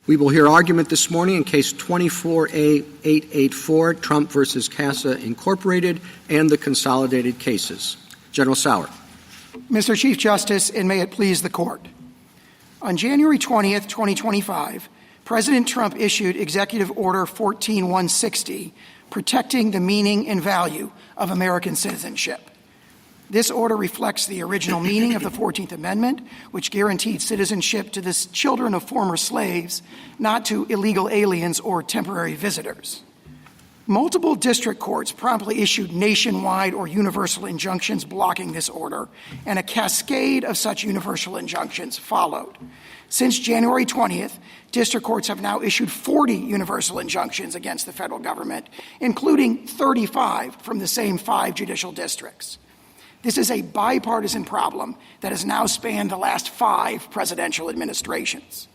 We will hear argument this morning in Case 24A884, Trump versus CASA Incorporated, and the consolidated cases. General Sauer. Mr. Chief Justice, and may it please the Court. On January 20th, 2025, President Trump issued Executive Order 14160, protecting the meaning and value of American citizenship. This order reflects the original meaning of the 14th Amendment, which guaranteed citizenship to the children of former slaves, not to illegal aliens or temporary visitors. Multiple district courts promptly issued nationwide or universal injunctions blocking this order, and a cascade of such universal injunctions followed. Since January 20th, district courts have now issued 40 universal injunctions against the federal government, including 35 from the same 5 judicial districts. This is a bipartisan problem that has now spanned the last 5 presidential administrations.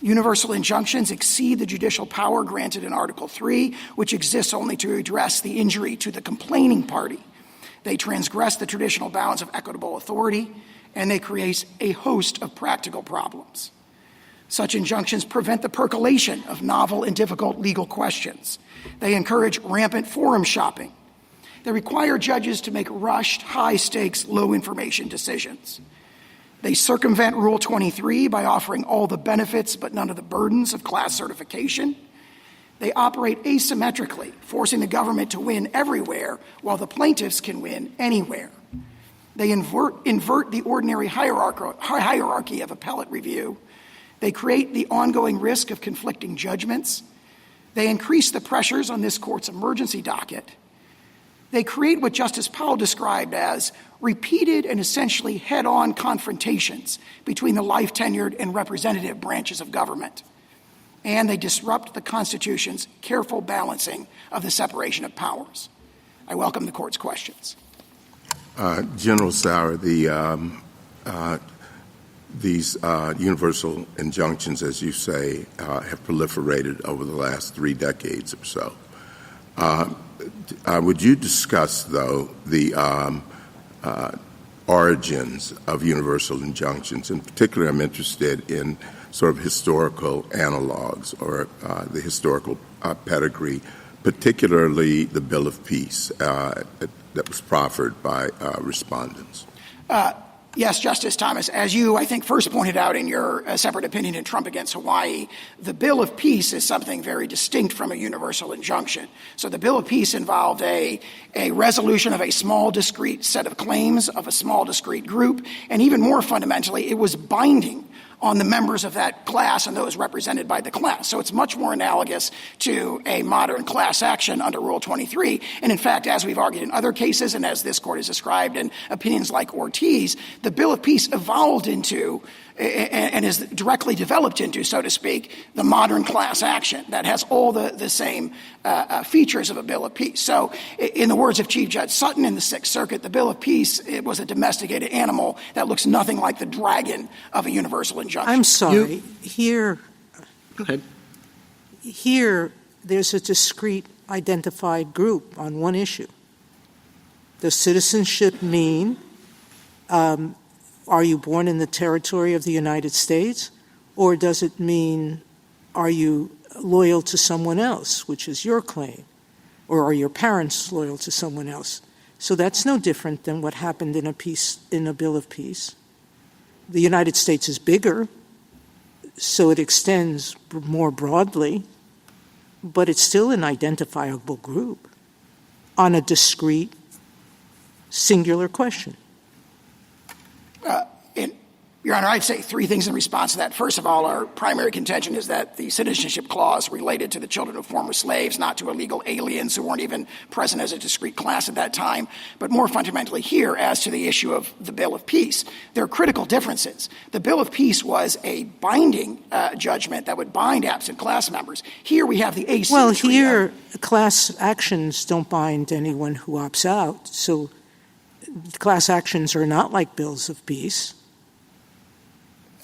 Universal injunctions exceed the judicial power granted in Article 3, which exists only to address the injury to the complaining party. They transgress the traditional bounds of equitable authority, and they create a host of practical problems. Such injunctions prevent the percolation of novel and difficult legal questions. They encourage rampant forum shopping. They require judges to make rushed, high-stakes, low-information decisions. They circumvent Rule 23 by offering all the benefits but none of the burdens of class certification. They operate asymmetrically, forcing the government to win everywhere while the plaintiffs can win anywhere. They invert the ordinary hierarchy of appellate review. They create the ongoing risk of conflicting judgments. They increase the pressures on this court's emergency docket. They create what Justice Powell described as repeated and essentially head-on confrontations between the life-tenured and representative branches of government. And they disrupt the Constitution's careful balancing of the separation of powers. I welcome the Court's questions. General Sauer, these universal injunctions, as you say, have proliferated over the last 3 decades or so. Would you discuss, though, the origins of universal injunctions? In particular, I'm interested in sort of historical analogs or the historical pedigree, particularly the Bill of Peace that was proffered by respondents. Yes, Justice Thomas. As you, I think, first pointed out in your separate opinion in Trump against Hawaii, the Bill of Peace is something very distinct from a universal injunction. So the Bill of Peace involved a resolution of a small, discrete set of claims of a small, discrete group, and even more fundamentally, it was binding on the members of that class and those represented by the class. So it's much more analogous to a modern class action under Rule 23. And in fact, as we've argued in other cases and as this Court has described in opinions like Ortiz, the Bill of Peace evolved into and is directly developed into, so to speak, the modern class action that has all the same features of a Bill of Peace. So in the words of Chief Judge Sutton in the Sixth Circuit, the Bill of Peace, it was a domesticated animal that looks nothing like the dragon of a universal injunction. I'm sorry. Go ahead. Here, there's a discrete identified group on one issue. Does citizenship mean are you born in the territory of the United States, or does it mean are you loyal to someone else, which is your claim, or are your parents loyal to someone else? So that's no different than what happened in a Bill of Peace. The United States is bigger, so it extends more broadly, but it's still an identifiable group on a discrete, singular question. Your Honor, I'd say 3 things in response to that. First of all, our primary contention is that the citizenship clause related to the children of former slaves, not to illegal aliens who weren't even present as a discrete class at that time. But more fundamentally here, as to the issue of the Bill of Peace, there are critical differences. The Bill of Peace was a binding judgment that would bind absent class members. Here we have the asymmetry. Well, here class actions don't bind anyone who opts out. So class actions are not like bills of peace.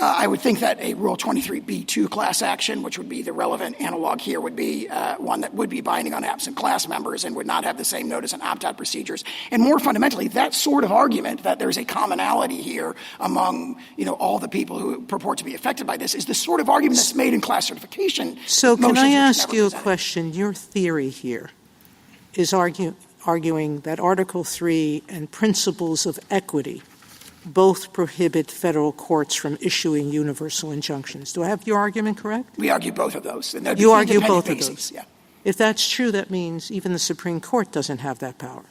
I would think that a Rule 23b2 class action, which would be the relevant analog here, would be one that would be binding on absent class members and would not have the same notice and opt-out procedures. And more fundamentally, that sort of argument that there's a commonality here among, all the people who purport to be affected by this is the sort of argument that's made in class certification. So can I ask you a presented. question? Your theory here is arguing that Article 3 and principles of equity both prohibit federal courts from issuing universal injunctions. Do I have your argument correct? We argue both of those. And You argue independent both bases. of those? Yeah. If that's true, that means even the Supreme Court doesn't have that power.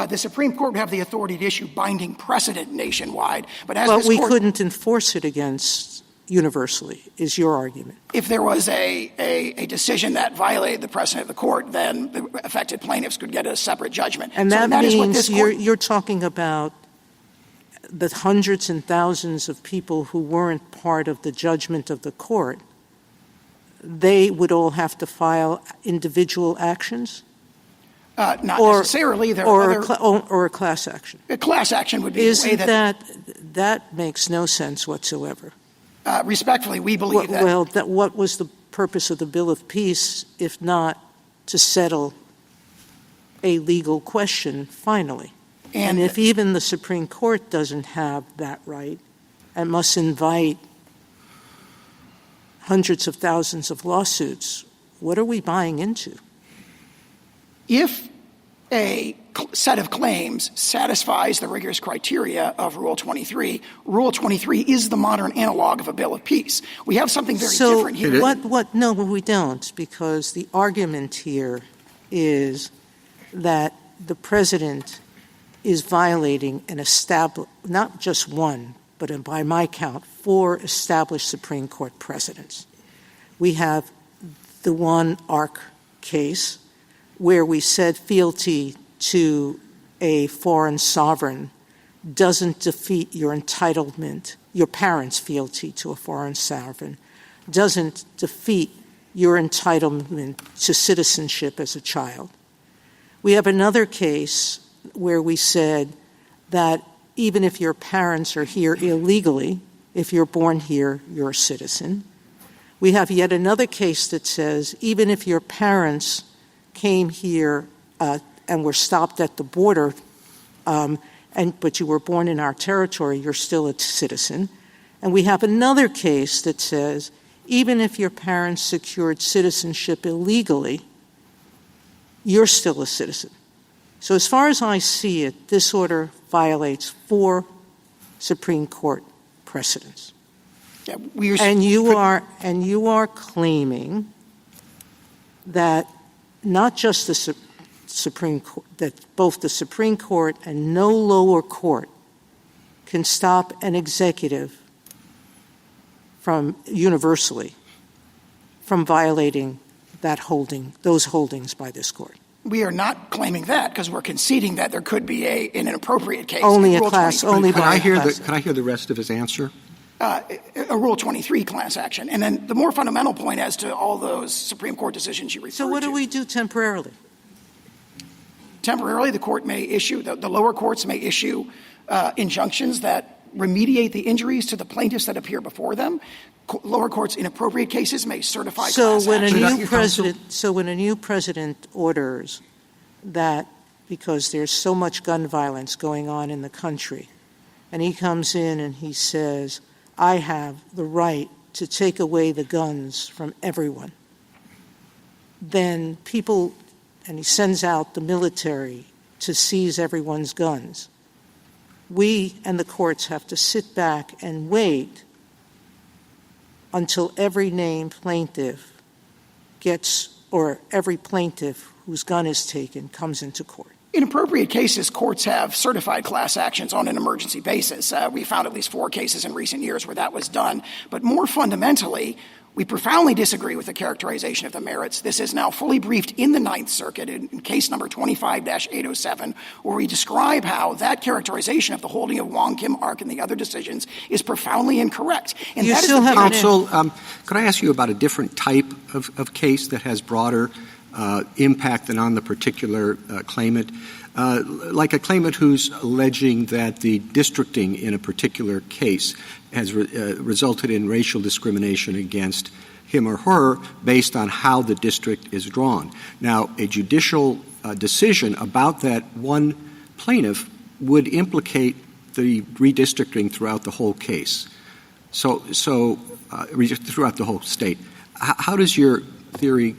The Supreme Court would have the authority to issue binding precedent nationwide, but as But this we court, couldn't enforce it against universally, is your argument. if there was a decision that violated the precedent of the court, then the affected plaintiffs could get a separate judgment. And So that is what means this court, you're talking about the hundreds and thousands of people who weren't part of the judgment of the court. They would all have to file individual actions? not or- necessarily. There Or, are other, or a class action? a class action would be the way Isn't that, that makes no sense whatsoever. respectfully, we believe that. Well, what was the purpose of the Bill of Peace if not to settle a legal question finally? And if even the Supreme Court doesn't have that right and must invite hundreds of thousands of lawsuits, what are we buying into? If a set of claims satisfies the rigorous criteria of Rule 23, Rule 23 is the modern analog of a Bill of Peace. We have something very different here. No, we don't, because the argument here is that the president is violating not just one, but by my count, 4 established Supreme Court precedents. We have the one ARC case where we said fealty to a foreign sovereign doesn't defeat your entitlement, your parents' fealty to a foreign sovereign doesn't defeat your entitlement to citizenship as a child. We have another case where we said that even if your parents are here illegally, if you're born here, you're a citizen. We have yet another case that says even if your parents came here and were stopped at the border, but you were born in our territory, you're still a citizen. And we have another case that says even if your parents secured citizenship illegally, you're still a citizen. So as far as I see it, this order violates 4 Supreme Court precedents. Yeah, And you are claiming that not just the Supreme Court, that both the Supreme Court and no lower court can stop an executive from universally from violating those holdings by this court. We are not claiming that because we're conceding that there could be an inappropriate case. Only in a Rule class, 23. only Could by I a hear class. could I hear the rest of his answer? A Rule 23 class action. And then the more fundamental point as to all those Supreme Court decisions you referred to. So what do we do temporarily? Temporarily, the court may issue, the lower courts may issue injunctions that remediate the injuries to the plaintiffs that appear before them. Lower courts, in appropriate cases, may certify class When action. when a new president orders that because there's so much gun violence going on in the country, and he comes in and he says, I have the right to take away the guns from everyone, then and he sends out the military to seize everyone's guns. We and the courts have to sit back and wait until every named plaintiff or every plaintiff whose gun is taken comes into court. In appropriate cases, courts have certified class actions on an emergency basis. We found at least 4 cases in recent years where that was done. But more fundamentally, we profoundly disagree with the characterization of the merits. This is now fully briefed in the Ninth Circuit in case number 25-807, where we describe how that characterization of the holding of Wong Kim Ark and the other decisions is profoundly incorrect. And You that still is the have big- Counsel, could I ask you about a different type of case that has broader impact than on the particular claimant? like a claimant who's alleging that the districting in a particular case has resulted in racial discrimination against him or her based on how the district is drawn. Now, a judicial decision about that one plaintiff would implicate the redistricting throughout the whole case, throughout the whole state. How does your theory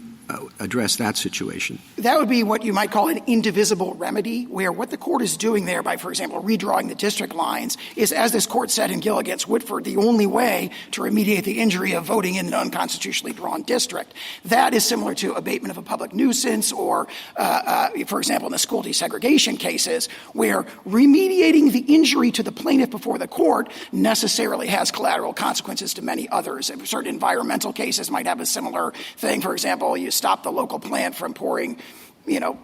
address that situation? That would be what you might call an indivisible remedy, where what the court is doing there by, for example, redrawing the district lines is, as this court said in Gill against Whitford, the only way to remediate the injury of voting in an unconstitutionally drawn district. That is similar to abatement of a public nuisance or, for example, in the school desegregation cases, where remediating the injury to the plaintiff before the court necessarily has collateral consequences to many others. Certain environmental cases might have a similar thing. For example, you stop the local plant from pouring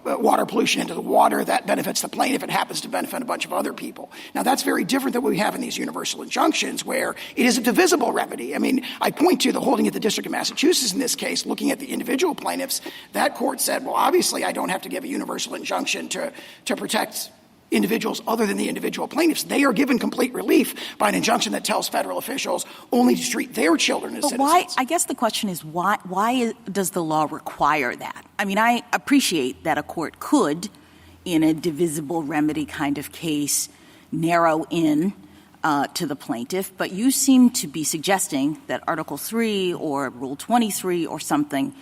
water pollution into the water. That benefits the plaintiff. It happens to benefit a bunch of other people. Now, that's very different than what we have in these universal injunctions, where it is a divisible remedy. I mean, I point to the holding of the District of Massachusetts in this case, looking at the individual plaintiffs. That court said, well, obviously, I don't have to give a universal injunction to protect individuals other than the individual plaintiffs. They are given complete relief by an injunction that tells federal officials only to treat their children as citizens. Why? I guess the question is why does the law require that? I mean, I appreciate that a court could, in a divisible remedy kind of case, narrow in to the plaintiff, but you seem to be suggesting that Article 3 or Rule 23 or something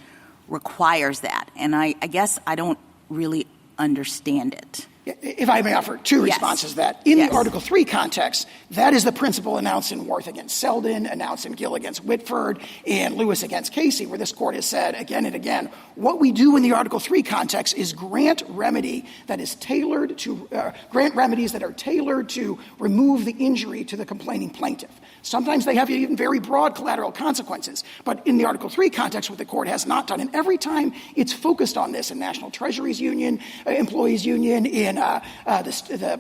requires that. And I guess I don't really understand it. If I may offer two responses to that. In the Article 3 context, that is the principle announced in Worth against Selden, announced in Gill against Whitford, and Lewis against Casey, where this court has said again and again, what we do in the Article 3 context is grant remedies that are tailored to remove the injury to the complaining plaintiff. Sometimes they have even very broad collateral consequences. But in the Article 3 context, what the court has not done, and every time it's focused on this in National Treasuries Union, Employees Union, in the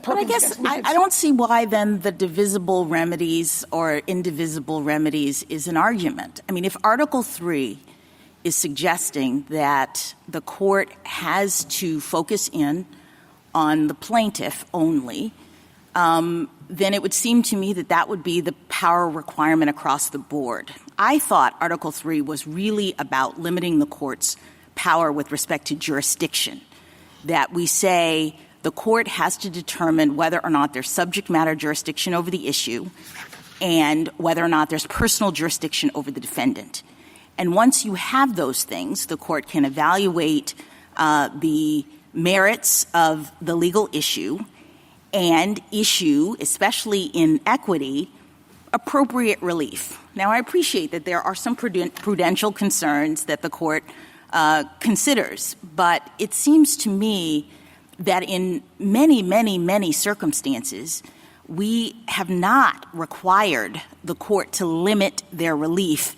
But I guess I don't see why then the divisible remedies or indivisible remedies is an argument. I mean, if Article 3 is suggesting that the court has to focus in on the plaintiff only, then it would seem to me that that would be the power requirement across the board. I thought Article 3 was really about limiting the court's power with respect to jurisdiction, that we say the court has to determine whether or not there's subject matter jurisdiction over the issue and whether or not there's personal jurisdiction over the defendant. And once you have those things, the court can evaluate the merits of the legal issue and issue, especially in equity, appropriate relief. Now, I appreciate that there are some prudential concerns that the court considers, but it seems to me that in many, many, many circumstances, we have not required the court to limit their relief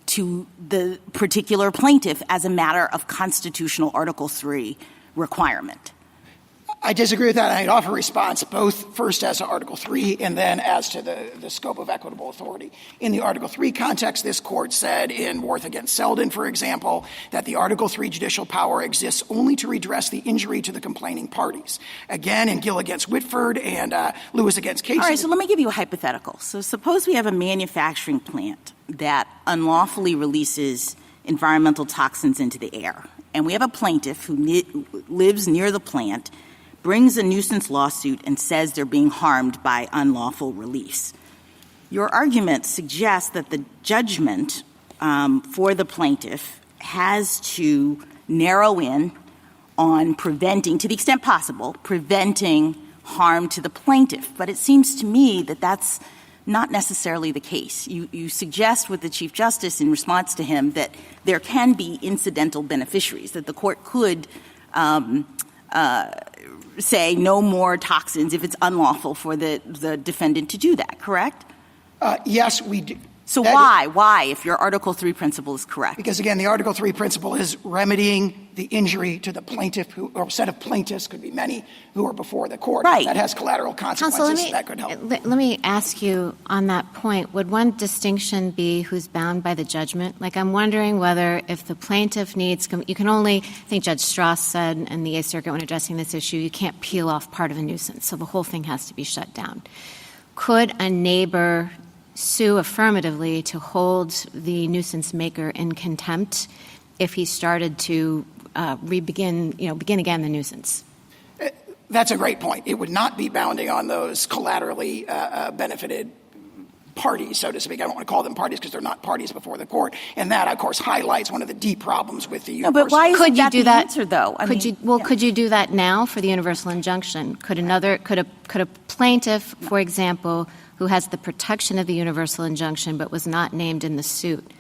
to the particular plaintiff as a matter of constitutional Article 3 requirement. I disagree with that, and I'd offer a response both first as to Article 3 and then as to the scope of equitable authority. In the Article 3 context, this court said in Worth against Selden, for example, that the Article 3 judicial power exists only to redress the injury to the complaining parties. Again, in Gill against Whitford and Lewis against Casey. All right, so let me give you a hypothetical. So suppose we have a manufacturing plant that unlawfully releases environmental toxins into the air, and we have a plaintiff who lives near the plant, brings a nuisance lawsuit and says they're being harmed by unlawful release. Your argument suggests that the judgment for the plaintiff has to narrow in on preventing, to the extent possible, preventing harm to the plaintiff. But it seems to me that that's not necessarily the case. You suggest with the Chief Justice in response to him that there can be incidental beneficiaries, that the court could say no more toxins if it's unlawful for the defendant to do that, correct? Yes, we do. So why, if your Article 3 principle is correct? Because, again, the Article 3 principle is remedying the injury to the plaintiff or set of plaintiffs, could be many, who are before the court. Right. That has collateral consequences. That could help. Let me ask you on that point, would one distinction be who's bound by the judgment? Like, I'm wondering whether if the plaintiff needs – you can only – I think Judge Strauss said in the Eighth Circuit when addressing this issue, you can't peel off part of a nuisance, so the whole thing has to be shut down. Could a neighbor sue affirmatively to hold the nuisance maker in contempt if he started to begin again the nuisance? That's a great point. It would not be bounding on those collaterally benefited parties, so to speak. I don't want to call them parties because they're not parties before the court. And that, of course, highlights one of the deep problems with the universal. No, but why could you do that? Answer, though? Could you do that now for the universal injunction? Could a plaintiff, for example, who has the protection of the universal injunction but was not named in the suit,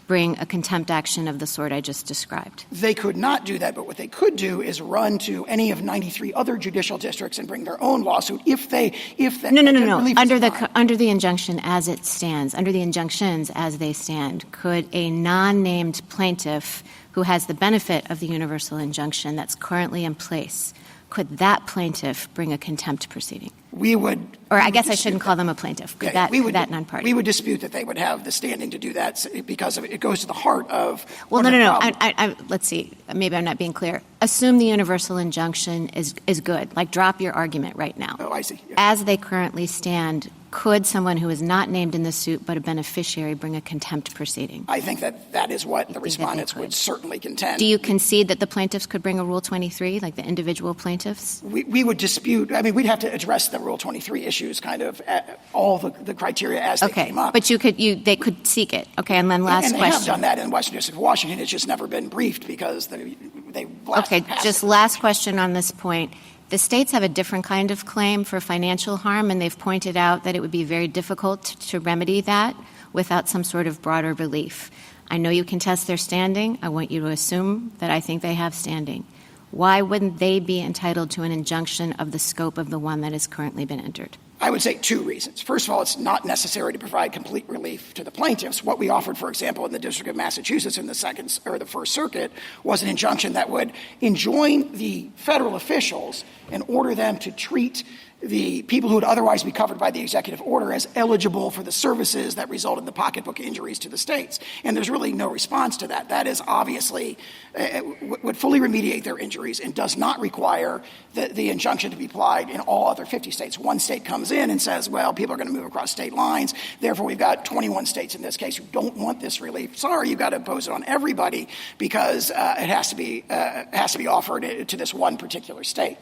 bring a contempt action of the sort I just described? They could not do that, but what they could do is run to any of 93 other judicial districts and bring their own lawsuit if they No. Under the injunction as it stands, under the injunctions as they stand, could a non-named plaintiff who has the benefit of the universal injunction that's currently in place, could that plaintiff bring a contempt proceeding? We would. Or I guess I shouldn't call them a plaintiff. Could that non-party? We would dispute that they would have the standing to do that because it goes to the heart of. Well, no. Let's see. Maybe I'm not being clear. Assume the universal injunction is good. Like, drop your argument right now. Oh, I see. Yeah. As they currently stand, could someone who is not named in the suit but a beneficiary bring a contempt proceeding? I think that is what the respondents would certainly contend. Do you concede that the plaintiffs could bring a Rule 23, like the individual plaintiffs? We would dispute. I mean, we'd have to address the Rule 23 issues, kind of all the criteria as they came up. But they could seek it. Okay, and then last question. question. They have done that in Western District of Washington. It's just never been briefed because they just last question on this point. The states have a different kind of claim for financial harm, and they've pointed out that it would be very difficult to remedy that without some sort of broader relief. I know you contest their standing. I want you to assume that I think they have standing. Why wouldn't they be entitled to an injunction of the scope of the one that has currently been entered? I would say two reasons. First of all, it's not necessary to provide complete relief to the plaintiffs. What we offered, for example, in the District of Massachusetts in the First Circuit was an injunction that would enjoin the federal officials and order them to treat the people who would otherwise be covered by the executive order as eligible for the services that result in the pocketbook injuries to the states. And there's really no response to that. That is obviously would fully remediate their injuries and does not require the injunction to be applied in all other 50 states. One state comes in and says, well, people are going to move across state lines. Therefore, we've got 21 states in this case who don't want this relief. Sorry, you've got to impose it on everybody because it has to be offered to this one particular state.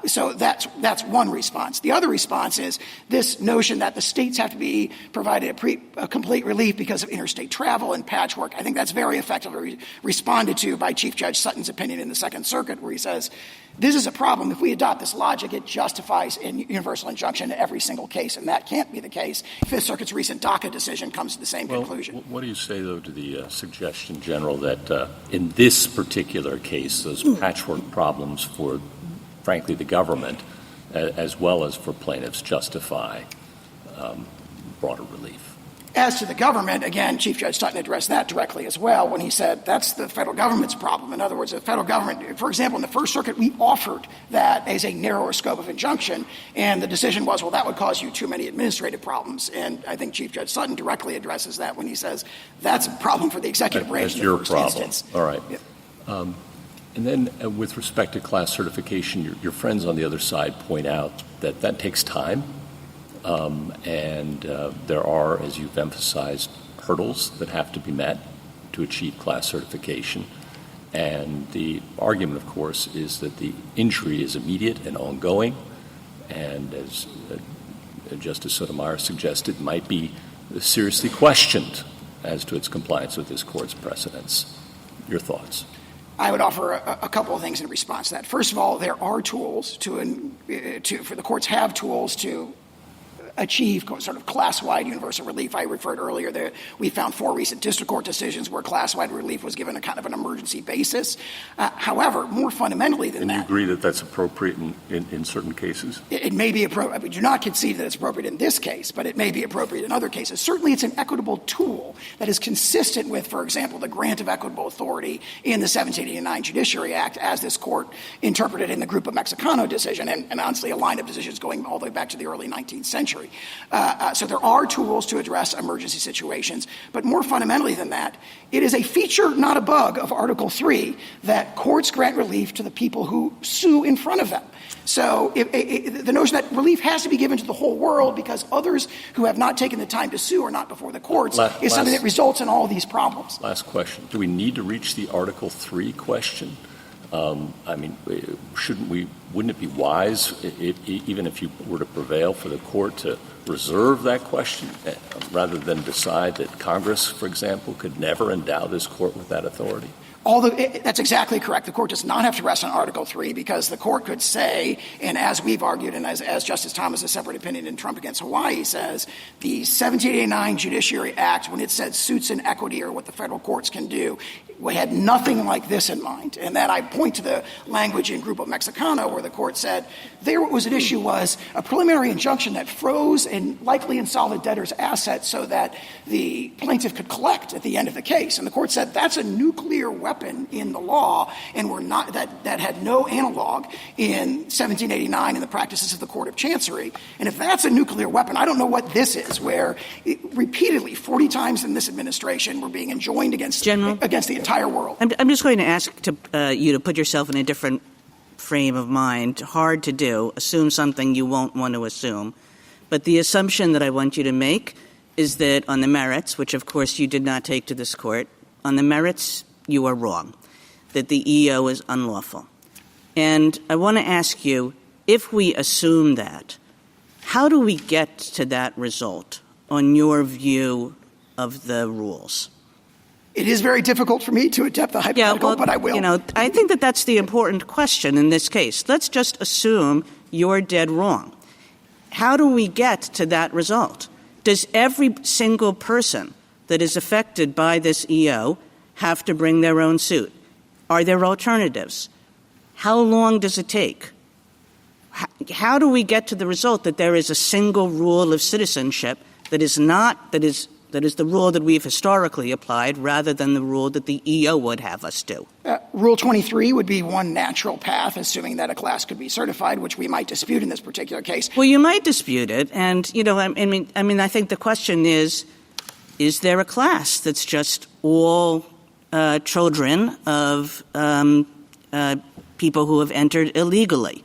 So that's one response. The other response is this notion that the states have to be provided a complete relief because of interstate travel and patchwork. I think that's very effectively responded to by Chief Judge Sutton's opinion in the Second Circuit, where he says, this is a problem. If we adopt this logic, it justifies a universal injunction in every single case, and that can't be the case. Fifth Circuit's recent Docket decision comes to the same conclusion. What do you say, though, to the suggestion, General, that in this particular case, those patchwork problems for, frankly, the government, as well as for plaintiffs, justify broader relief? As to the government, again, Chief Judge Sutton addressed that directly as well when he said that's the federal government's problem. In other words, the federal government, for example, in the First Circuit, we offered that as a narrower scope of injunction, and the decision was, well, that would cause you too many administrative problems. And I think Chief Judge Sutton directly addresses that when he says that's a problem for the executive branch in the first instance. All right. Yeah. And then with respect to class certification, your friends on the other side point out that takes time. And there are, as you've emphasized, hurdles that have to be met to achieve class certification. And the argument, of course, is that the injury is immediate and ongoing, and as Justice Sotomayor suggested, might be seriously questioned as to its compliance with this Court's precedents. Your thoughts? I would offer a couple of things in response to that. First of all, there are tools for the courts have tools to achieve sort of class-wide universal relief. I referred earlier that we found 4 recent district court decisions where class-wide relief was given a kind of an emergency basis. However, more fundamentally than that. And you agree that that's appropriate in certain cases? It may be appropriate. We do not concede that it's appropriate in this case, but it may be appropriate in other cases. Certainly it's an equitable tool that is consistent with, for example, the grant of equitable authority in the 1789 Judiciary Act, as this court interpreted in the Grupo Mexicano decision, and honestly a line of decisions going all the way back to the early 19th century. So there are tools to address emergency situations, but more fundamentally than that, it is a feature, not a bug, of Article 3 that courts grant relief to the people who sue in front of them. So the notion that relief has to be given to the whole world because others who have not taken the time to sue are not before the courts is something that results in all these problems. Last question. Do we need to reach the Article 3 question? Wouldn't it be wise, even if you were to prevail, for the court to reserve that question rather than decide that Congress, for example, could never endow this court with that authority? That's exactly correct. The court does not have to rest on Article 3 because the court could say, and as we've argued and as Justice Thomas' separate opinion in Trump against Hawaii says, the 1789 Judiciary Act, when it said suits in equity or what the federal courts can do, we had nothing like this in mind. And then I point to the language in Grupo Mexicano where the court said there what was at issue was a preliminary injunction that froze and likely insolvent debtors' assets so that the plaintiff could collect at the end of the case. And the court said that's a nuclear weapon in the law, and we're not that had no analog in 1789 in the practices of the Court of Chancery. And if that's a nuclear weapon, I don't know what this is, where repeatedly 40 times in this administration we're being enjoined against the entire world. I'm just going to ask you to put yourself in a different frame of mind. Hard to do. Assume something you won't want to assume. But the assumption that I want you to make is that on the merits, which of course you did not take to this court, on the merits you are wrong, that the EO is unlawful. And I want to ask you, if we assume that, how do we get to that result on your view of the rules? It is very difficult for me to attempt the hypothetical, but I will. I think that that's the important question in this case. Let's just assume you're dead wrong. How do we get to that result? Does every single person that is affected by this EO have to bring their own suit? Are there alternatives? How long does it take? How do we get to the result that there is a single rule of citizenship that is the rule that we've historically applied rather than the rule that the EO would have us do? Rule 23 would be one natural path, assuming that a class could be certified, which we might dispute in this particular case. Well, you might dispute it. And, I think the question is there a class that's just all children of people who have entered illegally?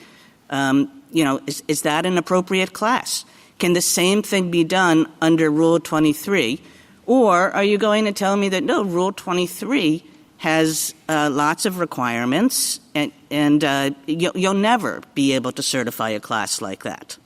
Is that an appropriate class? Can the same thing be done under Rule 23? Or are you going to tell me that, no, Rule 23 has lots of requirements and you'll never be able to certify a class like that?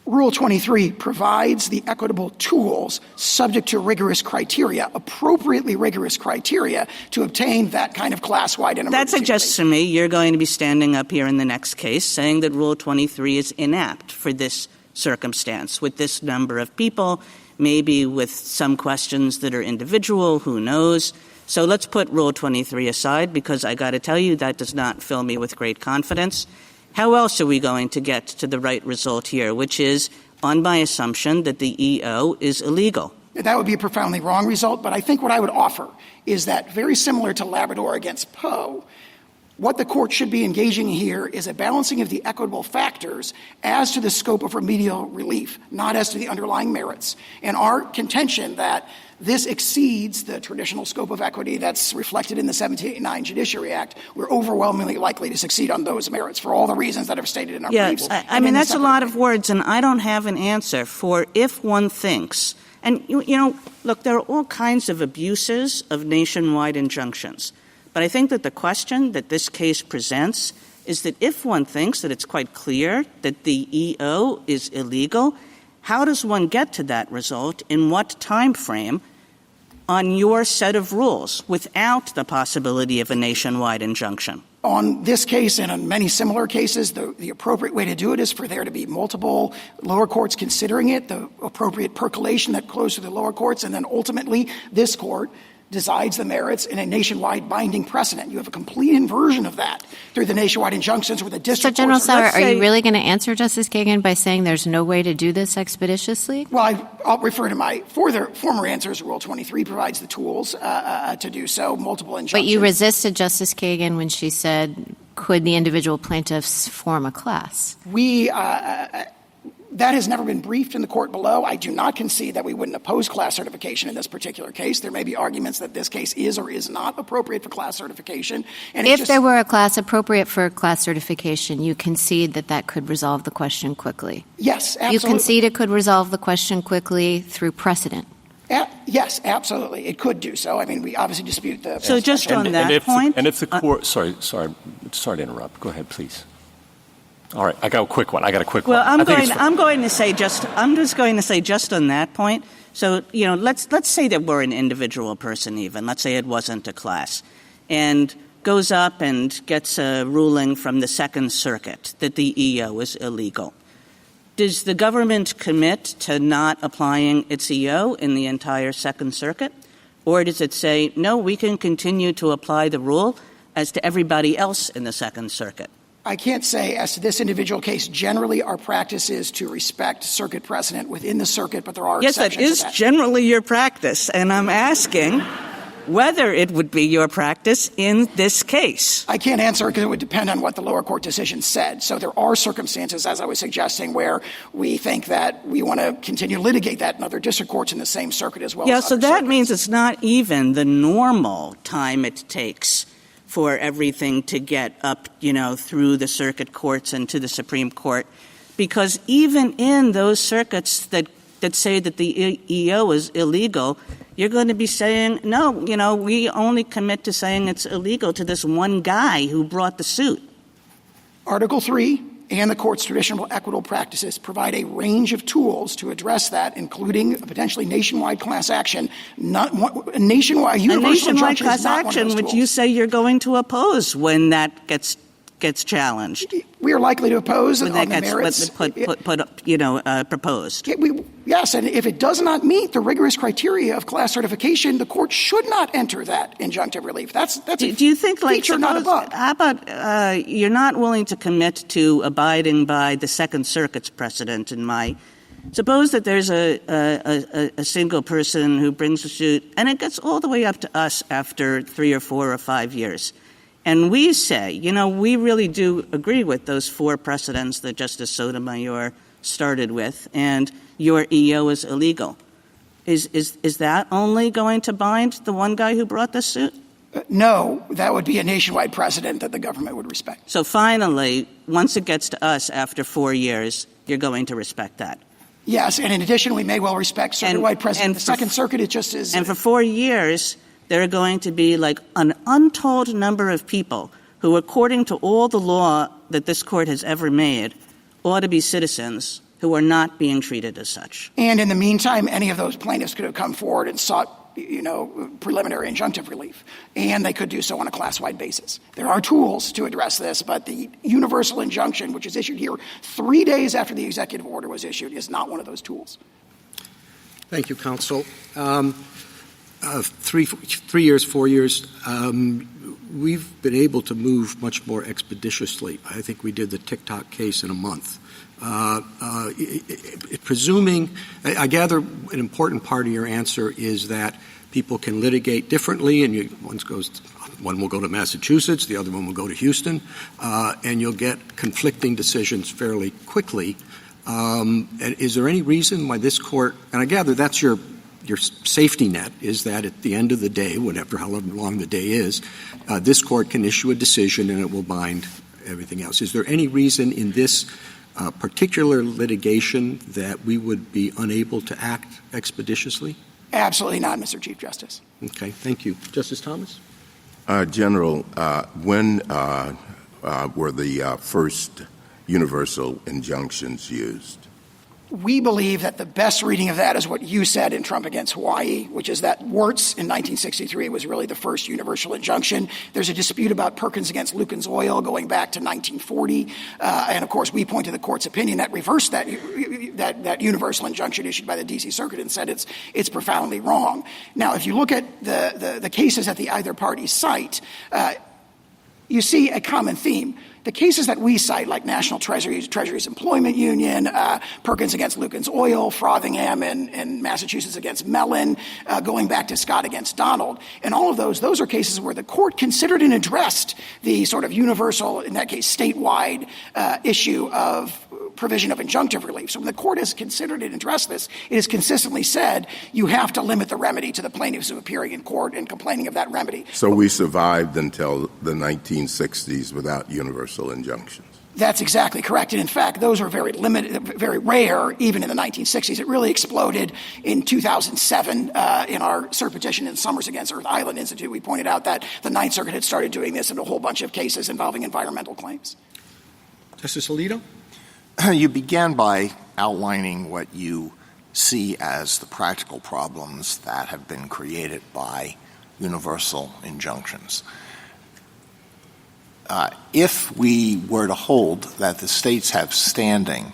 Rule 23 provides the equitable tools subject to rigorous criteria, appropriately rigorous criteria, to obtain that kind of class-wide and emergency. That suggests to me you're going to be standing up here in the next case saying that Rule 23 is inapt for this circumstance, with this number of people, maybe with some questions that are individual, who knows. So let's put Rule 23 aside, because I got to tell you that does not fill me with great confidence. How else are we going to get to the right result here, which is on my assumption that the EO is illegal? That would be a profoundly wrong result, but I think what I would offer is that, very similar to Labrador against Poe, what the court should be engaging here is a balancing of the equitable factors as to the scope of remedial relief, not as to the underlying merits. And our contention that this exceeds the traditional scope of equity that's reflected in the 1789 Judiciary Act, we're overwhelmingly likely to succeed on those merits for all the reasons that I've stated in our briefs. I mean, that's a lot of words, and I don't have an answer for if one thinks. And, look, there are all kinds of abuses of nationwide injunctions. But I think that the question that this case presents is that if one thinks that it's quite clear that the EO is illegal, how does one get to that result, in what time frame, on your set of rules without the possibility of a nationwide injunction? On this case and on many similar cases, the appropriate way to do it is for there to be multiple lower courts considering it, the appropriate percolation that flows through the lower courts, and then ultimately this court decides the merits in a nationwide binding precedent. You have a complete inversion of that through the nationwide injunctions where the district So, General courts— Sauer, are you really going to answer Justice Kagan by saying there's no way to do this expeditiously? Well, I'll refer to my former answers. Rule 23 provides the tools to do so, multiple injunctions. But you resisted Justice Kagan when she said, could the individual plaintiffs form a class? That has never been briefed in the court below. I do not concede that we wouldn't oppose class certification in this particular case. There may be arguments that this case is or is not appropriate for class certification. And if there were a class appropriate for class certification, you concede that could resolve the question quickly? Yes, absolutely. You concede it could resolve the question quickly through precedent? Yes, absolutely. It could do so. I mean, we obviously dispute the— So just on that point— And if the court— Sorry to interrupt. Go ahead, please. All right, I got a quick one. Well, I'm just going to say just on that point. So, let's say that we're an individual person even. Let's say it wasn't a class. And goes up and gets a ruling from the Second Circuit that the EO is illegal. Does the government commit to not applying its EO in the entire Second Circuit? Or does it say, no, we can continue to apply the rule as to everybody else in the Second Circuit? I can't say as to this individual case. Generally, our practice is to respect circuit precedent within the circuit, but there are exceptions to that. Yes, that is generally your practice, and I'm asking whether it would be your practice in this case. I can't answer because it would depend on what the lower court decision said. So there are circumstances, as I was suggesting, where we think that we want to continue to litigate that in other district courts in the same circuit as well. Yeah, so that means it's not even the normal time it takes for everything to get up, through the circuit courts and to the Supreme Court. Because even in those circuits that say that the EO is illegal, you're going to be saying, no, we only commit to saying it's illegal to this one guy who brought the suit. Article 3 and the court's traditional equitable practices provide a range of tools to address that, including a potentially nationwide class action. A nationwide class action, which you say you're going to oppose when that gets challenged. We are likely to oppose when on that the merits. Proposed. Yes, and if it does not meet the rigorous criteria of class certification, the court should not enter that injunctive relief. That's do you think, feature, not a bug. How about you're not willing to commit to abiding by the Second Circuit's precedent suppose that there's a single person who brings a suit, and it gets all the way up to us after 3 or 4 or 5 years. And we say, we really do agree with those 4 precedents that Justice Sotomayor started with, and your EO is illegal. Is that only going to bind the one guy who brought the suit? No, that would be a nationwide precedent that the government would respect. So finally, once it gets to us after 4 years, you're going to respect that? Yes, and in addition, we may well respect circuit-wide precedent. The Second Circuit, it just is. And for 4 years, there are going to be an untold number of people who, according to all the law that this court has ever made, ought to be citizens who are not being treated as such. And in the meantime, any of those plaintiffs could have come forward and sought, preliminary injunctive relief, and they could do so on a class-wide basis. There are tools to address this, but the universal injunction, which is issued here 3 days after the executive order was issued, is not one of those tools. Thank you, counsel. 3 years, 4 years, we've been able to move much more expeditiously. I think we did the TikTok case in a month. Presuming, I gather an important part of your answer is that people can litigate differently, and one will go to Massachusetts, the other one will go to Houston, and you'll get conflicting decisions fairly quickly. And is there any reason why this court, and I gather that's your safety net, is that at the end of the day, however long the day is, this court can issue a decision and it will bind everything else. Is there any reason in this particular litigation that we would be unable to act expeditiously? Absolutely not, Mr. Chief Justice. Okay, thank you. Justice Thomas? General, when were the first universal injunctions used? We believe that the best reading of that is what you said in Trump against Hawaii, which is that Wirtz in 1963 was really the first universal injunction. There's a dispute about Perkins against Lucan's Oil going back to 1940. And, of course, we point to the court's opinion that reversed that universal injunction issued by the D.C. Circuit and said it's profoundly wrong. Now, if you look at the cases that the either party cite, you see a common theme. The cases that we cite, like National Treasury's Employment Union, Perkins against Lucan's Oil, Frothingham in Massachusetts against Mellon, going back to Scott against Donald, and all of those are cases where the court considered and addressed the sort of universal, in that case, statewide issue of provision of injunctive relief. So when the court has considered and addressed this, it has consistently said you have to limit the remedy to the plaintiffs who are appearing in court and complaining of that remedy. So we survived until the 1960s without universal injunctions. That's exactly correct. And in fact, those were very limited, very rare, even in the 1960s. It really exploded in 2007 in our cert petition in Summers against Earth Island Institute. We pointed out that the Ninth Circuit had started doing this in a whole bunch of cases involving environmental claims. Justice Alito? You began by outlining what you see as the practical problems that have been created by universal injunctions. If we were to hold that the states have standing,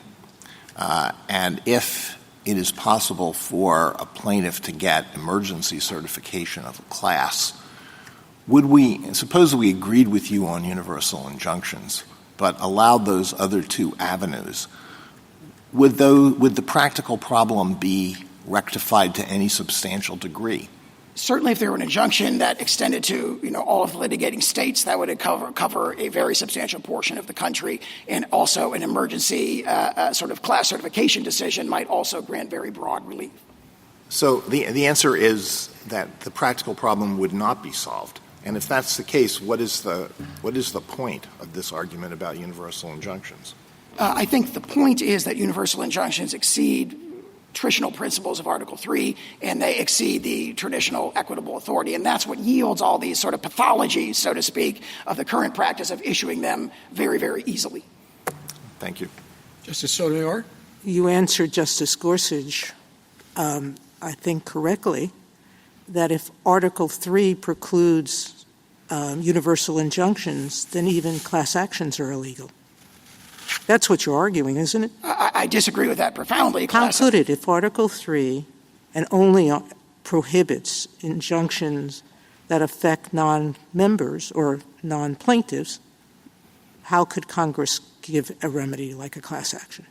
and if it is possible for a plaintiff to get emergency certification of a class, suppose we agreed with you on universal injunctions, but allowed those other two avenues, would the practical problem be rectified to any substantial degree? Certainly, if there were an injunction that extended to, all of the litigating states, that would cover a very substantial portion of the country, and also an emergency sort of class certification decision might also grant very broad relief. So the answer is that the practical problem would not be solved. And if that's the case, what is the point of this argument about universal injunctions? I think the point is that universal injunctions exceed traditional principles of Article III, and they exceed the traditional equitable authority. And that's what yields all these sort of pathologies, so to speak, of the current practice of issuing them very, very easily. Thank you. Justice Sotomayor? You answered Justice Gorsuch, I think correctly, that if Article III precludes universal injunctions, then even class actions are illegal. That's what you're arguing, isn't it? I disagree with that profoundly. How could it, if Article III and only prohibits injunctions that affect non-members or non-plaintiffs, how could Congress give a remedy like a class action?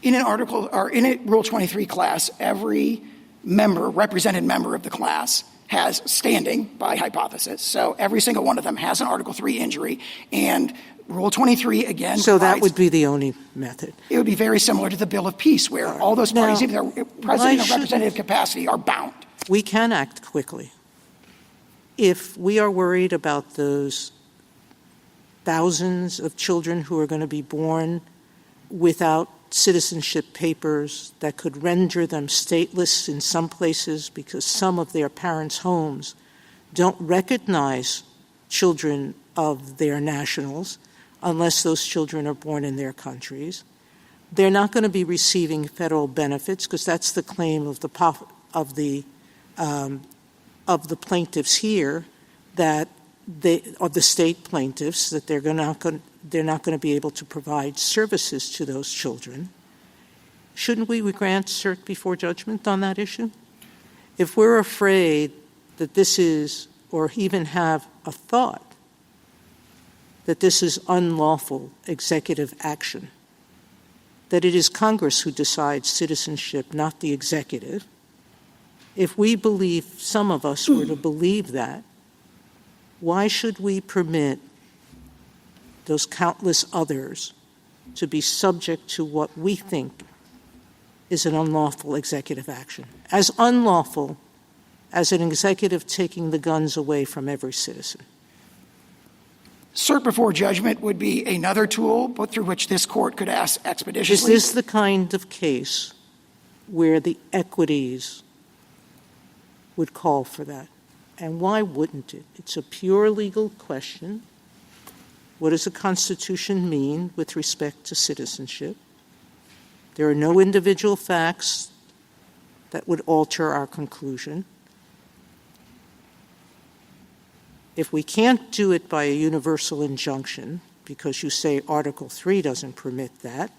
In an article or in a Rule 23 class, every represented member of the class has standing by hypothesis. So every single one of them has an Article III injury, and Rule 23, again, so that would be the only method. It would be very similar to the Bill of Peace, where all those parties, if they're present in a representative capacity, are bound. We can act quickly. If we are worried about those thousands of children who are going to be born without citizenship papers that could render them stateless in some places because some of their parents' homes don't recognize children of their nationals unless those children are born in their countries, they're not going to be receiving federal benefits because that's the claim of the plaintiffs here, that of the state plaintiffs, that they're not going to be able to provide services to those children. Shouldn't we grant cert before judgment on that issue? If we're afraid that this is, or even have a thought that this is unlawful executive action, that it is Congress who decides citizenship, not the executive, if we believe, some of us were to believe that, why should we permit those countless others to be subject to what we think is an unlawful executive action? As unlawful as an executive taking the guns away from every citizen. Cert before judgment would be another tool, but through which this court could act expeditiously. Is this the kind of case where the equities would call for that? And why wouldn't it? It's a pure legal question. What does the Constitution mean with respect to citizenship? There are no individual facts that would alter our conclusion. If we can't do it by a universal injunction, because you say Article 3 doesn't permit that,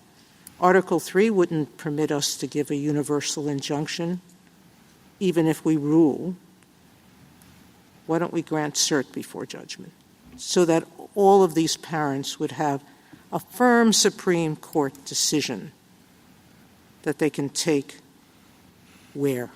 Article 3 wouldn't permit us to give a universal injunction, even if we rule. Why don't we grant cert before judgment so that all of these parents would have a firm Supreme Court decision that they can take where?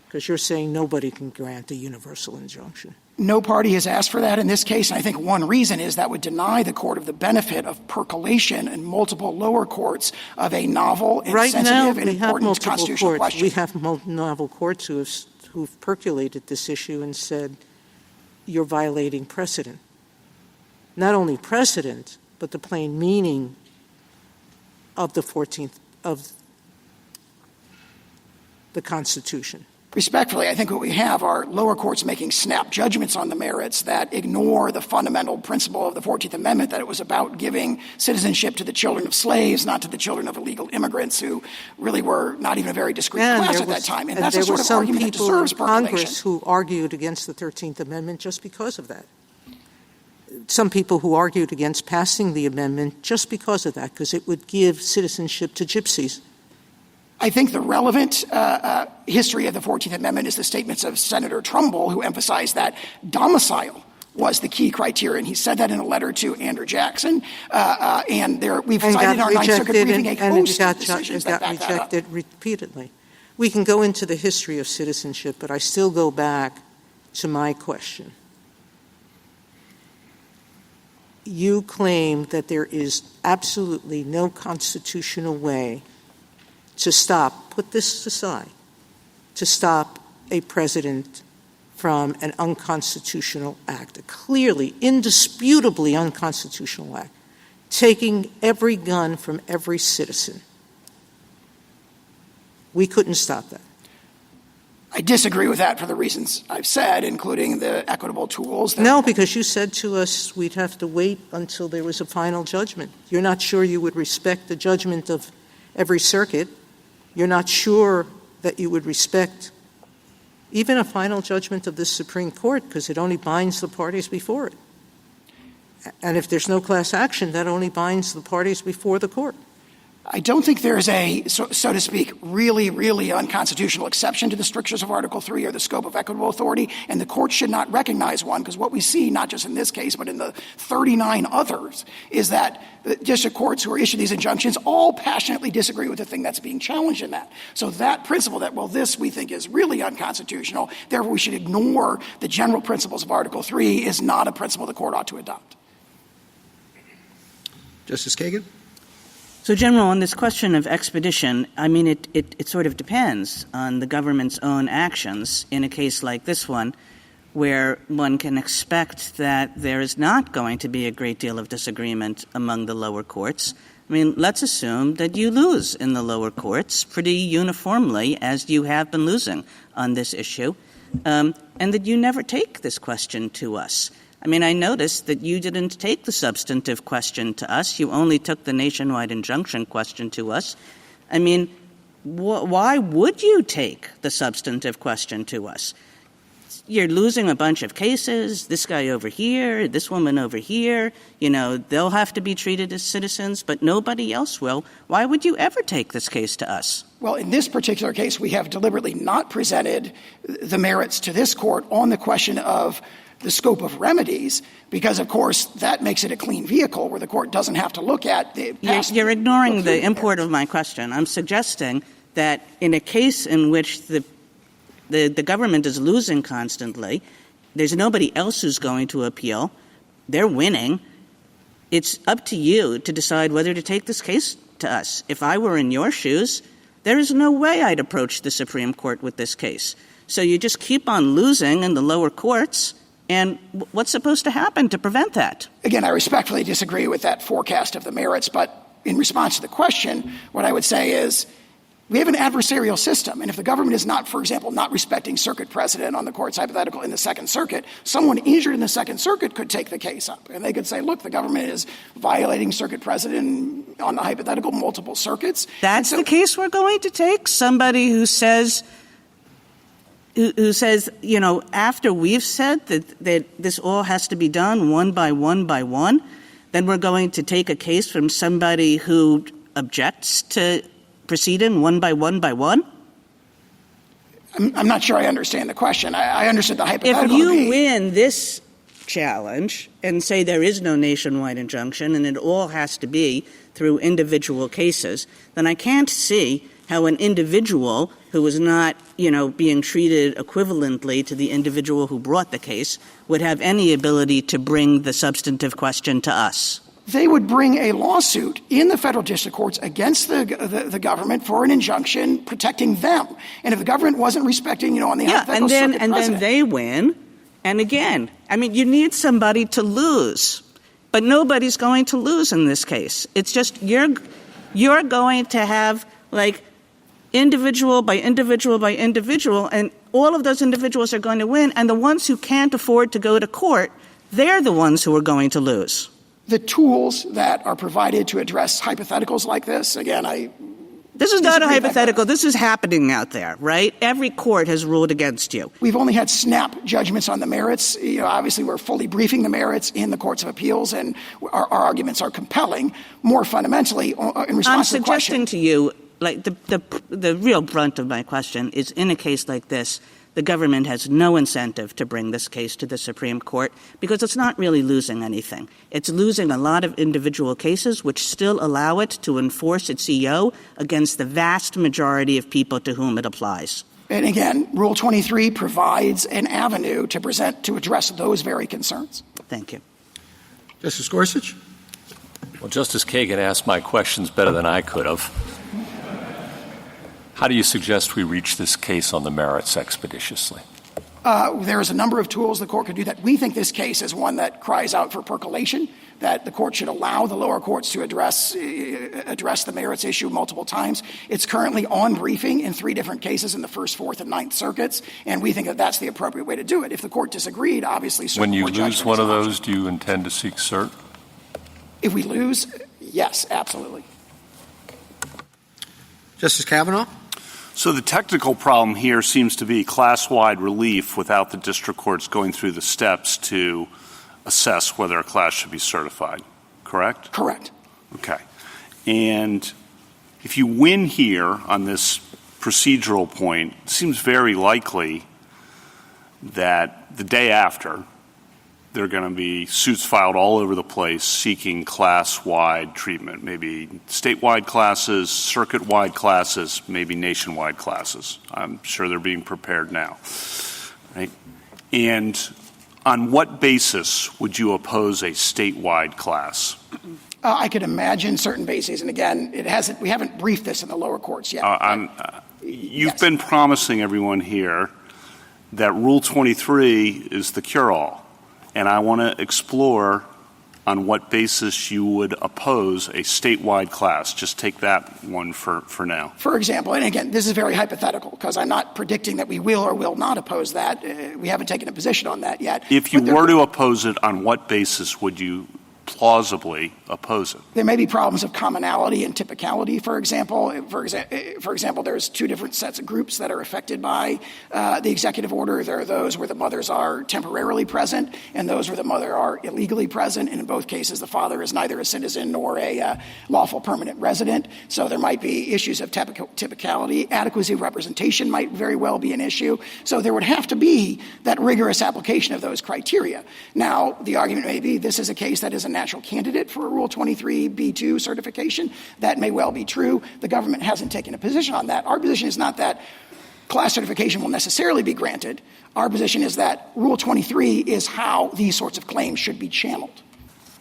Because you're saying nobody can grant a universal injunction. No party has asked for that in this case, and I think one reason is that would deny the court of the benefit of percolation in multiple lower courts of a novel and sensitive and important constitutional question. We have novel courts who've percolated this issue and said, you're violating precedent. Not only precedent, but the plain meaning of the 14th of the Constitution. Respectfully, I think what we have are lower courts making snap judgments on the merits that ignore the fundamental principle of the 14th Amendment, that it was about giving citizenship to the children of slaves, not to the children of illegal immigrants who really were not even a very discreet class at that time. And that's a sort of argument that deserves percolation. There were some people in Congress who argued against the 13th Amendment just because of that. Some people who argued against passing the amendment just because of that, because it would give citizenship to gypsies. I think the relevant history of the 14th Amendment is the statements of Senator Trumbull, who emphasized that domicile was the key criterion. He said that in a letter to Andrew Jackson, we've cited in our Ninth Circuit briefing a host of decisions that back that up. And it got rejected repeatedly. We can go into the history of citizenship, but I still go back to my question. You claim that there is absolutely no constitutional way to put this aside, to stop a president from an unconstitutional act, a clearly, indisputably unconstitutional act, taking every gun from every citizen. We couldn't stop that. I disagree with that for the reasons I've said, including the equitable tools. No, because you said to us we'd have to wait until there was a final judgment. You're not sure you would respect the judgment of every circuit. You're not sure that you would respect even a final judgment of the Supreme Court, because it only binds the parties before it. And if there's no class action, that only binds the parties before the court. I don't think there's a, so to speak, really, really unconstitutional exception to the strictures of Article 3 or the scope of equitable authority, and the court should not recognize one, because what we see, not just in this case, but in the 39 others, is that the district courts who are issued these injunctions all passionately disagree with the thing that's being challenged in that. So that principle that, well, this we think is really unconstitutional, therefore we should ignore the general principles of Article 3 is not a principle the court ought to adopt. Justice Kagan? So, General, on this question of expedition, I mean, it sort of depends on the government's own actions in a case like this one, where one can expect that there is not going to be a great deal of disagreement among the lower courts. I mean, let's assume that you lose in the lower courts pretty uniformly, as you have been losing on this issue, and that you never take this question to us. I mean, I noticed that you didn't take the substantive question to us. You only took the nationwide injunction question to us. I mean, why would you take the substantive question to us? You're losing a bunch of cases, this guy over here, this woman over here. You know, they'll have to be treated as citizens, but nobody else will. Why would you ever take this case to us? Well, in this particular case, we have deliberately not presented the merits to this court on the question of the scope of remedies, because, of course, that makes it a clean vehicle where the court doesn't have to look at the past. You're ignoring the import of my question. I'm suggesting that in a case in which the government is losing constantly, there's nobody else who's going to appeal, they're winning, it's up to you to decide whether to take this case to us. If I were in your shoes, there is no way I'd approach the Supreme Court with this case. So you just keep on losing in the lower courts. And what's supposed to happen to prevent that? Again, I respectfully disagree with that forecast of the merits, but in response to the question, what I would say is We have an adversarial system, and if the government is not, for example, not respecting circuit precedent on the court's hypothetical in the Second Circuit, someone injured in the Second Circuit could take the case up, and they could say, look, the government is violating circuit precedent on the hypothetical multiple circuits. That's the case we're going to take? Somebody who says, you know, after we've said that this all has to be done one by one by one, then we're going to take a case from somebody who objects to proceeding one by one by one? I'm not sure I understand the question. I understood the hypothetical. If you win this challenge and say there is no nationwide injunction and it all has to be through individual cases, then I can't see how an individual who is not, you know, being treated equivalently to the individual who brought the case would have any ability to bring the substantive question to us. They would bring a lawsuit in the federal district courts against the government for an injunction protecting them. And if the government wasn't respecting, you know, on the hypothetical circuit and then they win. And again, I mean, you need somebody to lose, but nobody's going to lose in this case. It's just you're going to have like individual by individual by individual, and all of those individuals are going to win. And the ones who can't afford to go to court, they're the ones who are going to lose. The tools that are provided to address hypotheticals like this, again, this is not a hypothetical. This is happening out there, right? Every court has ruled against you. We've only had snap judgments on the merits. You know, obviously, we're fully briefing the merits in the courts of appeals, and our arguments are compelling. More fundamentally, in response to the question, I'm suggesting to you, like the real brunt of my question is, in a case like this, the government has no incentive to bring this case to the Supreme Court because it's not really losing anything. It's losing a lot of individual cases which still allow it to enforce its EO against the vast majority of people to whom it applies. And again, Rule 23 provides an avenue to address those very concerns. Thank you. Justice Gorsuch? Well, Justice Kagan asked my questions better than I could have. How do you suggest we reach this case on the merits expeditiously? There is a number of tools the court could do that. We think this case is one that cries out for percolation, that the court should allow the lower courts to address the merits issue multiple times. It's currently on briefing in 3 different cases in the First, Fourth, and Ninth Circuits, and we think that that's the appropriate way to do it. If the court disagreed, obviously, when you lose one of those, do you intend to seek cert? If we lose, yes, absolutely. Justice Kavanaugh? So the technical problem here seems to be class-wide relief without the district courts going through the steps to assess whether a class should be certified, correct? Correct. Okay. And if you win here on this procedural point, it seems very likely that the day after, there are going to be suits filed all over the place seeking class-wide treatment, maybe statewide classes, circuit-wide classes, maybe nationwide classes. I'm sure they're being prepared now. Right? And on what basis would you oppose a statewide class? I could imagine certain bases, and again, we haven't briefed this in the lower courts yet. You've been promising everyone here that Rule 23 is the cure-all. And I want to explore on what basis you would oppose a statewide class. Just take that one for now. For example, and again, this is very hypothetical because I'm not predicting that we will or will not oppose that. We haven't taken a position on that yet. If you were to oppose it, on what basis would you plausibly oppose it? There may be problems of commonality and typicality, for example. For example, there's 2 different sets of groups that are affected by the executive order. There are those where the mothers are temporarily present and those where the mother are illegally present. And in both cases, the father is neither a citizen nor a lawful permanent resident. So there might be issues of typicality. Adequacy of representation might very well be an issue. So there would have to be that rigorous application of those criteria. Now, the argument may be this is a case that is a natural candidate for a Rule 23b2 certification. That may well be true. The government hasn't taken a position on that. Our position is not that class certification will necessarily be granted. Our position is that Rule 23 is how these sorts of claims should be channeled.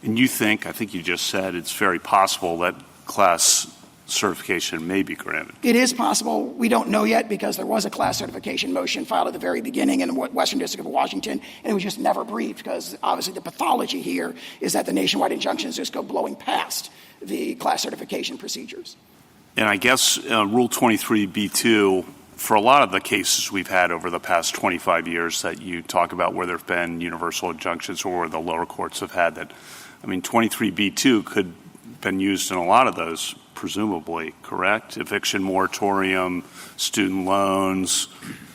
And you think, I think you just said, it's very possible that class certification may be granted. It is possible. We don't know yet because there was a class certification motion filed at the very beginning in the Western District of Washington, and it was just never briefed because obviously the pathology here is that the nationwide injunctions just go blowing past the class certification procedures. And I guess Rule 23b2, for a lot of the cases we've had over the past 25 years that you talk about where there have been universal injunctions or where the lower courts have had that, 23b2 could have been used in a lot of those, presumably, correct? Eviction moratorium, student loans,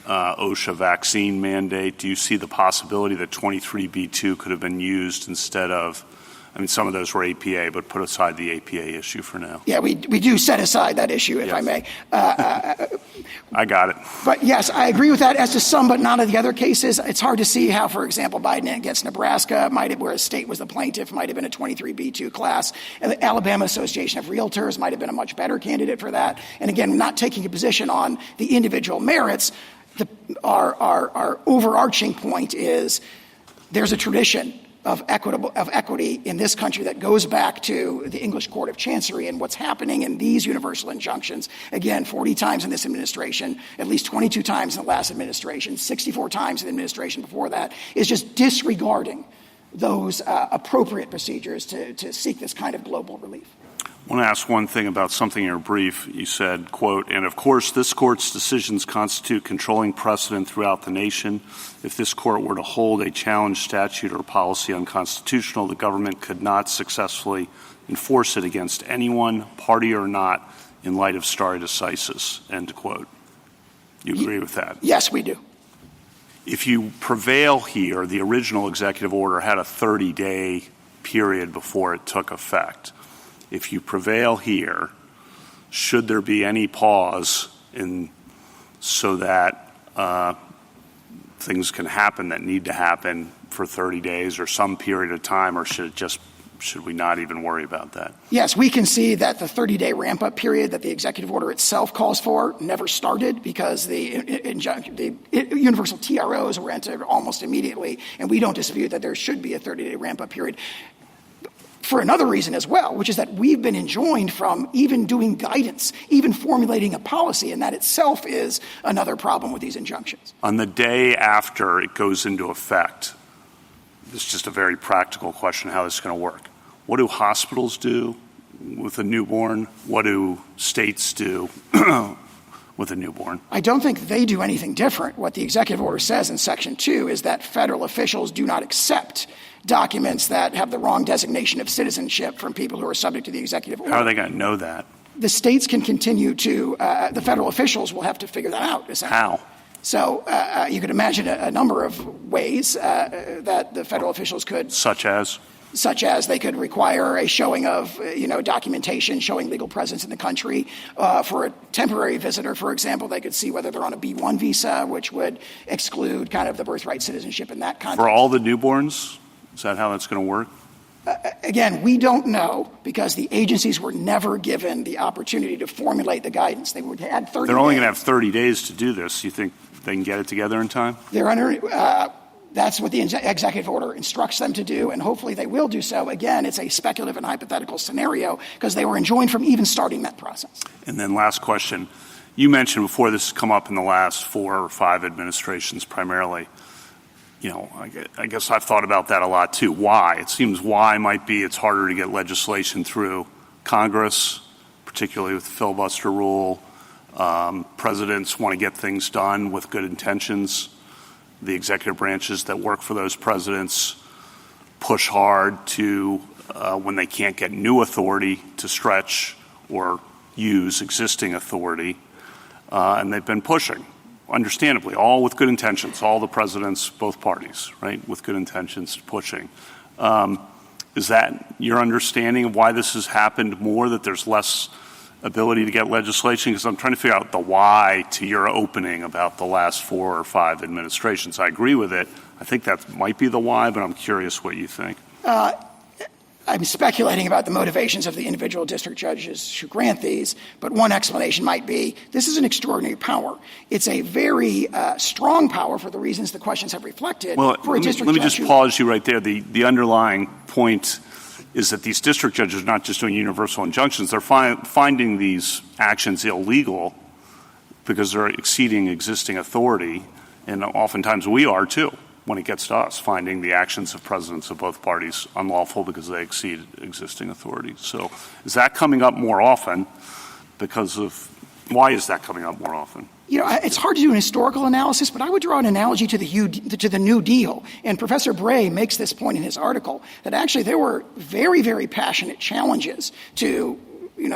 OSHA vaccine mandate. Do you see the possibility that 23b2 could have been used instead of, some of those were APA, but put aside the APA issue for now. Yeah, we do set aside that issue, if I may. I got it. But yes, I agree with that as to some, but not of the other cases. It's hard to see how, for example, Biden against Nebraska where a state was the plaintiff, might have been a 23b2 class. And the Alabama Association of Realtors might have been a much better candidate for that. And again, not taking a position on the individual merits, our overarching point is there's a tradition of equity in this country that goes back to the English Court of Chancery, and what's happening in these universal injunctions, again, 40 times in this administration, at least 22 times in the last administration, 64 times in the administration before that, is just disregarding those appropriate procedures to seek this kind of global relief. I want to ask one thing about something in your brief. You said, quote, and of course this court's decisions constitute controlling precedent throughout the nation. If this court were to hold a challenged statute or policy unconstitutional, the government could not successfully enforce it against anyone, party or not, in light of stare decisis, end quote. You agree with that? Yes, we do. If you prevail here, the original executive order had a 30-day period before it took effect. If you prevail here, should there be any pause so that things can happen that need to happen for 30 days or some period of time, or should we not even worry about that? Yes, we can see that the 30-day ramp-up period that the executive order itself calls for never started because the universal TROs were entered almost immediately, and we don't dispute that there should be a 30-day ramp-up period. For another reason as well, which is that we've been enjoined from even doing guidance, even formulating a policy, and that itself is another problem with these injunctions. On the day after it goes into effect, this is just a very practical question how this is going to work. What do hospitals do with a newborn? What do states do with a newborn? I don't think they do anything different. What the executive order says in Section 2 is that federal officials do not accept documents that have the wrong designation of citizenship from people who are subject to the executive order. How are they going to know that? The states can continue to the federal officials will have to figure that out. How? So you could imagine a number of ways that the federal officials could. Such as they could require a showing of, documentation showing legal presence in the country. For a temporary visitor, for example, they could see whether they're on a B-1 visa, which would exclude kind of the birthright citizenship in that context. For all the newborns? Is that how that's going to work? Again, we don't know because the agencies were never given the opportunity to formulate the guidance. They would have 30 They're only days. going to have 30 days to do this. You think they can get it together in time? They're under. That's what the executive order instructs them to do, and hopefully they will do so. Again, it's a speculative and hypothetical scenario because they were enjoined from even starting that process. And then last question. You mentioned before this has come up in the last 4 or 5 administrations primarily. I guess I've thought about that a lot too. Why? It seems why might be it's harder to get legislation through Congress, particularly with the filibuster rule. Presidents want to get things done with good intentions. The executive branches that work for those presidents push hard to, when they can't get new authority, to stretch or use existing authority. And they've been pushing. Understandably, all with good intentions, all the presidents, both parties, right, with good intentions pushing. Is that your understanding of why this has happened more, that there's less ability to get legislation? Because I'm trying to figure out the why to your opening about the last 4 or 5 administrations. I agree with it. I think that might be the why, but I'm curious what you think. I'm speculating about the motivations of the individual district judges who grant these, but one explanation might be this is an extraordinary power. It's a very strong power for the reasons the questions have reflected. Well, for a district let me judge just pause you right there. The underlying point is that these district judges are not just doing universal injunctions. They're finding these actions illegal because they're exceeding existing authority, and oftentimes we are too. When it gets to us, finding the actions of presidents of both parties unlawful because they exceed existing authority. So is that coming up more often? because of why is that coming up more often? It's hard to do an historical analysis, but I would draw an analogy to the New Deal. And Professor Bray makes this point in his article that actually there were very, very passionate challenges to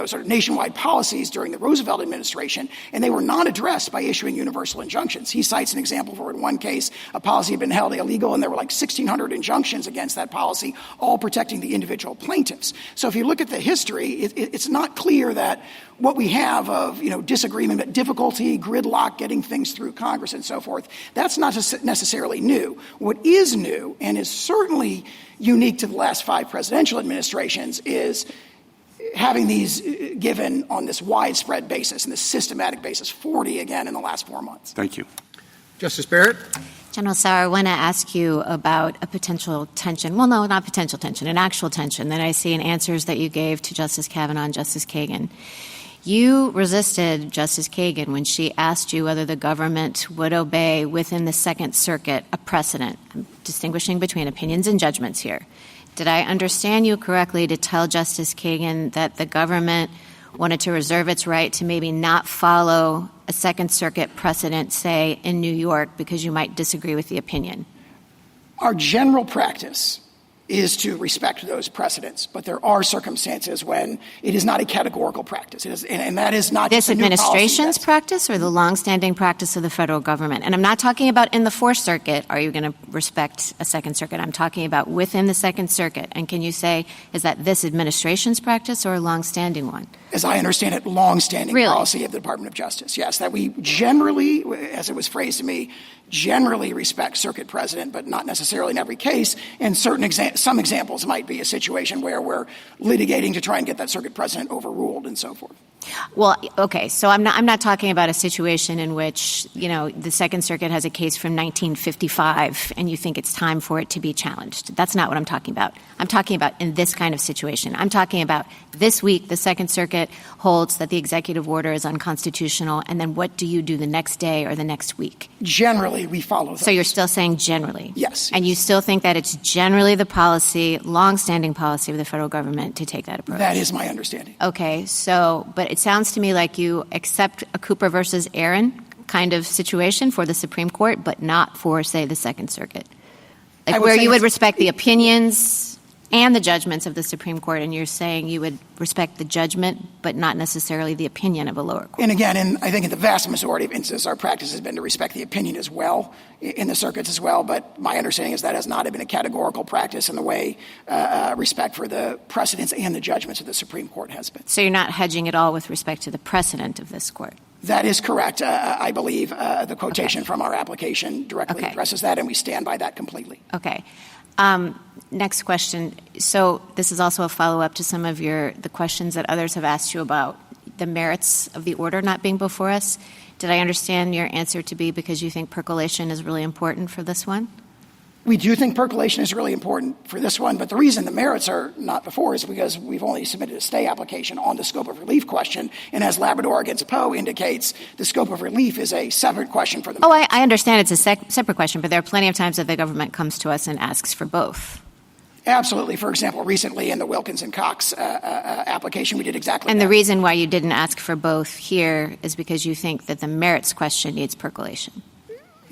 sort of nationwide policies during the Roosevelt administration, and they were not addressed by issuing universal injunctions. He cites an example where in one case a policy had been held illegal and there were like 1,600 injunctions against that policy, all protecting the individual plaintiffs. So if you look at the history, it's not clear that what we have of disagreement, difficulty, gridlock, getting things through Congress and so forth, that's not necessarily new. What is new and is certainly unique to the last 5 presidential administrations is having these given on this widespread basis and this systematic basis, 40 again in the last 4 months. Thank you. Justice Barrett? General Sauer, I want to ask you about a potential tension. Well, no, not potential tension, an actual tension that I see in answers that you gave to Justice Kavanaugh and Justice Kagan. You resisted Justice Kagan when she asked you whether the government would obey within the Second Circuit a precedent. I'm distinguishing between opinions and judgments here. Did I understand you correctly to tell Justice Kagan that the government wanted to reserve its right to maybe not follow a Second Circuit precedent, say, in New York, because you might disagree with the opinion? Our general practice is to respect those precedents, but there are circumstances when it is not a categorical practice, and that is not this just a new administration's policy. practice or the longstanding practice of the federal government. And I'm not talking about in the Fourth Circuit, are you going to respect a Second Circuit? I'm talking about within the Second Circuit. And can you say, is that this administration's practice or a longstanding one? As I understand it, longstanding policy of the Department of Justice. Yes, that we generally, as it was phrased to me, generally respect circuit precedent, but not necessarily in every case. And some examples might be a situation where we're litigating to try and get that circuit precedent overruled and so forth. Well, okay, so I'm not talking about a situation in which, the Second Circuit has a case from 1955 and you think it's time for it to be challenged. That's not what I'm talking about. I'm talking about in this kind of situation. I'm talking about this week the Second Circuit holds that the executive order is unconstitutional, and then what do you do the next day or the next week? Generally, we follow those. So you're still saying generally? Yes. And you still think that it's generally the policy, longstanding policy of the federal government to take that approach? That is my understanding. Okay, but it sounds to me like you accept a Cooper versus Aaron kind of situation for the Supreme Court, but not for, say, the Second Circuit. Like where you would respect the opinions and the judgments of the Supreme Court, and you're saying you would respect the judgment, but not necessarily the opinion of a lower court. And again, I think in the vast majority of instances, our practice has been to respect the opinion as well, in the circuits as well, but my understanding is that has not been a categorical practice in the way respect for the precedents and the judgments of the Supreme Court has been. So you're not hedging at all with respect to the precedent of this court? That is correct. I believe the quotation from our application directly addresses that, and we stand by that completely. Okay. Next question. So this is also a follow-up to some of the questions that others have asked you about the merits of the order not being before us. Did I understand your answer to be because you think percolation is really important for this one? We do think percolation is really important for this one, but the reason the merits are not before is because we've only submitted a stay application on the scope of relief question, and as Labrador against Poe indicates, the scope of relief is a separate question for the merits. I understand it's a separate question, but there are plenty of times that the government comes to us and asks for both. Absolutely. For example, recently in the Wilkins and Cox application, we did exactly that. And the reason why you didn't ask for both here is because you think that the merits question needs percolation.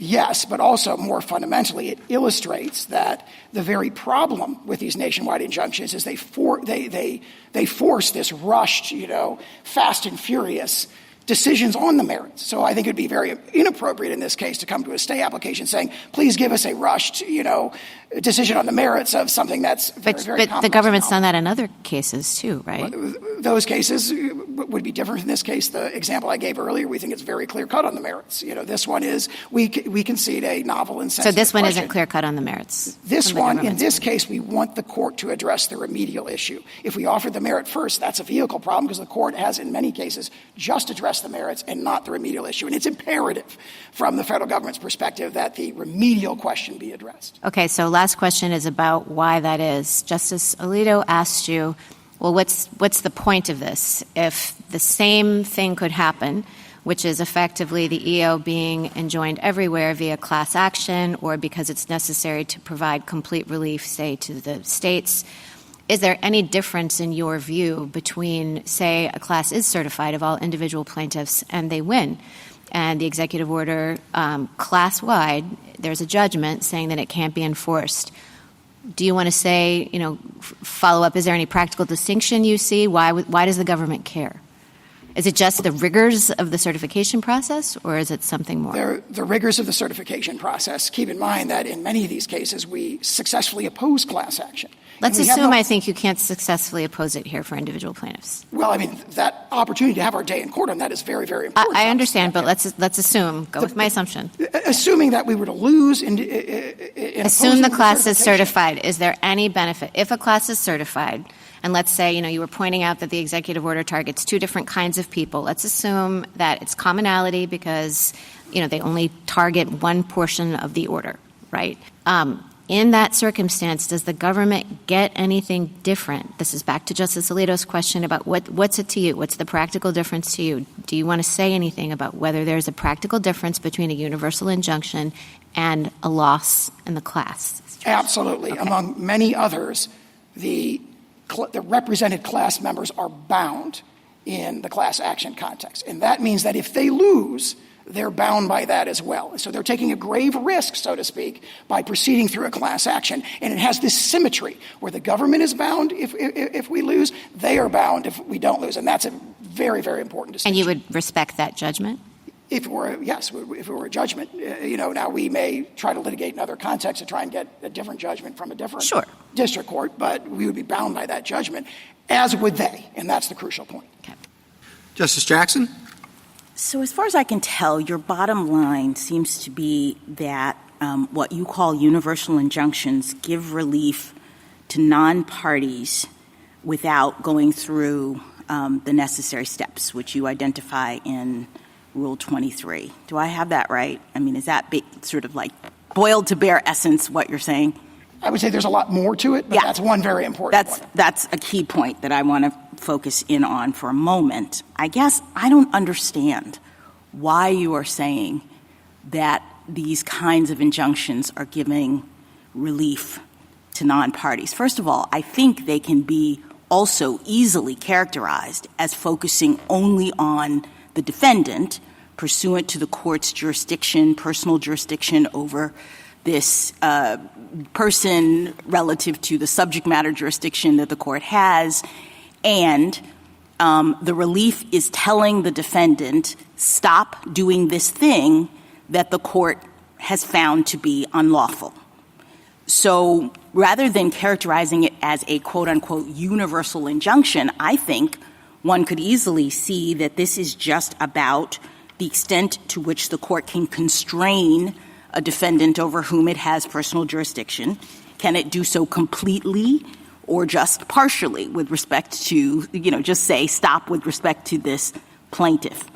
Yes, but also more fundamentally, it illustrates that the very problem with these nationwide injunctions is they force this rushed, fast and furious decisions on the merits. So I think it would be very inappropriate in this case to come to a stay application saying, please give us a rushed, decision on the merits of something that's very complex. But the government's done that in other cases too, right? Those cases would be different. In this case, the example I gave earlier, we think it's very clear-cut on the merits. This one is, we concede a novel and sensitive So this one question. isn't clear-cut on the merits? This one, in this case, we want the court to address the remedial issue. If we offer the merit first, that's a vehicle problem because the court has, in many cases, just addressed the merits and not the remedial issue. And it's imperative from the federal government's perspective that the remedial question be addressed. Okay, so last question is about why that is. Justice Alito asked you, well, what's the point of this? If the same thing could happen, which is effectively the EO being enjoined everywhere via class action or because it's necessary to provide complete relief, say, to the states, is there any difference in your view between, say, a class is certified of all individual plaintiffs and they win, and the executive order class-wide, there's a judgment saying that it can't be enforced? Do you want to say, follow up, is there any practical distinction you see? Why does the government care? Is it just the rigors of the certification process, or is it something more? The rigors of the certification process. Keep in mind that in many of these cases, we successfully oppose class action. Let's assume I think you can't successfully oppose it here for individual plaintiffs. Well, that opportunity to have our day in court on that is very, very important. I understand, but let's assume. Go with my assumption. Assuming that we were to lose in assume the class is certified. Is there any benefit? If a class is certified, and let's say, you were pointing out that the executive order targets two different kinds of people. Let's assume that it's commonality because, they only target one portion of the order, right? In that circumstance, does the government get anything different? This is back to Justice Alito's question about what's it to you? What's the practical difference to you? Do you want to say anything about whether there's a practical difference between a universal injunction and a loss in the class? Absolutely. Okay. Among many others, the represented class members are bound in the class action context. And that means that if they lose, they're bound by that as well. So they're taking a grave risk, so to speak, by proceeding through a class action. And it has this symmetry where the government is bound if we lose, they are bound if we don't lose. And that's a very, very important distinction. And you would respect that judgment? If it were a judgment. Now we may try to litigate in other contexts to try and get a different judgment from a different district court, but we would be bound by that judgment, as would they. And that's the crucial point. Okay. Justice Jackson? So as far as I can tell, your bottom line seems to be that what you call universal injunctions give relief to non-parties without going through the necessary steps, which you identify in Rule 23. Do I have that right? I mean, is that sort of like boiled to bare essence what you're saying? I would say there's a lot more to it, but that's one very important point. That's a key point that I want to focus in on for a moment. I guess I don't understand why you are saying that these kinds of injunctions are giving relief to non-parties. First of all, I think they can be also easily characterized as focusing only on the defendant pursuant to the court's jurisdiction, personal jurisdiction over this person relative to the subject matter jurisdiction that the court has, and the relief is telling the defendant, stop doing this thing that the court has found to be unlawful. So rather than characterizing it as a quote-unquote universal injunction, I think one could easily see that this is just about the extent to which the court can constrain a defendant over whom it has personal jurisdiction. Can it do so completely or just partially with respect to, just say stop with respect to this plaintiff?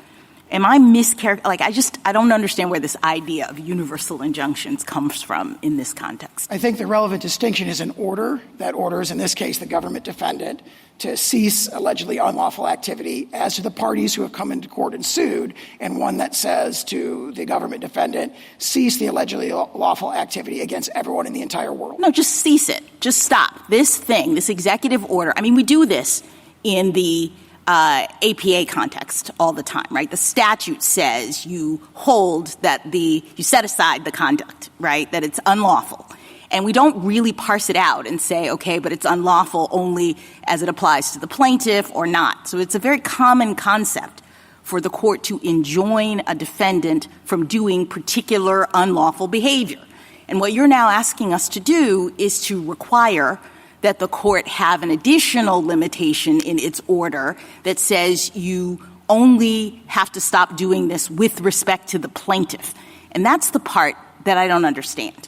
Am I I don't understand where this idea of universal injunctions comes from in this context. I think the relevant distinction is an order that orders, in this case, the government defendant to cease allegedly unlawful activity as to the parties who have come into court and sued, and one that says to the government defendant, cease the allegedly lawful activity against everyone in the entire world. No, just cease it. Just stop. This thing, this executive order, we do this in the APA context all the time, right? The statute says you set aside the conduct, right, that it's unlawful. And we don't really parse it out and say, okay, but it's unlawful only as it applies to the plaintiff or not. So it's a very common concept for the court to enjoin a defendant from doing particular unlawful behavior. And what you're now asking us to do is to require that the court have an additional limitation in its order that says you only have to stop doing this with respect to the plaintiff. And that's the part that I don't understand.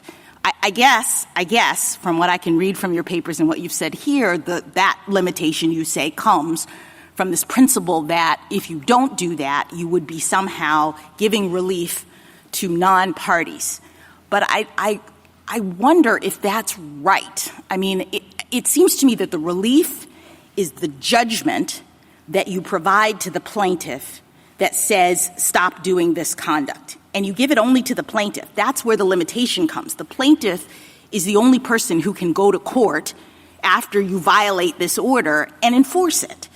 I guess, from what I can read from your papers and what you've said here, that limitation, you say, comes from this principle that if you don't do that, you would be somehow giving relief to non-parties. But I wonder if that's right. It seems to me that the relief is the judgment that you provide to the plaintiff that says stop doing this conduct. And you give it only to the plaintiff. That's where the limitation comes. The plaintiff is the only person who can go to court after you violate this order and enforce it.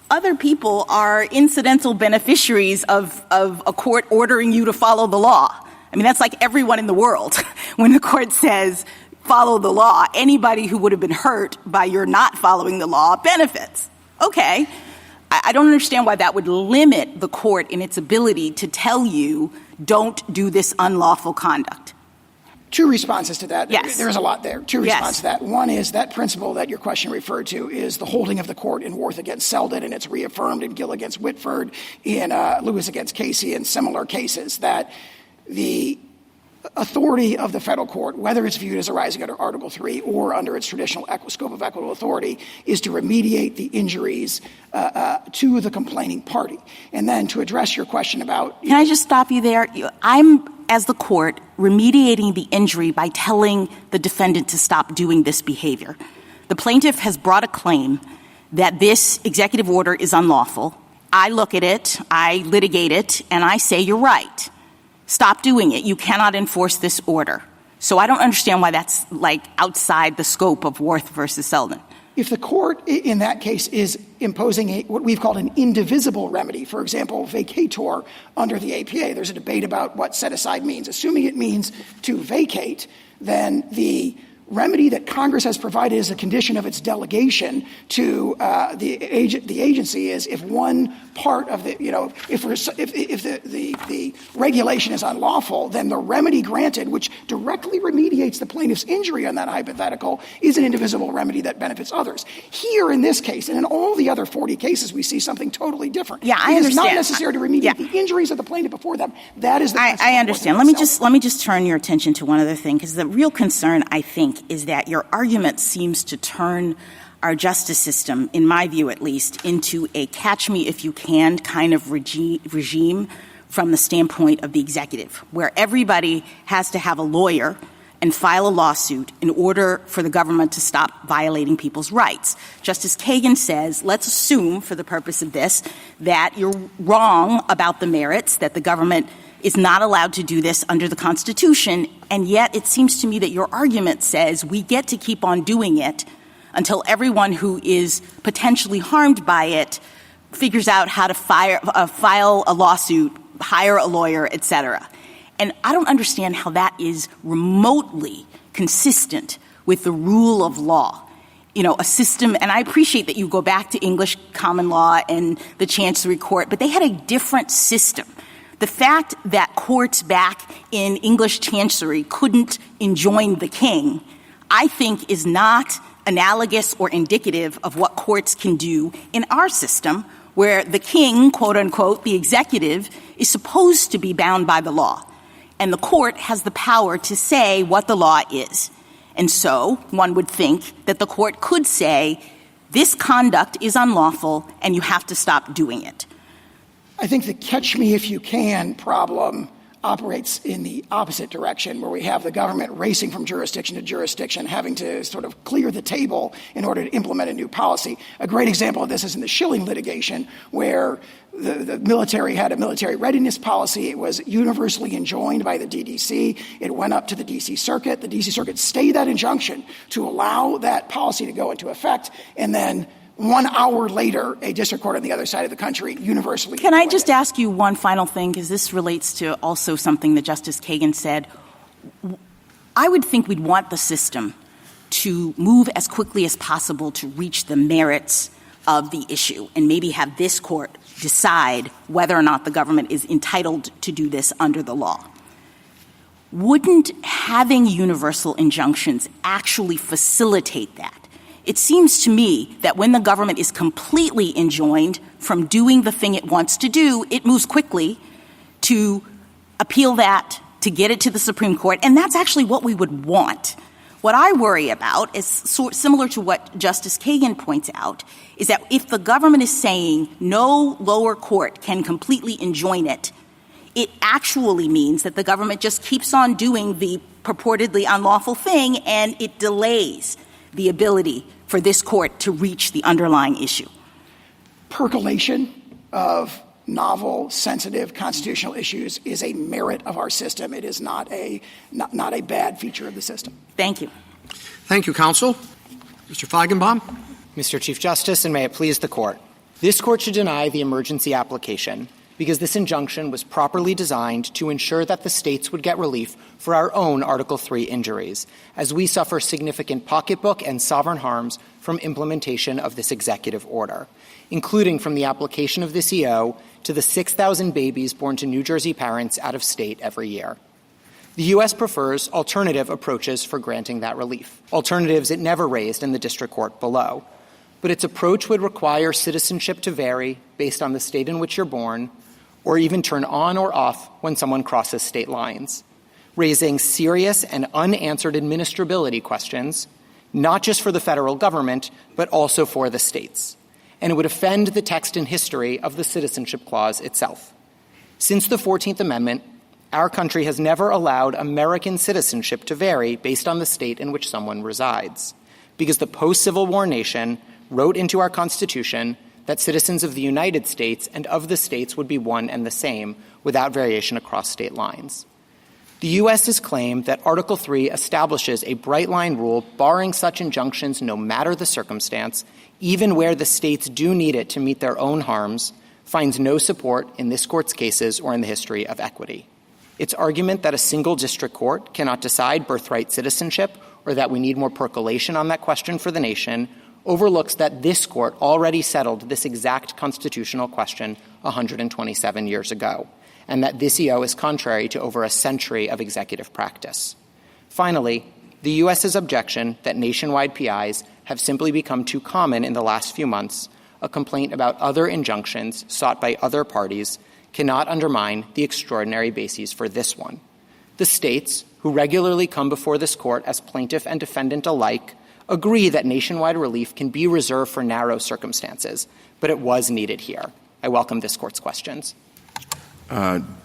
Other people are incidental beneficiaries of a court ordering you to follow the law. I mean, that's like everyone in the world. When the court says, follow the law, anybody who would have been hurt by your not following the law benefits. Okay. I don't understand why that would limit the court in its ability to tell you, don't do this unlawful conduct. Two responses to that. Yes. There's a lot there. Two responses to that. One is that principle that your question referred to is the holding of the court in Worth against Selden, and it's reaffirmed in Gill against Whitford, in Lewis against Casey, and similar cases, that the authority of the federal court, whether it's viewed as arising under Article III or under its traditional scope of equitable authority, is to remediate the injuries to the complaining party. And then to address your question about... Can I just stop you there? I'm, as the court, remediating the injury by telling the defendant to stop doing this behavior. The plaintiff has brought a claim that this executive order is unlawful. I look at it, I litigate it, and I say, you're right. Stop doing it. You cannot enforce this order. So I don't understand why that's like outside the scope of Worth versus Selden. If the court in that case is imposing what we've called an indivisible remedy, for example, vacator under the APA, there's a debate about what set aside means. Assuming it means to vacate, then the remedy that Congress has provided as a condition of its delegation to the agency is if one part of the, if the regulation is unlawful, then the remedy granted, which directly remediates the plaintiff's injury on that hypothetical, is an indivisible remedy that benefits others. Here in this case, and in all the other 40 cases, we see something totally different. Yeah, I understand. It is not necessary to remediate the injuries of the plaintiff before them. That is the I understand. Let me just turn your attention to one other thing, because the real concern, I think, is that your argument seems to turn our justice system, in my view at least, into a catch-me-if-you-can kind of regime from the standpoint of the executive, where everybody has to have a lawyer and file a lawsuit in order for the government to stop violating people's rights. Justice Kagan says, let's assume, for the purpose of this, that you're wrong about the merits, that the government is not allowed to do this under the Constitution, and yet it seems to me that your argument says we get to keep on doing it until everyone who is potentially harmed by it figures out how to file a lawsuit, hire a lawyer, et cetera. And I don't understand how that is remotely consistent with the rule of law. A system, and I appreciate that you go back to English common law and the Chancery Court, but they had a different system. The fact that courts back in English Chancery couldn't enjoin the king, I think, is not analogous or indicative of what courts can do in our system, where the king, quote unquote, the executive, is supposed to be bound by the law. And the court has the power to say what the law is. And so one would think that the court could say, this conduct is unlawful and you have to stop doing it. I think the catch-me-if-you-can problem operates in the opposite direction, where we have the government racing from jurisdiction to jurisdiction, having to sort of clear the table in order to implement a new policy. A great example of this is in the Schilling litigation, where the military had a military readiness policy. It was universally enjoined by the DDC. It went up to the D.C. Circuit. The D.C. Circuit stayed that injunction to allow that policy to go into effect, and then 1 hour later, a district court on the other side of the country universally. Can I just ask you one final thing, because this relates to also something that Justice Kagan said. I would think we'd want the system to move as quickly as possible to reach the merits of the issue and maybe have this court decide whether or not the government is entitled to do this under the law. Wouldn't having universal injunctions actually facilitate that? It seems to me that when the government is completely enjoined from doing the thing it wants to do, it moves quickly to appeal that, to get it to the Supreme Court, and that's actually what we would want. What I worry about is similar to what Justice Kagan points out, is that if the government is saying no lower court can completely enjoin it, it actually means that the government just keeps on doing the purportedly unlawful thing, and it delays the ability for this court to reach the underlying issue. Percolation of novel, sensitive constitutional issues is a merit of our system. It is not a bad feature of the system. Thank you. Thank you, counsel. Mr. Feigenbaum? Mr. Chief Justice, and may it please the Court. This Court should deny the emergency application because this injunction was properly designed to ensure that the states would get relief for our own Article III injuries, as we suffer significant pocketbook and sovereign harms from implementation of this executive order, including from the application of this EO to the 6,000 babies born to New Jersey parents out of state every year. The U.S. prefers alternative approaches for granting that relief, alternatives it never raised in the district court below. But its approach would require citizenship to vary based on the state in which you're born, or even turn on or off when someone crosses state lines, raising serious and unanswered administrability questions, not just for the federal government, but also for the states. And it would offend the text and history of the Citizenship Clause itself. Since the 14th Amendment, our country has never allowed American citizenship to vary based on the state in which someone resides, because the post-Civil War nation wrote into our Constitution that citizens of the United States and of the states would be one and the same without variation across state lines. The U.S. has claimed that Article III establishes a bright-line rule barring such injunctions no matter the circumstance, even where the states do need it to meet their own harms, finds no support in this Court's cases or in the history of equity. Its argument that a single district court cannot decide birthright citizenship or that we need more percolation on that question for the nation overlooks that this Court already settled this exact constitutional question 127 years ago, and that this EO is contrary to over a century of executive practice. Finally, the U.S.'s objection that nationwide PIs have simply become too common in the last few months, a complaint about other injunctions sought by other parties, cannot undermine the extraordinary bases for this one. The states, who regularly come before this Court as plaintiff and defendant alike, agree that nationwide relief can be reserved for narrow circumstances, but it was needed here. I welcome this Court's questions.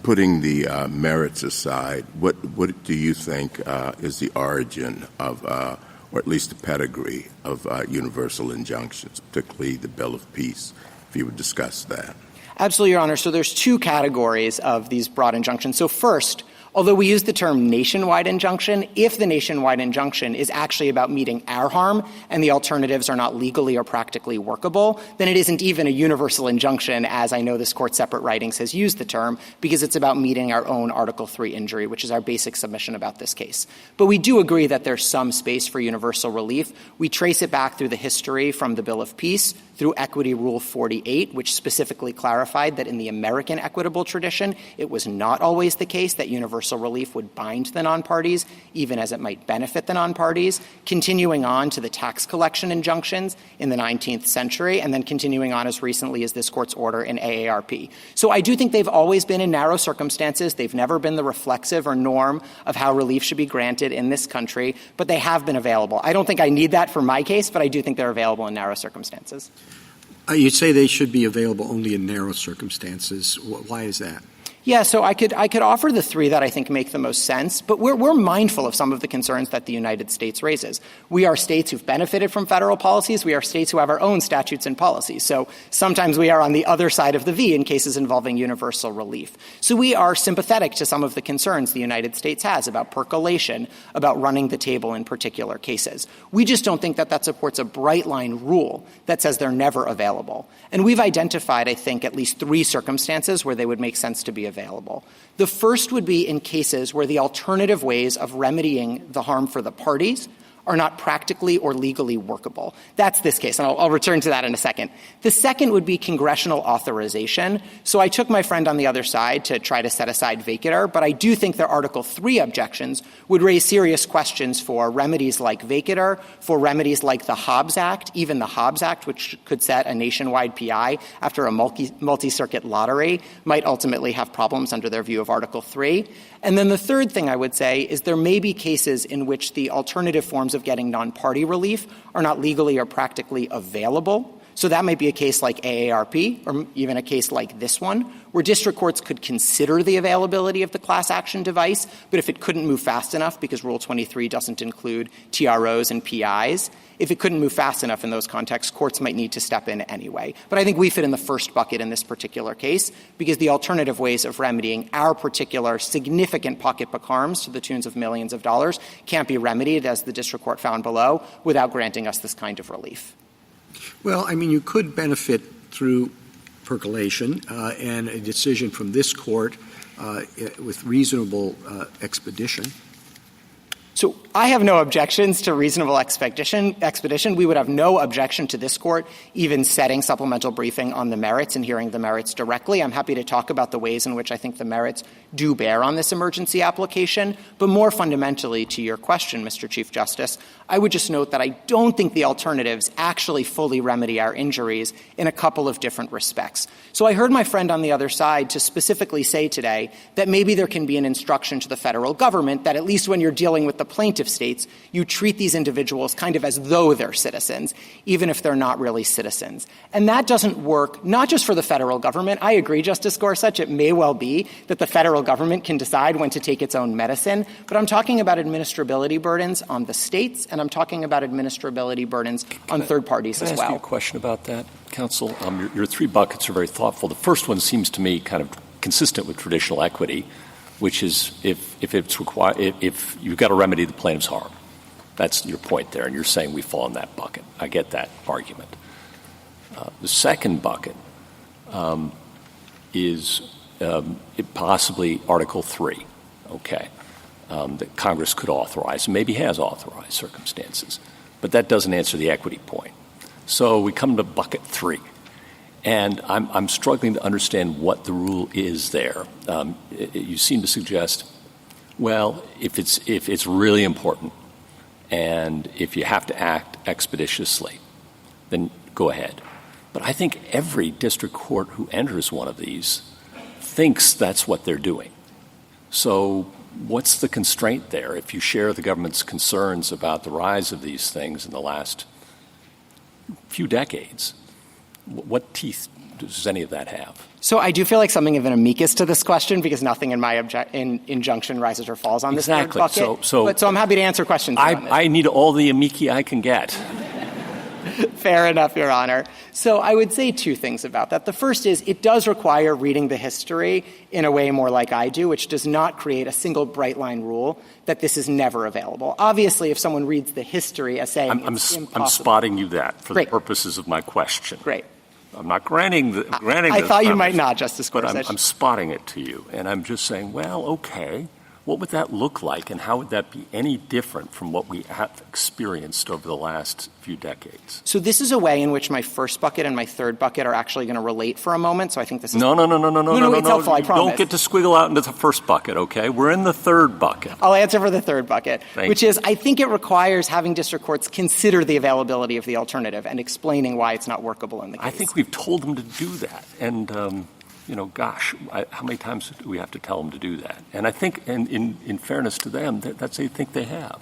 Putting the merits aside, what do you think is the origin of, or at least the pedigree of universal injunctions, particularly the Bill of Peace, if you would discuss that? Absolutely, Your Honor. So there's two categories of these broad injunctions. So first, although we use the term nationwide injunction, if the nationwide injunction is actually about meeting our harm and the alternatives are not legally or practically workable, then it isn't even a universal injunction, as I know this Court's separate writings has used the term, because it's about meeting our own Article III injury, which is our basic submission about this case. But we do agree that there's some space for universal relief. We trace it back through the history from the Bill of Peace, through Equity Rule 48, which specifically clarified that in the American equitable tradition, it was not always the case that universal relief would bind the non-parties, even as it might benefit the non-parties, continuing on to the tax collection injunctions in the 19th century, and then continuing on as recently as this Court's order in AARP. So I do think they've always been in narrow circumstances. They've never been the reflexive or norm of how relief should be granted in this country, but they have been available. I don't think I need that for my case, but I do think they're available in narrow circumstances. You say they should be available only in narrow circumstances. Why is that? Yeah, so I could offer the three that I think make the most sense, but we're mindful of some of the concerns that the United States raises. We are states who've benefited from federal policies. We are states who have our own statutes and policies. So sometimes we are on the other side of the V in cases involving universal relief. So we are sympathetic to some of the concerns the United States has about percolation, about running the table in particular cases. We just don't think that supports a bright-line rule that says they're never available. And we've identified, I think, at least three circumstances where they would make sense to be available. The first would be in cases where the alternative ways of remedying the harm for the parties are not practically or legally workable. That's this case, and I'll return to that in a second. The second would be congressional authorization. So I took my friend on the other side to try to set aside vacatur, but I do think their Article III objections would raise serious questions for remedies like vacatur, for remedies like the Hobbs Act, even the Hobbs Act, which could set a nationwide PI after a multi-circuit lottery, might ultimately have problems under their view of Article III. And then the third thing I would say is there may be cases in which the alternative forms of getting non-party relief are not legally or practically available. So that might be a case like AARP or even a case like this one, where district courts could consider the availability of the class action device, but if it couldn't move fast enough because Rule 23 doesn't include TROs and PIs, if it couldn't move fast enough in those contexts, courts might need to step in anyway. But I think we fit in the first bucket in this particular case because the alternative ways of remedying our particular significant pocketbook harms to the tunes of millions of dollars can't be remedied, as the district court found below, without granting us this kind of relief. Well, I mean, you could benefit through percolation and a decision from this court with reasonable expedition. So I have no objections to reasonable expedition. We would have no objection to this court even setting supplemental briefing on the merits and hearing the merits directly. I'm happy to talk about the ways in which I think the merits do bear on this emergency application. But more fundamentally to your question, Mr. Chief Justice, I would just note that I don't think the alternatives actually fully remedy our injuries in a couple of different respects. So I heard my friend on the other side to specifically say today that maybe there can be an instruction to the federal government that at least when you're dealing with the plaintiff states, you treat these individuals kind of as though they're citizens, even if they're not really citizens. And that doesn't work not just for the federal government. I agree, Justice Gorsuch, it may well be that the federal government can decide when to take its own medicine, but I'm talking about administrability burdens on the states, and I'm talking about administrability burdens on third parties as well. Can I ask you a question about that, counsel? Your three buckets are very thoughtful. The first one seems to me kind of consistent with traditional equity, which is if it's required, if you've got to remedy the plaintiff's harm. That's your point there, and you're saying we fall in that bucket. I get that argument. The second bucket is possibly Article 3, okay, that Congress could authorize, and maybe has authorized circumstances. But that doesn't answer the equity point. So we come to bucket 3. And I'm struggling to understand what the rule is there. You seem to suggest, well, if it's really important and if you have to act expeditiously, then go ahead. But I think every district court who enters one of these thinks that's what they're doing. So what's the constraint there? If you share the government's concerns about the rise of these things in the last few decades, what teeth does any of that have? So I do feel like something of an amicus to this question because nothing in my injunction rises or falls on this third bucket. So I'm happy to answer questions. I need all the amici I can get. Fair enough, Your Honor. So I would say two things about that. The first is it does require reading the history in a way more like I do, which does not create a single bright-line rule that this is never available. Obviously, if someone reads the history as saying it's impossible. I'm spotting you that for the purposes of my question. Great. I'm not granting I thought you might not, Justice Gorsuch. But I'm spotting it to you, and I'm just saying, well, okay, what would that look like, and how would that be any different from what we have experienced over the last few decades? So this is a way in which my first bucket and my third bucket are actually going to relate for a moment, so I think this is... No, it's helpful, I promise. Don't get to squiggle out into the first bucket, okay? We're in the third bucket. I'll answer for the third bucket, which is I think it requires having district courts consider the availability of the alternative and explaining why it's not workable in the case. I think we've told them to do that, and... how many times do we have to tell them to do that? And I think, in fairness to them, that's they think they have.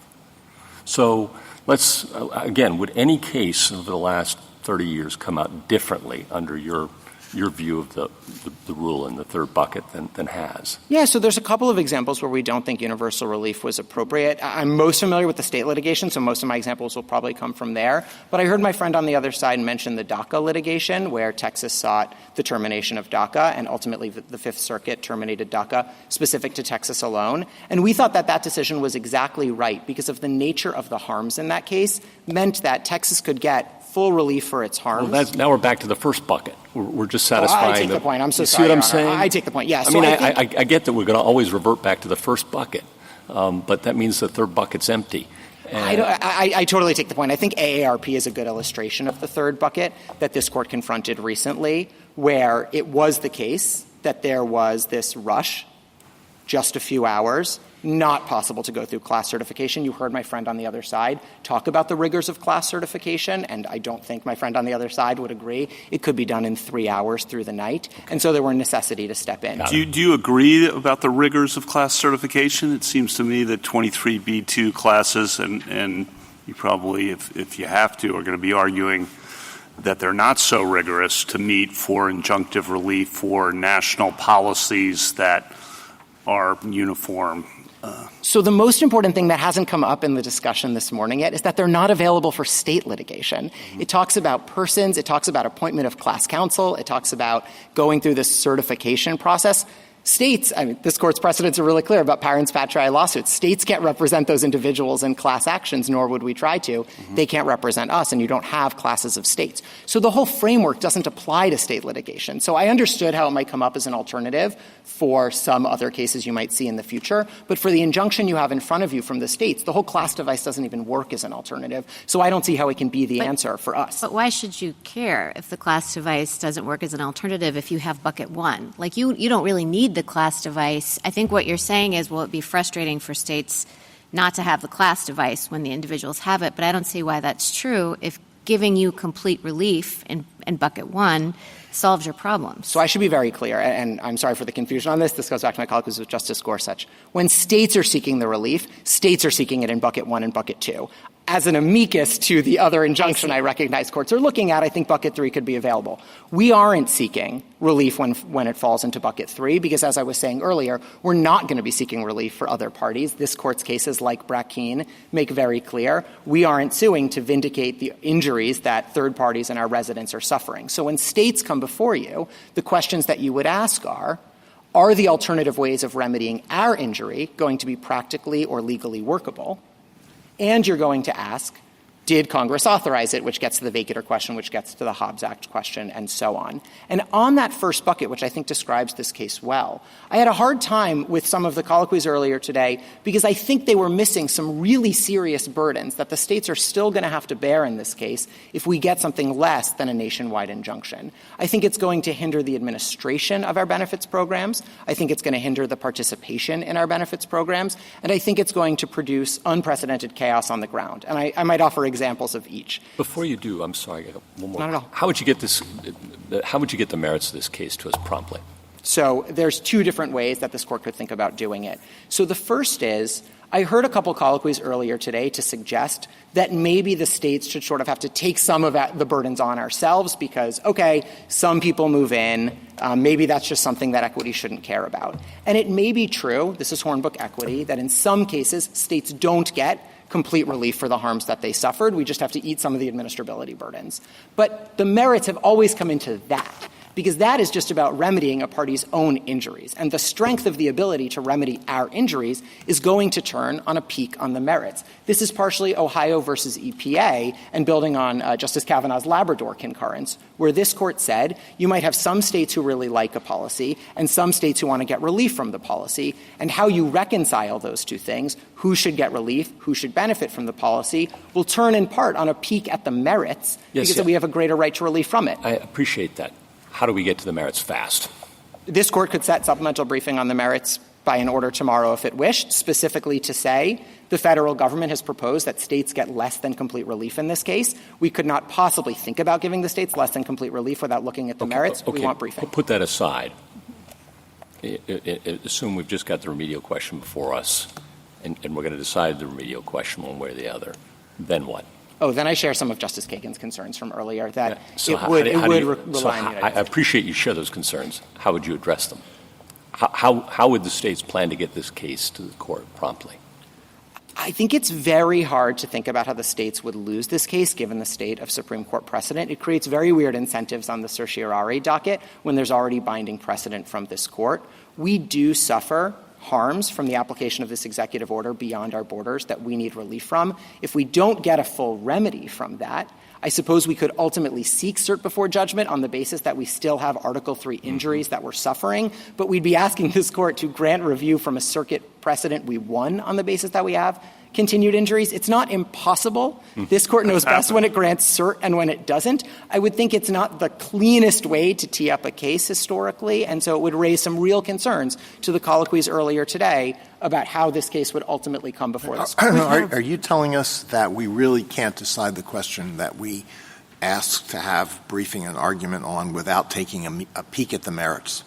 So let's, again, would any case over the last 30 years come out differently under your view of the rule in the third bucket than has? Yeah, so there's a couple of examples where we don't think universal relief was appropriate. I'm most familiar with the state litigation, so most of my examples will probably come from there. But I heard my friend on the other side mention the DACA litigation, where Texas sought the termination of DACA, and ultimately the Fifth Circuit terminated DACA specific to Texas alone. And we thought that decision was exactly right because of the nature of the harms in that case meant that Texas could get full relief for its harms. Well, now we're back to the first bucket. We're just satisfying I take the point. I'm so you sorry. See what I'm saying? I take the point, yes. I get that we're going to always revert back to the first bucket, but that means the third bucket's empty. I totally take the point. I think AARP is a good illustration of the third bucket that this court confronted recently, where it was the case that there was this rush, just a few hours, not possible to go through class certification. You heard my friend on the other side talk about the rigors of class certification, and I don't think my friend on the other side would agree. It could be done in 3 hours through the night, and so there were necessity to step in. Do you agree about the rigors of class certification? It seems to me that 23B2 classes, and you probably, if you have to, are going to be arguing that they're not so rigorous to meet for injunctive relief for national policies that are uniform? So the most important thing that hasn't come up in the discussion this morning yet is that they're not available for state litigation. Mm-hmm. It talks about persons. It talks about appointment of class counsel. It talks about going through this certification process. States, this court's precedents are really clear about parents patriae lawsuits. States can't represent those individuals in class actions, nor would we try to. Mm-hmm. They can't represent us, and you don't have classes of states. So the whole framework doesn't apply to state litigation. So I understood how it might come up as an alternative for some other cases you might see in the future. But for the injunction you have in front of you from the states, the whole class device doesn't even work as an alternative. So I don't see how it can be the answer for us. But why should you care if the class device doesn't work as an alternative if you have bucket one? Like you don't really need the class device. I think what you're saying is, well, it'd be frustrating for states not to have the class device when the individuals have it, but I don't see why that's true if giving you complete relief in bucket one solves your problems. So I should be very clear, and I'm sorry for the confusion on this. This goes back to my colleague with Justice Gorsuch. When states are seeking the relief, states are seeking it in bucket one and bucket two. As an amicus to the other injunction I recognize courts are looking at, I think bucket three could be available. We aren't seeking relief when it falls into bucket three because, as I was saying earlier, we're not going to be seeking relief for other parties. This court's cases, like Brackeen, make very clear we aren't suing to vindicate the injuries that third parties and our residents are suffering. So when states come before you, the questions that you would ask are the alternative ways of remedying our injury going to be practically or legally workable? And you're going to ask, did Congress authorize it, which gets to the vacator question, which gets to the Hobbs Act question, and so on. And on that first bucket, which I think describes this case well, I had a hard time with some of the colloquies earlier today because I think they were missing some really serious burdens that the states are still going to have to bear in this case if we get something less than a nationwide injunction. I think it's going to hinder the administration of our benefits programs. I think it's going to hinder the participation in our benefits programs. And I think it's going to produce unprecedented chaos on the ground. And I might offer examples of each. Before you do, I'm sorry, I got one more. Not at all. How would you get the merits of this case to us promptly? So there's two different ways that this court could think about doing it. So the first is, I heard a couple colloquies earlier today to suggest that maybe the states should sort of have to take some of the burdens on ourselves because, okay, some people move in. Maybe that's just something that equity shouldn't care about. And it may be true, this is Hornbook equity, that in some cases states don't get complete relief for the harms that they suffered. We just have to eat some of the administrability burdens. But the merits have always come into that, because that is just about remedying a party's own injuries. And the strength of the ability to remedy our injuries is going to turn on a peak on the merits. This is partially Ohio versus EPA and building on Justice Kavanaugh's Labrador concurrence, where this court said you might have some states who really like a policy and some states who want to get relief from the policy, and how you reconcile those two things, who should get relief, who should benefit from the policy, will turn in part on a peak at the merits because we have a greater right to relief from it. I appreciate that. How do we get to the merits fast? This court could set supplemental briefing on the merits by an order tomorrow if it wished, specifically to say the federal government has proposed that states get less than complete relief in this case. We could not possibly think about giving the states less than complete relief without looking at the merits. Okay. We want briefing. Put that aside. Assume we've just got the remedial question before us, and we're going to decide the remedial question one way or the other. Then what? Oh, then I share some of Justice Kagan's concerns from earlier that So it would rely on the United I appreciate you share those concerns. How would you address them? How would the states plan to get this case to the court promptly? I think it's very hard to think about how the states would lose this case given the state of Supreme Court precedent. It creates very weird incentives on the certiorari docket when there's already binding precedent from this court. We do suffer harms from the application of this executive order beyond our borders that we need relief from. If we don't get a full remedy from that, I suppose we could ultimately seek cert before judgment on the basis that we still have Article III injuries that we're suffering, but we'd be asking this court to grant review from a circuit precedent we won on the basis that we have continued injuries. It's not impossible. This court knows best when it grants cert and when it doesn't. I would think it's not the cleanest way to tee up a case historically, and so it would raise some real concerns to the colloquies earlier today about how this case would ultimately come before this court. Are you telling us that we really can't decide the question that we asked to have briefing and argument on without taking a peek at the merits?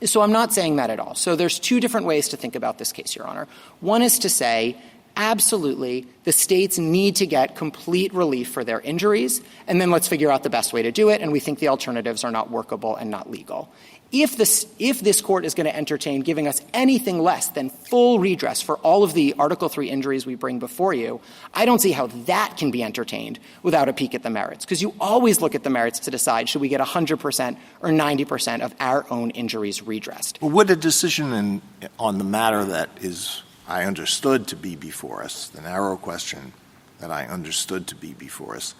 So I'm not saying that at all. So there's two different ways to think about this case, Your Honor. One is to say absolutely, the states need to get complete relief for their injuries, and then let's figure out the best way to do it, and we think the alternatives are not workable and not legal. If this court is going to entertain giving us anything less than full redress for all of the Article III injuries we bring before you, I don't see how that can be entertained without a peek at the merits, because you always look at the merits to decide should we get 100% or 90% of our own injuries redressed. Well, would a decision on the matter that is, I understood to be before us, the narrow question that I understood to be before us,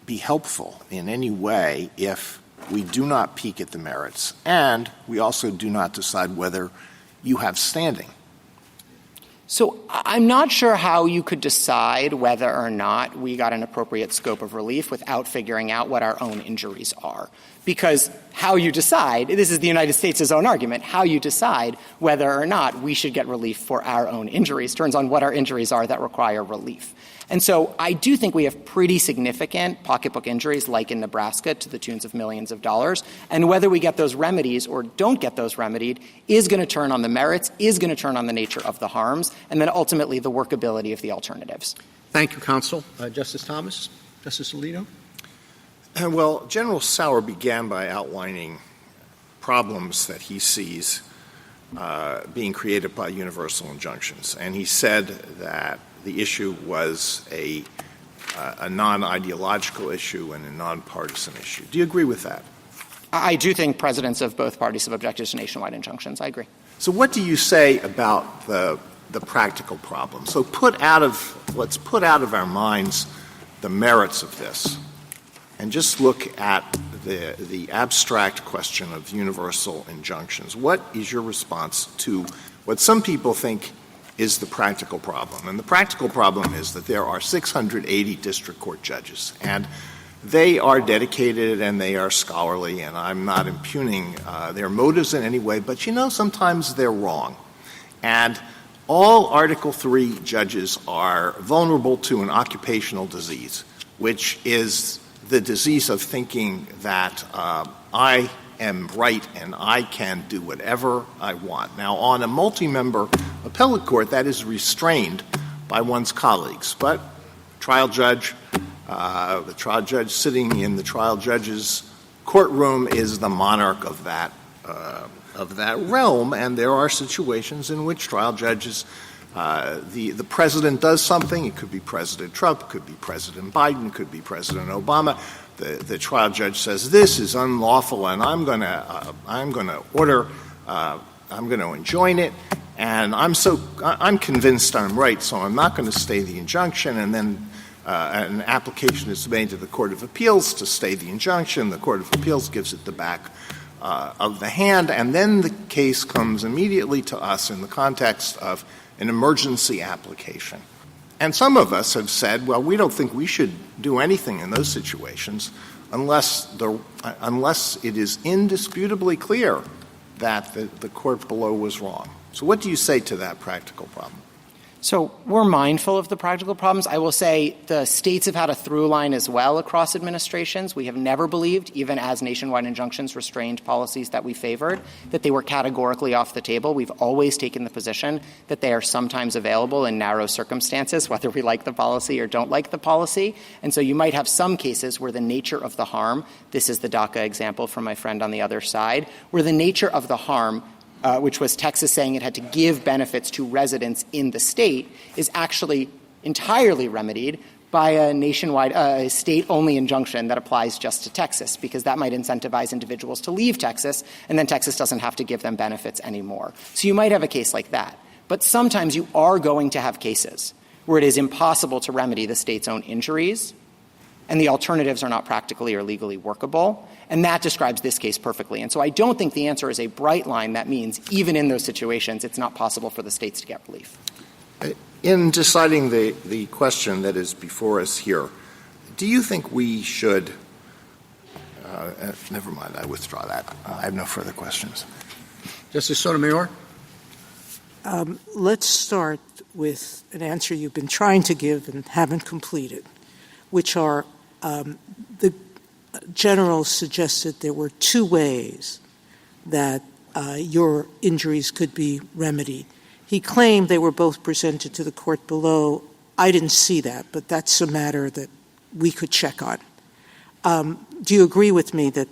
be helpful in any way if we do not peek at the merits and we also do not decide whether you have standing? So I'm not sure how you could decide whether or not we got an appropriate scope of relief without figuring out what our own injuries are. Because how you decide, this is the United States' own argument, how you decide whether or not we should get relief for our own injuries turns on what our injuries are that require relief. And so I do think we have pretty significant pocketbook injuries like in Nebraska to the tunes of millions of dollars. And whether we get those remedies or don't get those remedied is going to turn on the merits, is going to turn on the nature of the harms, and then ultimately the workability of the alternatives. Thank you, counsel. Justice Thomas? Justice Alito? Well, General Sauer began by outlining problems that he sees being created by universal injunctions. And he said that the issue was a non-ideological issue and a nonpartisan issue. Do you agree with that? I do think presidents of both parties have objected to nationwide injunctions. I agree. So what do you say about the practical problem? So let's put out of our minds the merits of this and just look at the abstract question of universal injunctions. What is your response to what some people think is the practical problem? And the practical problem is that there are 680 district court judges, and they are dedicated and they are scholarly, and I'm not impugning their motives in any way, but sometimes they're wrong. And all Article III judges are vulnerable to an occupational disease, which is the disease of thinking that I am right and I can do whatever I want. Now, on a multi-member appellate court, that is restrained by one's colleagues. But the trial judge sitting in the trial judge's courtroom is the monarch of that realm, and there are situations in which trial judges, the president does something. It could be President Trump, it could be President Biden, it could be President Obama. The trial judge says this is unlawful, and I'm going to enjoin it, and I'm convinced I'm right, so I'm not going to stay the injunction. And then an application is made to the Court of Appeals to stay the injunction. The Court of Appeals gives it the back of the hand, and then the case comes immediately to us in the context of an emergency application. And some of us have said, well, we don't think we should do anything in those situations unless it is indisputably clear that the court below was wrong. So what do you say to that practical problem? So we're mindful of the practical problems. I will say the states have had a through line as well across administrations. We have never believed, even as nationwide injunctions restrained policies that we favored, that they were categorically off the table. We've always taken the position that they are sometimes available in narrow circumstances, whether we like the policy or don't like the policy. And so you might have some cases where the nature of the harm, this is the DACA example from my friend on the other side, where the nature of the harm which was Texas saying it had to give benefits to residents in the state, is actually entirely remedied by a nationwide state-only injunction that applies just to Texas, because that might incentivize individuals to leave Texas, and then Texas doesn't have to give them benefits anymore. So you might have a case like that. But sometimes you are going to have cases where it is impossible to remedy the state's own injuries, and the alternatives are not practically or legally workable. And that describes this case perfectly. And so I don't think the answer is a bright line that means even in those situations it's not possible for the states to get relief. In deciding the question that is before us here, do you think we should never mind, I withdraw that. I have no further questions. Justice Sotomayor? Let's start with an answer you've been trying to give and haven't completed, which are the general suggested there were two ways that your injuries could be remedied. He claimed they were both presented to the court below. I didn't see that, but that's a matter that we could check on. Do you agree with me that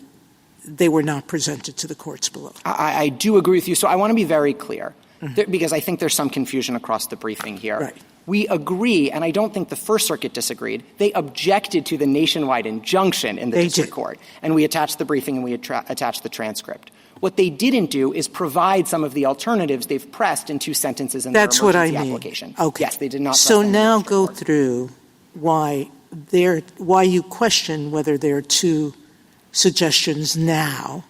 they were not presented to the courts below? I do agree with you. So I want to be very clear, because I think there's some confusion across the briefing here. Right. We agree, and I don't think the First Circuit disagreed. They objected to the nationwide injunction in the district court, and we attached the briefing and we attached the transcript. What they didn't do is provide some of the alternatives they've pressed in two sentences in their emergency application. Okay. Yes, they did not. So now go through why you question whether there are two suggestions now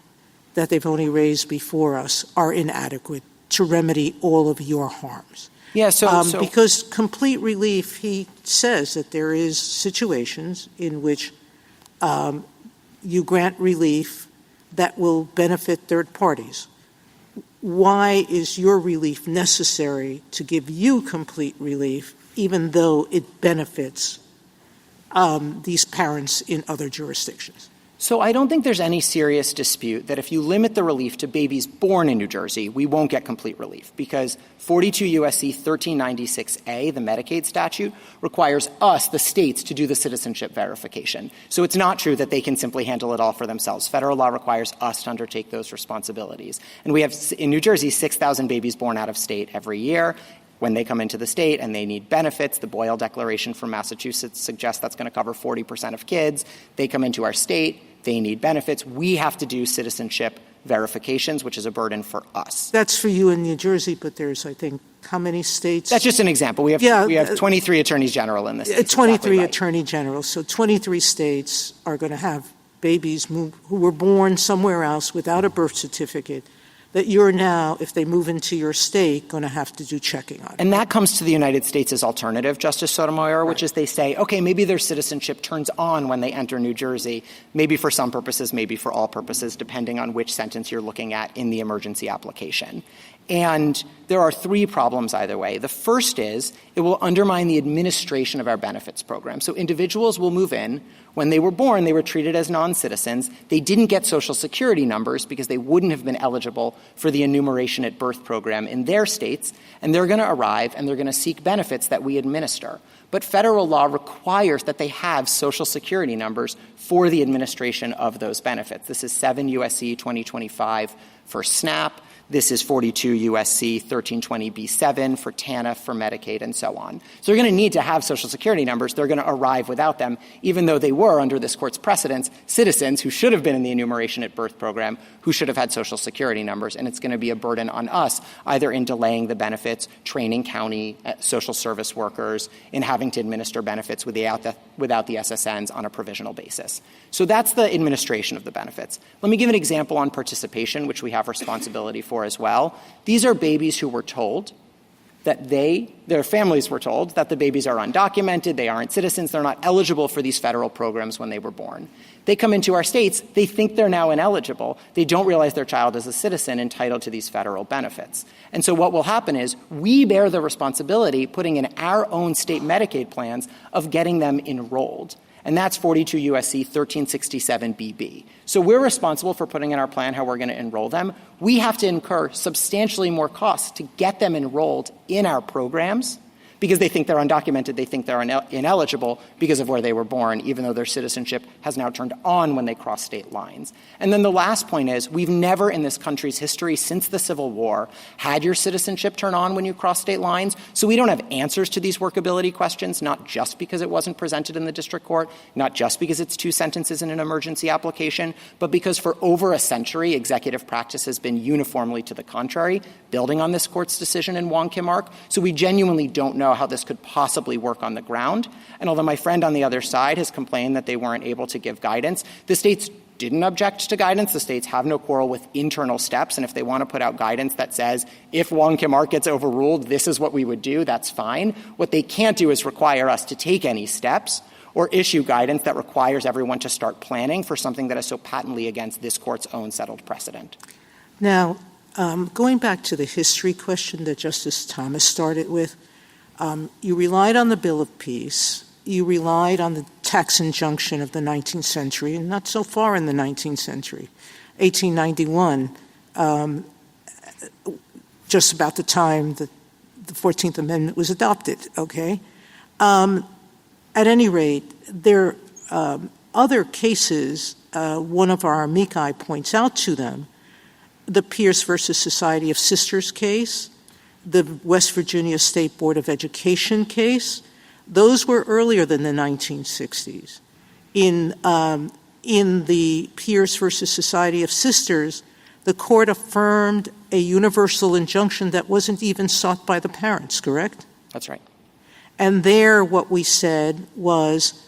that they've only raised before us are inadequate to remedy all of your harms. Yeah, so because complete relief, he says that there is situations in which you grant relief that will benefit third parties. Why is your relief necessary to give you complete relief, even though it benefits these parents in other jurisdictions? So I don't think there's any serious dispute that if you limit the relief to babies born in New Jersey, we won't get complete relief, because 42 U.S.C. 1396A, the Medicaid statute, requires us, the states, to do the citizenship verification. So it's not true that they can simply handle it all for themselves. Federal law requires us to undertake those responsibilities. And we have, in New Jersey, 6,000 babies born out of state every year. When they come into the state and they need benefits, the Boyle Declaration from Massachusetts suggests that's going to cover 40% of kids. They come into our state, they need benefits. We have to do citizenship verifications, which is a burden for us. That's for you in New Jersey, but there's, I think, how many states? That's just an example. We have 23 attorneys general in this state. 23 exactly right. attorney generals. So 23 states are going to have babies who were born somewhere else without a birth certificate that you're now, if they move into your state, going to have to do checking on. And that comes to the United States' alternative, Justice Sotomayor, which is they say, okay, maybe their citizenship turns on when they enter New Jersey, maybe for some purposes, maybe for all purposes, depending on which sentence you're looking at in the emergency application. And there are three problems either way. The first is it will undermine the administration of our benefits program. So individuals will move in. When they were born, they were treated as non-citizens. They didn't get Social Security numbers because they wouldn't have been eligible for the enumeration at birth program in their states. And they're going to arrive and they're going to seek benefits that we administer. But federal law requires that they have Social Security numbers for the administration of those benefits. This is 7 U.S.C. 2025 for SNAP. This is 42 U.S.C. 1320b7 for TANF, for Medicaid, and so on. So they're going to need to have Social Security numbers. They're going to arrive without them, even though they were, under this Court's precedents, citizens who should have been in the enumeration at birth program, who should have had Social Security numbers. And it's going to be a burden on us, either in delaying the benefits, training county social service workers, in having to administer benefits without the SSNs on a provisional basis. So that's the administration of the benefits. Let me give an example on participation, which we have responsibility for as well. These are babies who were told that their families were told that the babies are undocumented, they aren't citizens, they're not eligible for these federal programs when they were born. They come into our states, they think they're now ineligible. They don't realize their child is a citizen entitled to these federal benefits. And so what will happen is we bear the responsibility, putting in our own state Medicaid plans, of getting them enrolled. And that's 42 U.S.C. 1367BB. So we're responsible for putting in our plan how we're going to enroll them. We have to incur substantially more costs to get them enrolled in our programs because they think they're undocumented, they think they're ineligible because of where they were born, even though their citizenship has now turned on when they cross state lines. And then the last point is we've never in this country's history since the Civil War had your citizenship turn on when you cross state lines. So we don't have answers to these workability questions, not just because it wasn't presented in the district court, not just because it's two sentences in an emergency application, but because for over a century, executive practice has been uniformly to the contrary, building on this court's decision in Wong Kim Ark. So we genuinely don't know how this could possibly work on the ground. And although my friend on the other side has complained that they weren't able to give guidance, the states didn't object to guidance. The states have no quarrel with internal steps. And if they want to put out guidance that says, if Wong Kim Ark gets overruled, this is what we would do, that's fine. What they can't do is require us to take any steps or issue guidance that requires everyone to start planning for something that is so patently against this court's own settled precedent. Now, going back to the history question that Justice Thomas started with, you relied on the Bill of Peace. You relied on the tax injunction of the 19th century, and not so far in the 19th century. 1891 just about the time that the 14th Amendment was adopted, okay? At any rate, there are other cases, one of our amici points out to them, the Pierce versus Society of Sisters case, the West Virginia State Board of Education case. Those were earlier than the 1960s. In the Pierce versus Society of Sisters, the court affirmed a universal injunction that wasn't even sought by the parents, correct? That's right. And there what we said was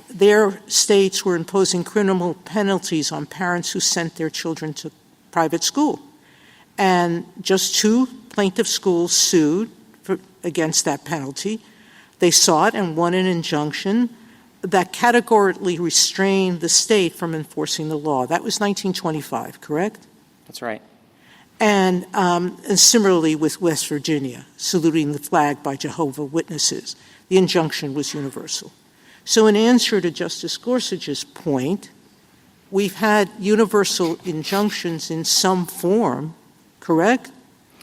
their states were imposing criminal penalties on parents who sent their children to private school. And just 2 plaintiff schools sued against that penalty. They sought and won an injunction that categorically restrained the state from enforcing the law. That was 1925, correct? That's right. And similarly with West Virginia, saluting the flag by Jehovah's Witnesses. The injunction was universal. So in answer to Justice Gorsuch's point, we've had universal injunctions in some form, correct,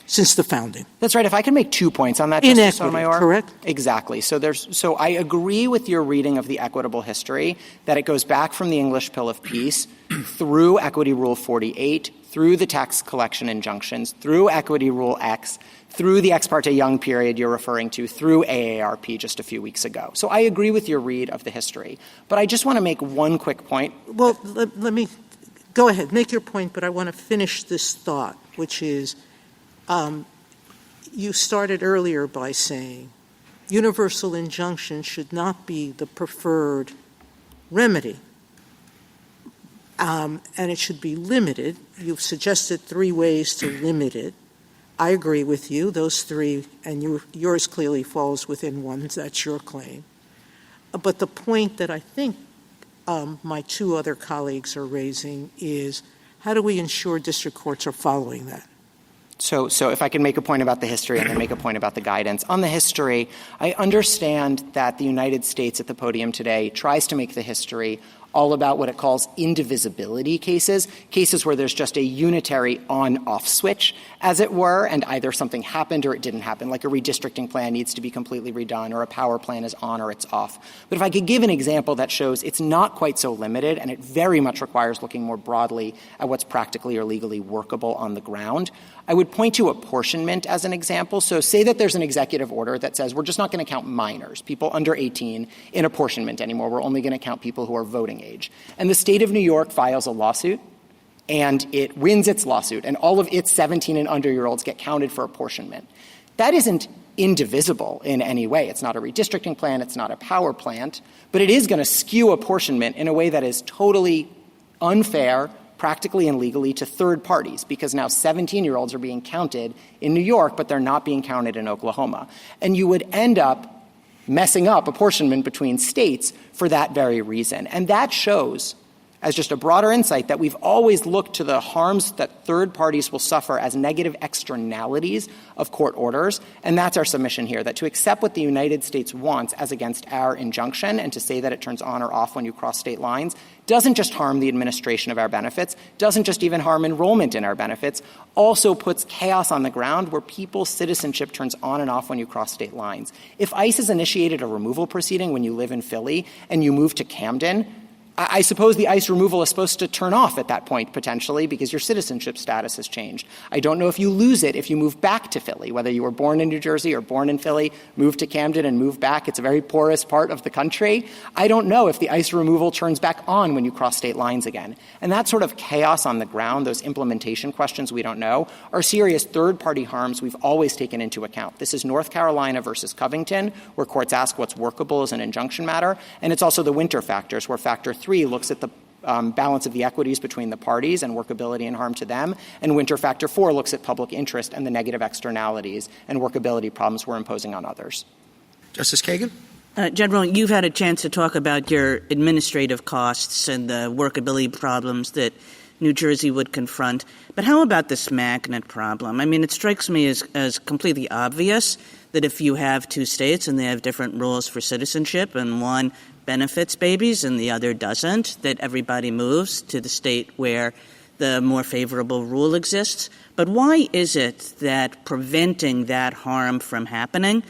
since the founding. That's right. If I can make 2 points on that, Justice Sotomayor. Correct? Exactly. So I agree with your reading of the equitable history, that it goes back from the English Pill of Peace through Equity Rule 48, through the tax collection injunctions, through Equity Rule X, through the Ex parte Young period you're referring to, through AARP just a few weeks ago. So I agree with your read of the history. But I just want to make one quick point. Well, let me go ahead. Make your point, but I want to finish this thought, which is you started earlier by saying universal injunction should not be the preferred remedy, and it should be limited. You've suggested 3 ways to limit it. I agree with you. Those 3, and yours clearly falls within one. That's your claim. But the point that I think my 2 other colleagues are raising is, how do we ensure district courts are following that? So if I can make a point about the history and then make a point about the guidance. On the history, I understand that the United States at the podium today tries to make the history all about what it calls indivisibility cases where there's just a unitary on-off switch, as it were, and either something happened or it didn't happen, like a redistricting plan needs to be completely redone or a power plan is on or it's off. But if I could give an example that shows it's not quite so limited and it very much requires looking more broadly at what's practically or legally workable on the ground, I would point to apportionment as an example. So say that there's an executive order that says we're just not going to count minors, people under 18, in apportionment anymore. We're only going to count people who are voting age. And the state of New York files a lawsuit, and it wins its lawsuit, and all of its 17 and under-year-olds get counted for apportionment. That isn't indivisible in any way. It's not a redistricting plan. It's not a power plant. But it is going to skew apportionment in a way that is totally unfair, practically and legally, to third parties, because now 17-year-olds are being counted in New York, but they're not being counted in Oklahoma. And you would end up messing up apportionment between states for that very reason. And that shows, as just a broader insight, that we've always looked to the harms that third parties will suffer as negative externalities of court orders. And that's our submission here, that to accept what the United States wants as against our injunction and to say that it turns on or off when you cross state lines doesn't just harm the administration of our benefits, doesn't just even harm enrollment in our benefits, also puts chaos on the ground where people's citizenship turns on and off when you cross state lines. If ICE has initiated a removal proceeding when you live in Philly and you move to Camden, I suppose the ICE removal is supposed to turn off at that point, potentially, because your citizenship status has changed. I don't know if you lose it if you move back to Philly, whether you were born in New Jersey or born in Philly, move to Camden and move back. It's a very porous part of the country. I don't know if the ICE removal turns back on when you cross state lines again. And that sort of chaos on the ground, those implementation questions we don't know, are serious third-party harms we've always taken into account. This is North Carolina versus Covington, where courts ask what's workable as an injunction matter, and it's also the winter factors, where Factor 3 looks at the balance of the equities between the parties and workability and harm to them, and Winter Factor 4 looks at public interest and the negative externalities and workability problems we're imposing on others. Justice Kagan? General, you've had a chance to talk about your administrative costs and the workability problems that New Jersey would confront, but how about this magnet problem? I mean, it strikes me as completely obvious that if you have 2 states and they have different rules for citizenship and one benefits babies and the other doesn't, that everybody moves to the state where the more favorable rule exists. But why is it that preventing that harm from happening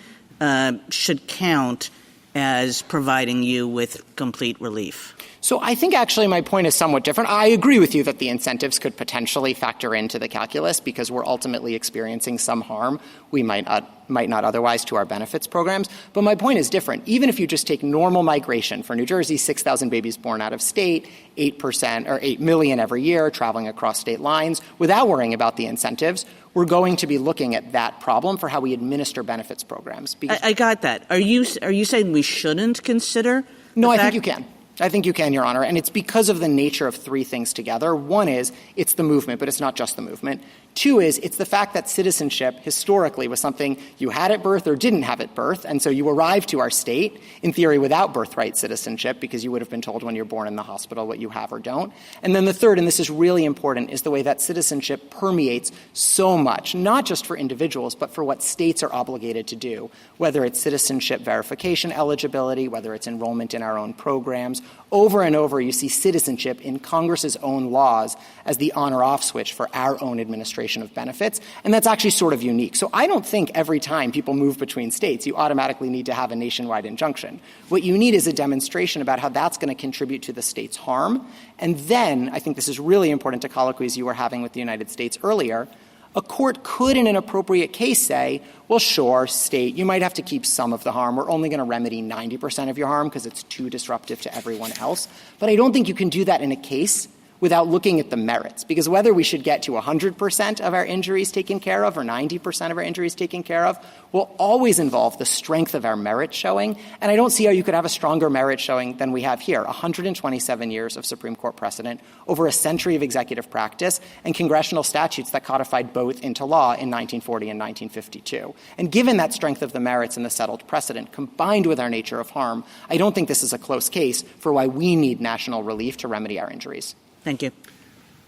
should count as providing you with complete relief? So I think actually my point is somewhat different. I agree with you that the incentives could potentially factor into the calculus because we're ultimately experiencing some harm we might not otherwise to our benefits programs. But my point is different. Even if you just take normal migration for New Jersey, 6,000 babies born out of state, 8% or 8 million every year traveling across state lines, without worrying about the incentives, we're going to be looking at that problem for how we administer benefits programs. I got that. Are you saying we shouldn't consider? No, I think you can. I think you can, Your Honor, and it's because of the nature of three things together. One is it's the movement, but it's not just the movement. Two is it's the fact that citizenship historically was something you had at birth or didn't have at birth, and so you arrived to our state, in theory, without birthright citizenship because you would have been told when you're born in the hospital what you have or don't. And then the third, and this is really important, is the way that citizenship permeates so much, not just for individuals, but for what states are obligated to do, whether it's citizenship verification eligibility, whether it's enrollment in our own programs. Over and over, you see citizenship in Congress's own laws as the on or off switch for our own administration of benefits, and that's actually sort of unique. So I don't think every time people move between states, you automatically need to have a nationwide injunction. What you need is a demonstration about how that's going to contribute to the state's harm, and then, I think this is really important to colloquies you were having with the United States earlier, a court could, in an appropriate case, say, well, sure, state, you might have to keep some of the harm. We're only going to remedy 90% of your harm because it's too disruptive to everyone else. But I don't think you can do that in a case without looking at the merits, because whether we should get to 100% of our injuries taken care of or 90% of our injuries taken care of will always involve the strength of our merit showing, and I don't see how you could have a stronger merit showing than we have here, 127 years of Supreme Court precedent, over a century of executive practice, and congressional statutes that codified both into law in 1940 and 1952. And given that strength of the merits and the settled precedent, combined with our nature of harm, I don't think this is a close case for why we need national relief to remedy our injuries. Thank you.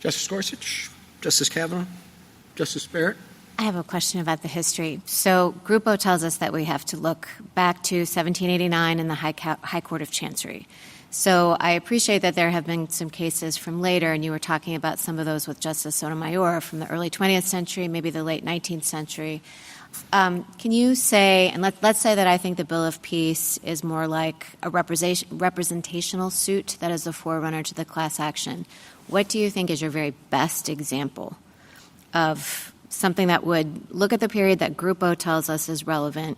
Justice Gorsuch, Justice Kavanaugh, Justice Barrett. I have a question about the history. So Gruppo tells us that we have to look back to 1789 in the High Court of Chancery. So I appreciate that there have been some cases from later, and you were talking about some of those with Justice Sotomayor from the early 20th century, maybe the late 19th century. Can you say, and let's say that I think the Bill of Peace is more like a representational suit that is a forerunner to the class action. What do you think is your very best example of something that would look at the period that Gruppo tells us is relevant,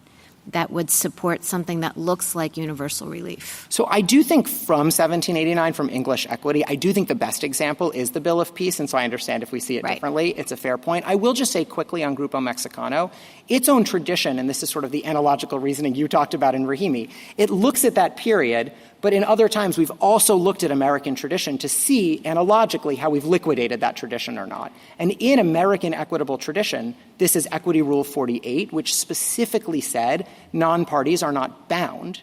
that would support something that looks like universal relief? So I do think from 1789, from English equity, I do think the best example is the Bill of Peace, and so I understand if we see it differently, it's a fair point. I will just say quickly on Gruppo Mexicano, its own tradition, and this is sort of the analogical reasoning you talked about in Rahimi, it looks at that period, but in other times we've also looked at American tradition to see analogically how we've liquidated that tradition or not. And in American equitable tradition, this is Equity Rule 48, which specifically said non-parties are not bound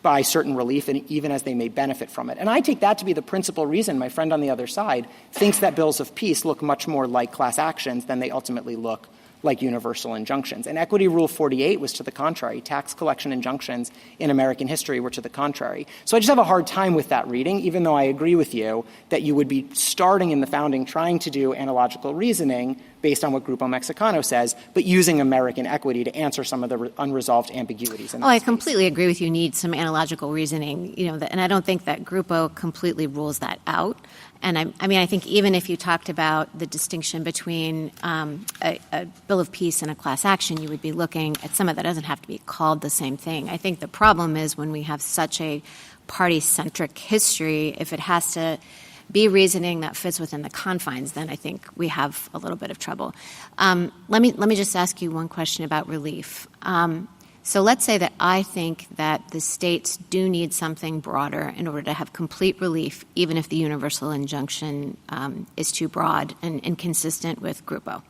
by certain relief, and even as they may benefit from it. And I take that to be the principal reason my friend on the other side thinks that bills of peace look much more like class actions than they ultimately look like universal injunctions. And Equity Rule 48 was to the contrary. Tax collection injunctions in American history were to the contrary. So I just have a hard time with that reading, even though I agree with you that you would be starting in the founding trying to do analogical reasoning based on what Gruppo Mexicano says, but using American equity to answer some of the unresolved ambiguities. I completely agree with you. Need some analogical reasoning, and I don't think that Gruppo completely rules that out. And I think even if you talked about the distinction between a Bill of Peace and a class action, you would be looking at some of that doesn't have to be called the same thing. I think the problem is when we have such a party-centric history, if it has to be reasoning that fits within the confines, then I think we have a little bit of trouble. Let me just ask you one question about relief. So let's say that I think that the states do need something broader in order to have complete relief, even if the universal injunction is too broad and inconsistent with Gruppo.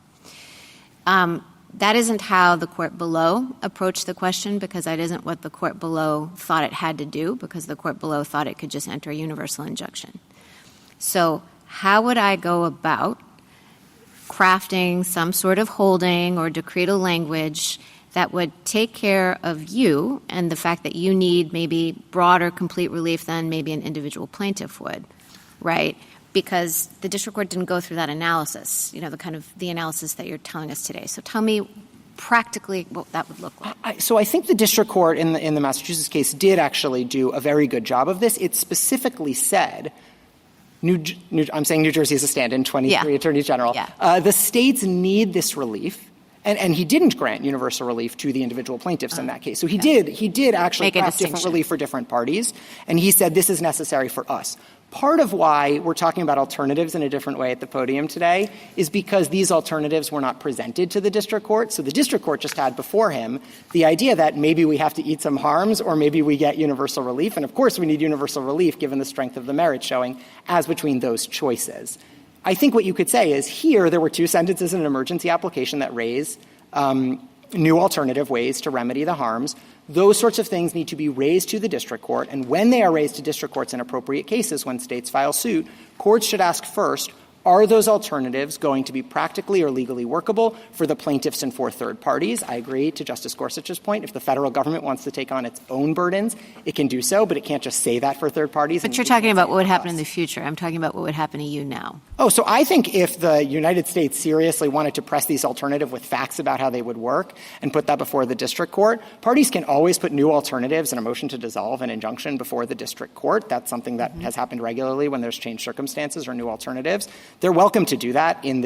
That isn't how the court below approached the question, because that isn't what the court below thought it had to do, because the court below thought it could just enter a universal injunction. So how would I go about crafting some sort of holding or decretal language that would take care of you and the fact that you need maybe broader complete relief than maybe an individual plaintiff would, right? because the district court didn't go through that analysis, the analysis that you're telling us today. So tell me practically what that would look like. So I think the district court in the Massachusetts case did actually do a very good job of this. It specifically said, I'm saying New Jersey as a stand-in, 23 attorneys general. Yeah. The states need this relief. And he didn't grant universal relief to the individual plaintiffs in that case. So he did actually craft different relief for different parties. And he said this is necessary for us. Part of why we're talking about alternatives in a different way at the podium today is because these alternatives were not presented to the district court. So the district court just had before him the idea that maybe we have to eat some harms or maybe we get universal relief. And of course we need universal relief given the strength of the merits showing as between those choices. I think what you could say is here there were two sentences in an emergency application that raise new alternative ways to remedy the harms. Those sorts of things need to be raised to the district court, and when they are raised to district courts in appropriate cases, when states file suit, courts should ask first, are those alternatives going to be practically or legally workable for the plaintiffs and for third parties? I agree to Justice Gorsuch's point. If the federal government wants to take on its own burdens, it can do so, but it can't just say that for third parties. But you're talking about what would happen in the future. I'm talking about what would happen to you now. Oh, so I think if the United States seriously wanted to press these alternative with facts about how they would work and put that before the district court, parties can always put new alternatives and a motion to dissolve an injunction before the district court. That's something that has happened regularly when there's changed circumstances or new alternatives. They're welcome to do that in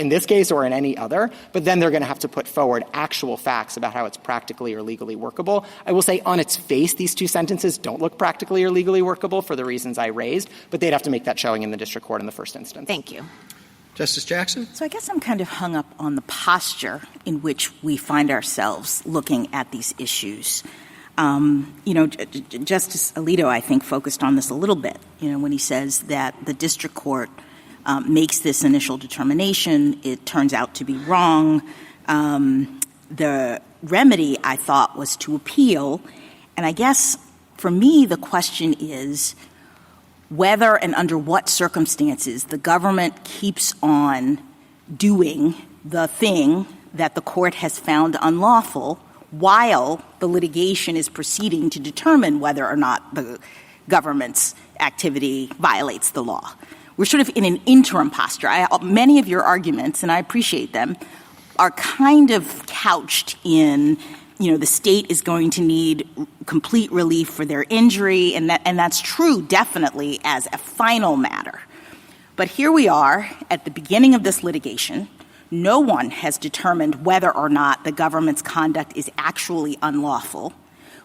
this case or in any other, but then they're going to have to put forward actual facts about how it's practically or legally workable. I will say on its face, these two sentences don't look practically or legally workable for the reasons I raised, but they'd have to make that showing in the district court in the first instance. Thank you. Justice Jackson? So I guess I'm kind of hung up on the posture in which we find ourselves looking at these issues. Justice Alito, I think, focused on this a little bit, when he says that the district court makes this initial determination. It turns out to be wrong. The remedy, I thought, was to appeal. And I guess, for me, the question is whether and under what circumstances the government keeps on doing the thing that the court has found unlawful while the litigation is proceeding to determine whether or not the government's activity violates the law. We're sort of in an interim posture. Many of your arguments, and I appreciate them, are kind of couched in, the state is going to need complete relief for their injury, and that's true definitely as a final matter. But here we are at the beginning of this litigation. No one has determined whether or not the government's conduct is actually unlawful.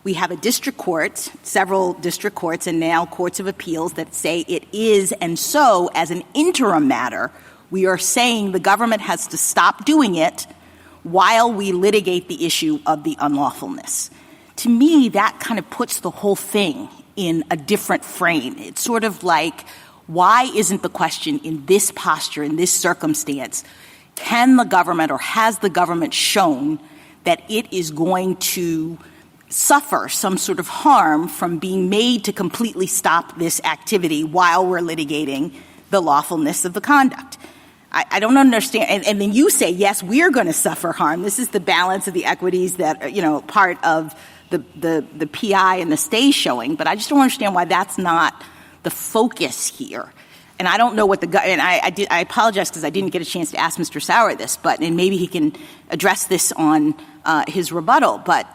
We have a district court, several district courts, and now courts of appeals that say it is, and so, as an interim matter, we are saying the government has to stop doing it while we litigate the issue of the unlawfulness. To me, that kind of puts the whole thing in a different frame. It's sort of like, why isn't the question in this posture, in this circumstance, can the government or has the government shown that it is going to suffer some sort of harm from being made to completely stop this activity while we're litigating the lawfulness of the conduct? I don't understand. And then you say, yes, we're going to suffer harm. This is the balance of the equities that, part of the PI and the stay showing. But I just don't understand why that's not the focus here. And I don't know what and I apologize because I didn't get a chance to ask Mr. Sauer this, and maybe he can address this on his rebuttal. But,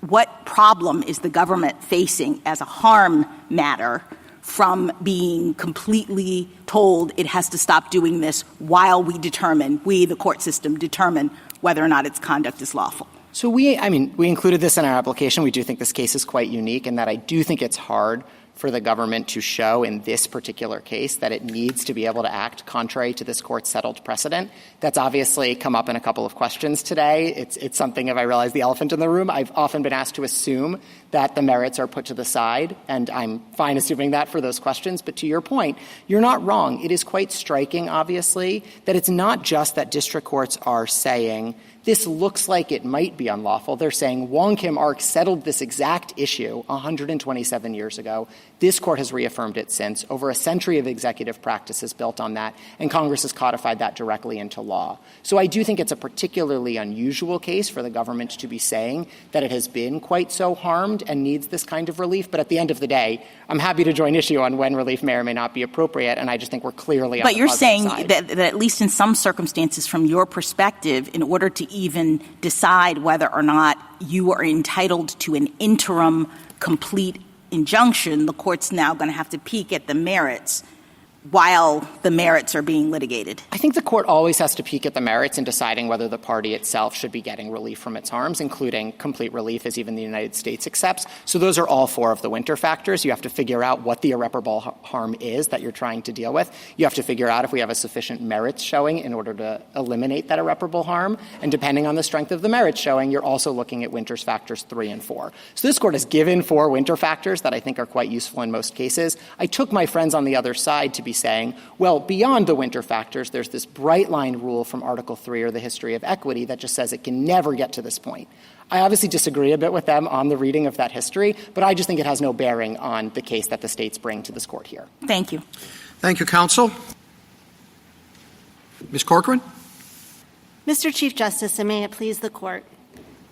what problem is the government facing as a harm matter from being completely told it has to stop doing this while we, the court system, determine whether or not its conduct is lawful? So we included this in our application. We do think this case is quite unique in that I do think it's hard for the government to show in this particular case that it needs to be able to act contrary to this court's settled precedent. That's obviously come up in a couple of questions today. It's something, if I realize the elephant in the room, I've often been asked to assume that the merits are put to the side, and I'm fine assuming that for those questions. But to your point, you're not wrong. It is quite striking, obviously, that it's not just that district courts are saying this looks like it might be unlawful. They're saying Wong Kim Ark settled this exact issue 127 years ago. This court has reaffirmed it since. Over a century of executive practice is built on that, and Congress has codified that directly into law. So I do think it's a particularly unusual case for the government to be saying that it has been quite so harmed and needs this kind of relief. But at the end of the day, I'm happy to join issue on when relief may or may not be appropriate, and I just think we're clearly on the positive side. But you're saying that at least in some circumstances, from your perspective, in order to even decide whether or not you are entitled to an interim complete injunction, the court's now going to have to peek at the merits while the merits are being litigated. I think the court always has to peek at the merits in deciding whether the party itself should be getting relief from its harms, including complete relief, as even the United States accepts. So those are all four of the winter factors. You have to figure out what the irreparable harm is that you're trying to deal with. You have to figure out if we have a sufficient merits showing in order to eliminate that irreparable harm. And depending on the strength of the merits showing, you're also looking at winter's factors 3 and 4. So this court has given 4 winter factors that I think are quite useful in most cases. I took my friends on the other side to be saying, well, beyond the winter factors, there's this bright line rule from Article 3 or the history of equity that just says it can never get to this point. I obviously disagree a bit with them on the reading of that history, but I just think it has no bearing on the case that the states bring to this court here. Thank you. Thank you, counsel. Ms. Corcoran? Mr. Chief Justice, and may it please the court,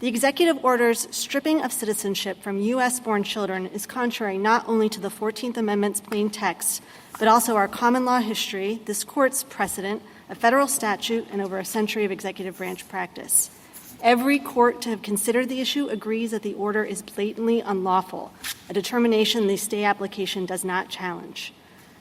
the executive order's stripping of citizenship from U.S.-born children is contrary not only to the 14th Amendment's plain text, but also our common law history, this court's precedent, a federal statute, and over a century of executive branch practice. Every court to have considered the issue agrees that the order is blatantly unlawful, a determination the stay application does not challenge.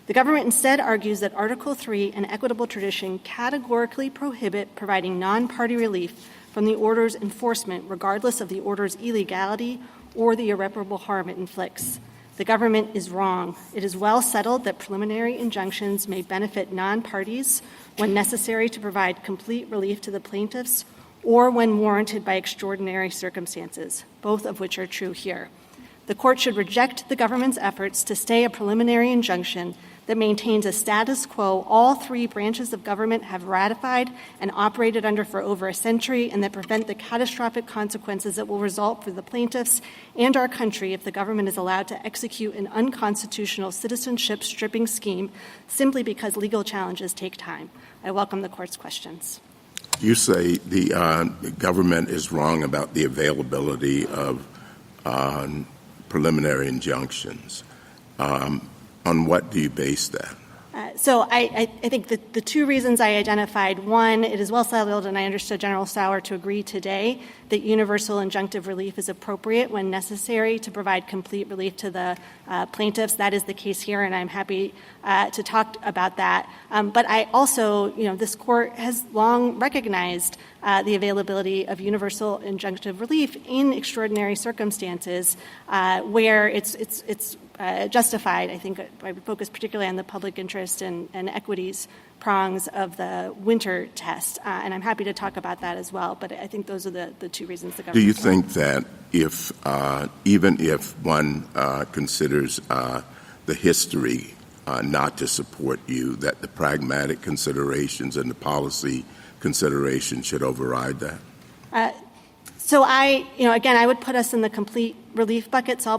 The government instead argues that Article 3 and equitable tradition categorically prohibit providing non-party relief from the order's enforcement, regardless of the order's illegality or the irreparable harm it inflicts. The government is wrong. It is well settled that preliminary injunctions may benefit non-parties when necessary to provide complete relief to the plaintiffs or when warranted by extraordinary circumstances, both of which are true here. The court should reject the government's efforts to stay a preliminary injunction that maintains a status quo all 3 branches of government have ratified and operated under for over a century, and that prevent the catastrophic consequences that will result for the plaintiffs and our country if the government is allowed to execute an unconstitutional citizenship stripping scheme simply because legal challenges take time. I welcome the court's questions. You say the government is wrong about the availability of preliminary injunctions. On what do you base that? So I think that the 2 reasons I identified, one, it is well settled, and I understood General Sauer to agree today, that universal injunctive relief is appropriate when necessary to provide complete relief to the plaintiffs. That is the case here, and I'm happy to talk about that. But I also, this court has long recognized the availability of universal injunctive relief in extraordinary circumstances where it's justified. I think I would focus particularly on the public interest and equities prongs of the winter test. And I'm happy to talk about that as well. But I think those are the 2 reasons the government. Do you think that if even if one considers the history not to support you, that the pragmatic considerations and the policy considerations should override that? So again, I would put us in the complete relief bucket. So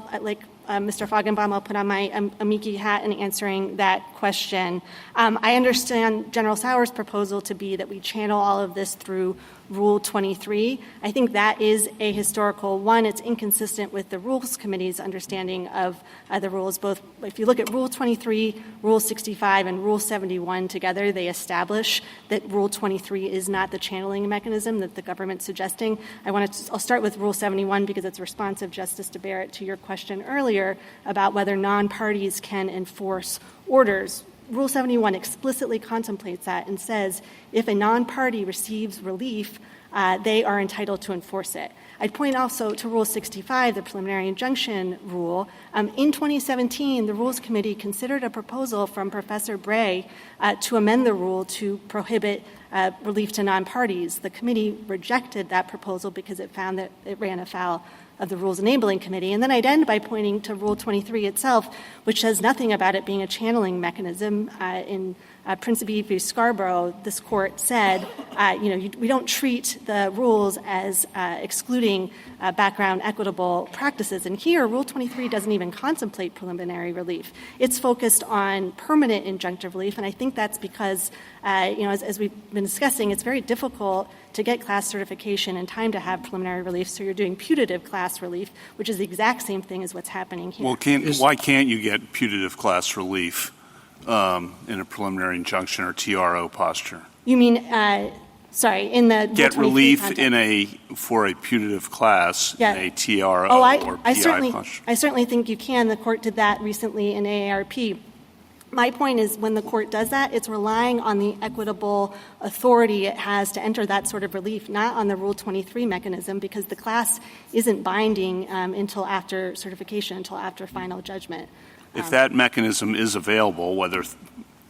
Mr. Feigenbaum, I'll put on my amici hat in answering that question. I understand General Sauer's proposal to be that we channel all of this through Rule 23. I think that is a historical one. It's inconsistent with the Rules Committee's understanding of the rules. Both, if you look at Rule 23, Rule 65, and Rule 71 together, they establish that Rule 23 is not the channeling mechanism that the government's suggesting. I'll start with Rule 71 because it's responsive, Justice DeBarrett, to your question earlier about whether non-parties can enforce orders. Rule 71 explicitly contemplates that and says if a non-party receives relief, they are entitled to enforce it. I'd point also to Rule 65, the preliminary injunction rule. In 2017, the Rules Committee considered a proposal from Professor Bray to amend the rule to prohibit relief to non-parties. The committee rejected that proposal because it found that it ran afoul of the Rules Enabling Committee. And then I'd end by pointing to Rule 23 itself, which says nothing about it being a channeling mechanism. In Principe v. Scarborough, this court said, we don't treat the rules as excluding background equitable practices. And here, Rule 23 doesn't even contemplate preliminary relief. It's focused on permanent injunctive relief, and I think that's because, as we've been discussing, it's very difficult to get class certification in time to have preliminary relief, so you're doing putative class relief, which is the exact same thing as what's happening here. Well, why can't you get putative class relief in a preliminary injunction or TRO posture? You mean, in the get relief context. for a putative class in a TRO or PI posture? I certainly think you can. The court did that recently in AARP. My point is when the court does that, it's relying on the equitable authority it has to enter that sort of relief, not on the Rule 23 mechanism, because the class isn't binding until after certification, until after final judgment. If that mechanism is available, whether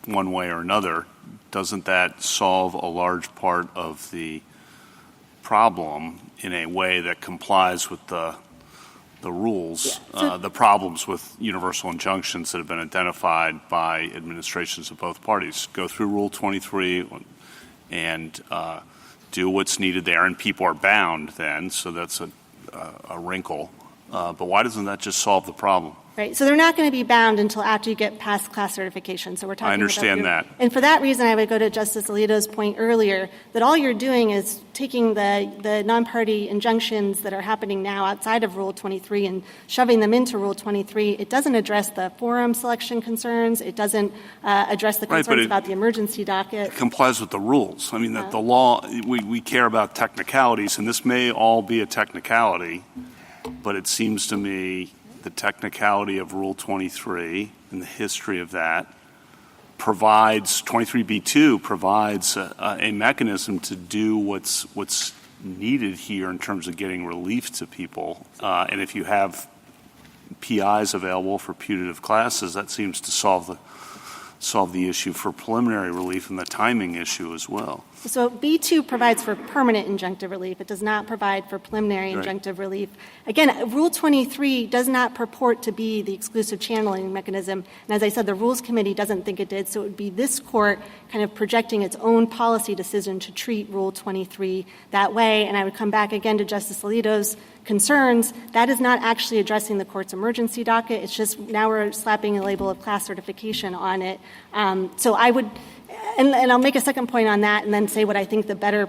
one way or another, doesn't that solve a large part of the problem in a way that complies with the rules, the problems with universal injunctions that have been identified by administrations of both parties? Go through Rule 23 and do what's needed there, and people are bound then, so that's a wrinkle. But why doesn't that just solve the problem? Right. So they're not going to be bound until after you get past class certification. So we're talking I understand that. And for that reason, I would go to Justice Alito's point earlier that all you're doing is taking the non-party injunctions that are happening now outside of Rule 23 and shoving them into Rule 23. It doesn't address the forum selection concerns. It doesn't address the concerns about the emergency docket. It complies with the rules. I mean, the law, we care about technicalities, and this may all be a technicality, but it seems to me the technicality of Rule 23 and the history of that provides, 23b2 provides a mechanism to do what's needed here in terms of getting relief to people. And if you have PIs available for putative classes, that seems to solve the issue for preliminary relief and the timing issue as well. So B2 provides for permanent injunctive relief. It does not provide for preliminary injunctive relief. Again, Rule 23 does not purport to be the exclusive channeling mechanism. And as I said, the Rules Committee doesn't think it did. So it would be this court kind of projecting its own policy decision to treat Rule 23 that way. And I would come back again to Justice Alito's concerns. That is not actually addressing the court's emergency docket. It's just now we're slapping a label of class certification on it. So I would and I'll make a second point on that and then say what I think the better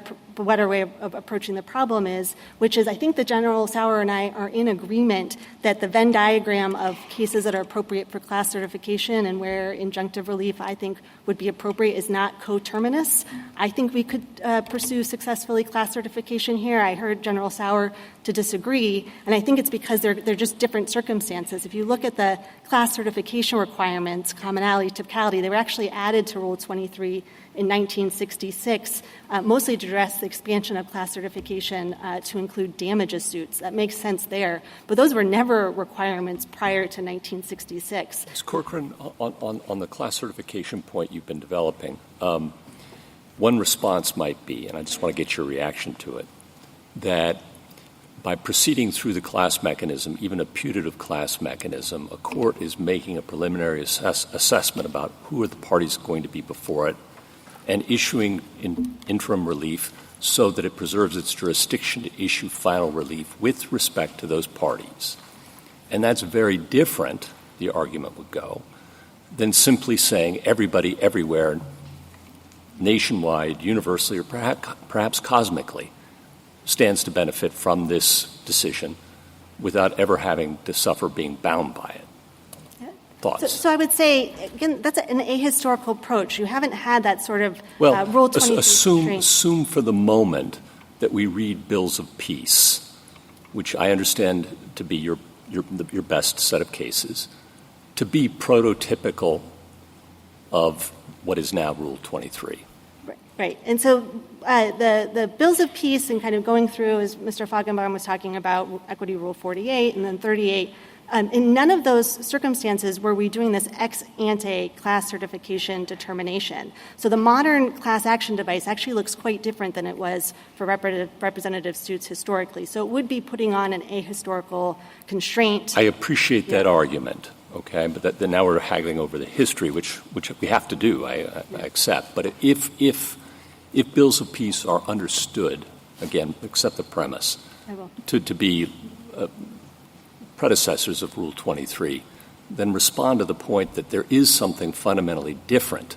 way of approaching the problem is, which is I think that General Sauer and I are in agreement that the Venn diagram of cases that are appropriate for class certification and where injunctive relief I think would be appropriate is not coterminous. I think we could pursue successfully class certification here. I heard General Sauer to disagree, and I think it's because they're just different circumstances. If you look at the class certification requirements, commonality, typicality, they were actually added to Rule 23 in 1966, mostly to address the expansion of class certification to include damages suits. That makes sense there. But those were never requirements prior to 1966. Ms. Corcoran, on the class certification point you've been developing, one response might be, and I just want to get your reaction to it, that by proceeding through the class mechanism, even a putative class mechanism, a court is making a preliminary assessment about who are the parties going to be before it and issuing interim relief so that it preserves its jurisdiction to issue final relief with respect to those parties. And that's very different, the argument would go, than simply saying everybody everywhere, nationwide, universally, or perhaps cosmically, stands to benefit from this decision without ever having to suffer being bound by it. Thoughts? So I would say, again, that's an ahistorical approach. You haven't had that sort of Rule 23 assume for the moment that we read bills of peace, which I understand to be your best set of cases, to be prototypical of what is now Rule 23. Right. And so the bills of peace and kind of going through, as Mr. Feigenbaum was talking about, Equity Rule 48 and then 38, In none of those circumstances were we doing this ex ante class certification determination. So the modern class action device actually looks quite different than it was for representative suits historically. So it would be putting on an ahistorical constraint. I appreciate that argument, okay, but then now we're haggling over the history, which we have to do, I accept. But if bills of peace are understood, again, accept the premise, to be predecessors of Rule 23, then respond to the point that there is something fundamentally different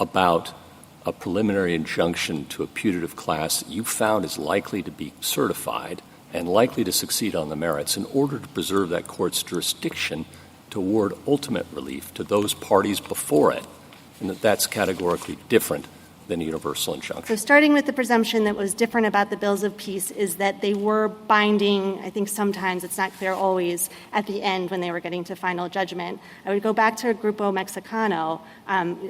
about a preliminary injunction to a putative class that you found is likely to be certified and likely to succeed on the merits in order to preserve that court's jurisdiction to award ultimate relief to those parties before it, and that's categorically different than a universal injunction. So starting with the presumption that was different about the bills of peace is that they were binding, I think sometimes, it's not clear always, at the end when they were getting to final judgment. I would go back to Grupo Mexicano,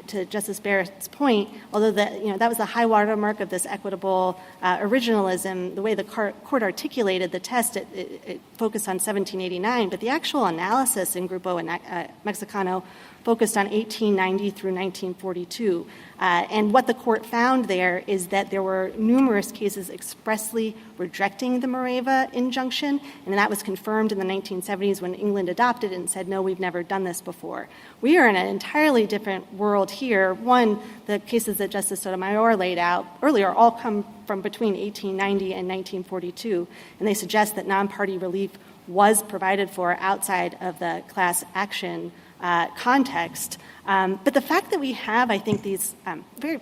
to Justice Barrett's point, although that was the high watermark of this equitable originalism, the way the court articulated the test, it focused on 1789, but the actual analysis in Grupo Mexicano focused on 1890 through 1942. And what the court found there is that there were numerous cases expressly rejecting the Moreva injunction, and that was confirmed in the 1970s when England adopted it and said, no, we've never done this before. We are in an entirely different world here. One, the cases that Justice Sotomayor laid out earlier all come from between 1890 and 1942, and they suggest that non-party relief was provided for outside of the class action context. But the fact that we have, I think, these very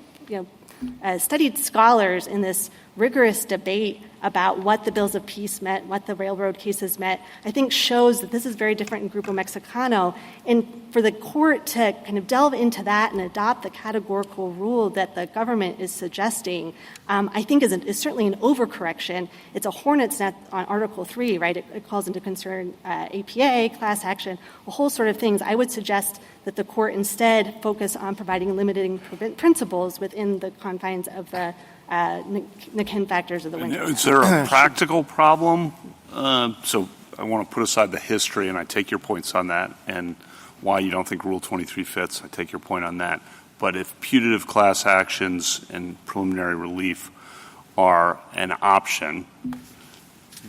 studied scholars in this rigorous debate about what the bills of peace meant, what the railroad cases meant, I think shows that this is very different in Grupo Mexicano. And for the court to kind of delve into that and adopt the categorical rule that the government is suggesting, I think is certainly an overcorrection. It's a hornet's nest on Article 3, right? It calls into concern APA, class action, a whole sort of things. I would suggest that the court instead focus on providing limiting principles within the confines of the Nikin factors of the window. Is there a practical problem? So I want to put aside the history, and I take your points on that, and why you don't think Rule 23 fits. I take your point on that. But if putative class actions and preliminary relief are an option,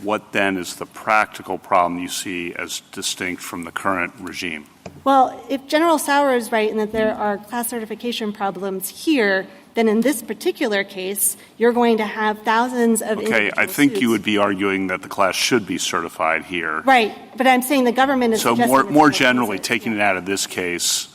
what then is the practical problem you see as distinct from the current regime? Well, if General Sauer is right in that there are class certification problems here, then in this particular case, you're going to have thousands of Okay, I think you would be arguing that the class should be certified here. Right, but I'm saying the government is so suggesting more generally, taking it out of this case,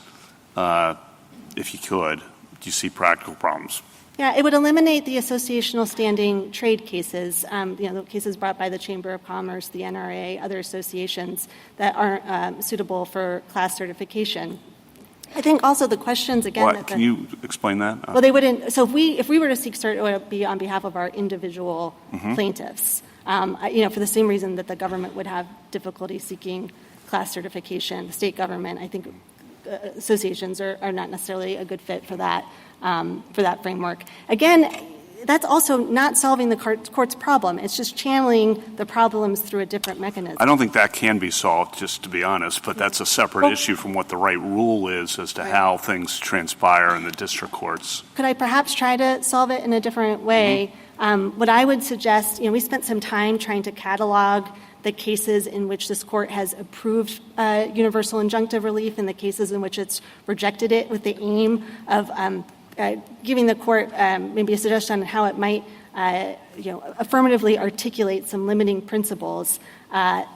if you could, do you see practical problems? Yeah, it would eliminate the associational standing trade cases, the cases brought by the Chamber of Commerce, the NRA, other associations that aren't suitable for class certification. I think also the questions, again... Can you explain that? Well, they wouldn't... So if we were to seek cert, it would be on behalf of our individual plaintiffs, for the same reason that the government would have difficulty seeking class certification. The state government, I think associations are not necessarily a good fit for that framework. Again, that's also not solving the court's problem. It's just channeling the problems through a different mechanism. I don't think that can be solved, just to be honest, but that's a separate issue from what the right rule is as to how things transpire in the district courts. Could I perhaps try to solve it in a different way? What I would suggest, we spent some time trying to catalog the cases in which this court has approved universal injunctive relief and the cases in which it's rejected it with the aim of giving the court maybe a suggestion on how it might affirmatively articulate some limiting principles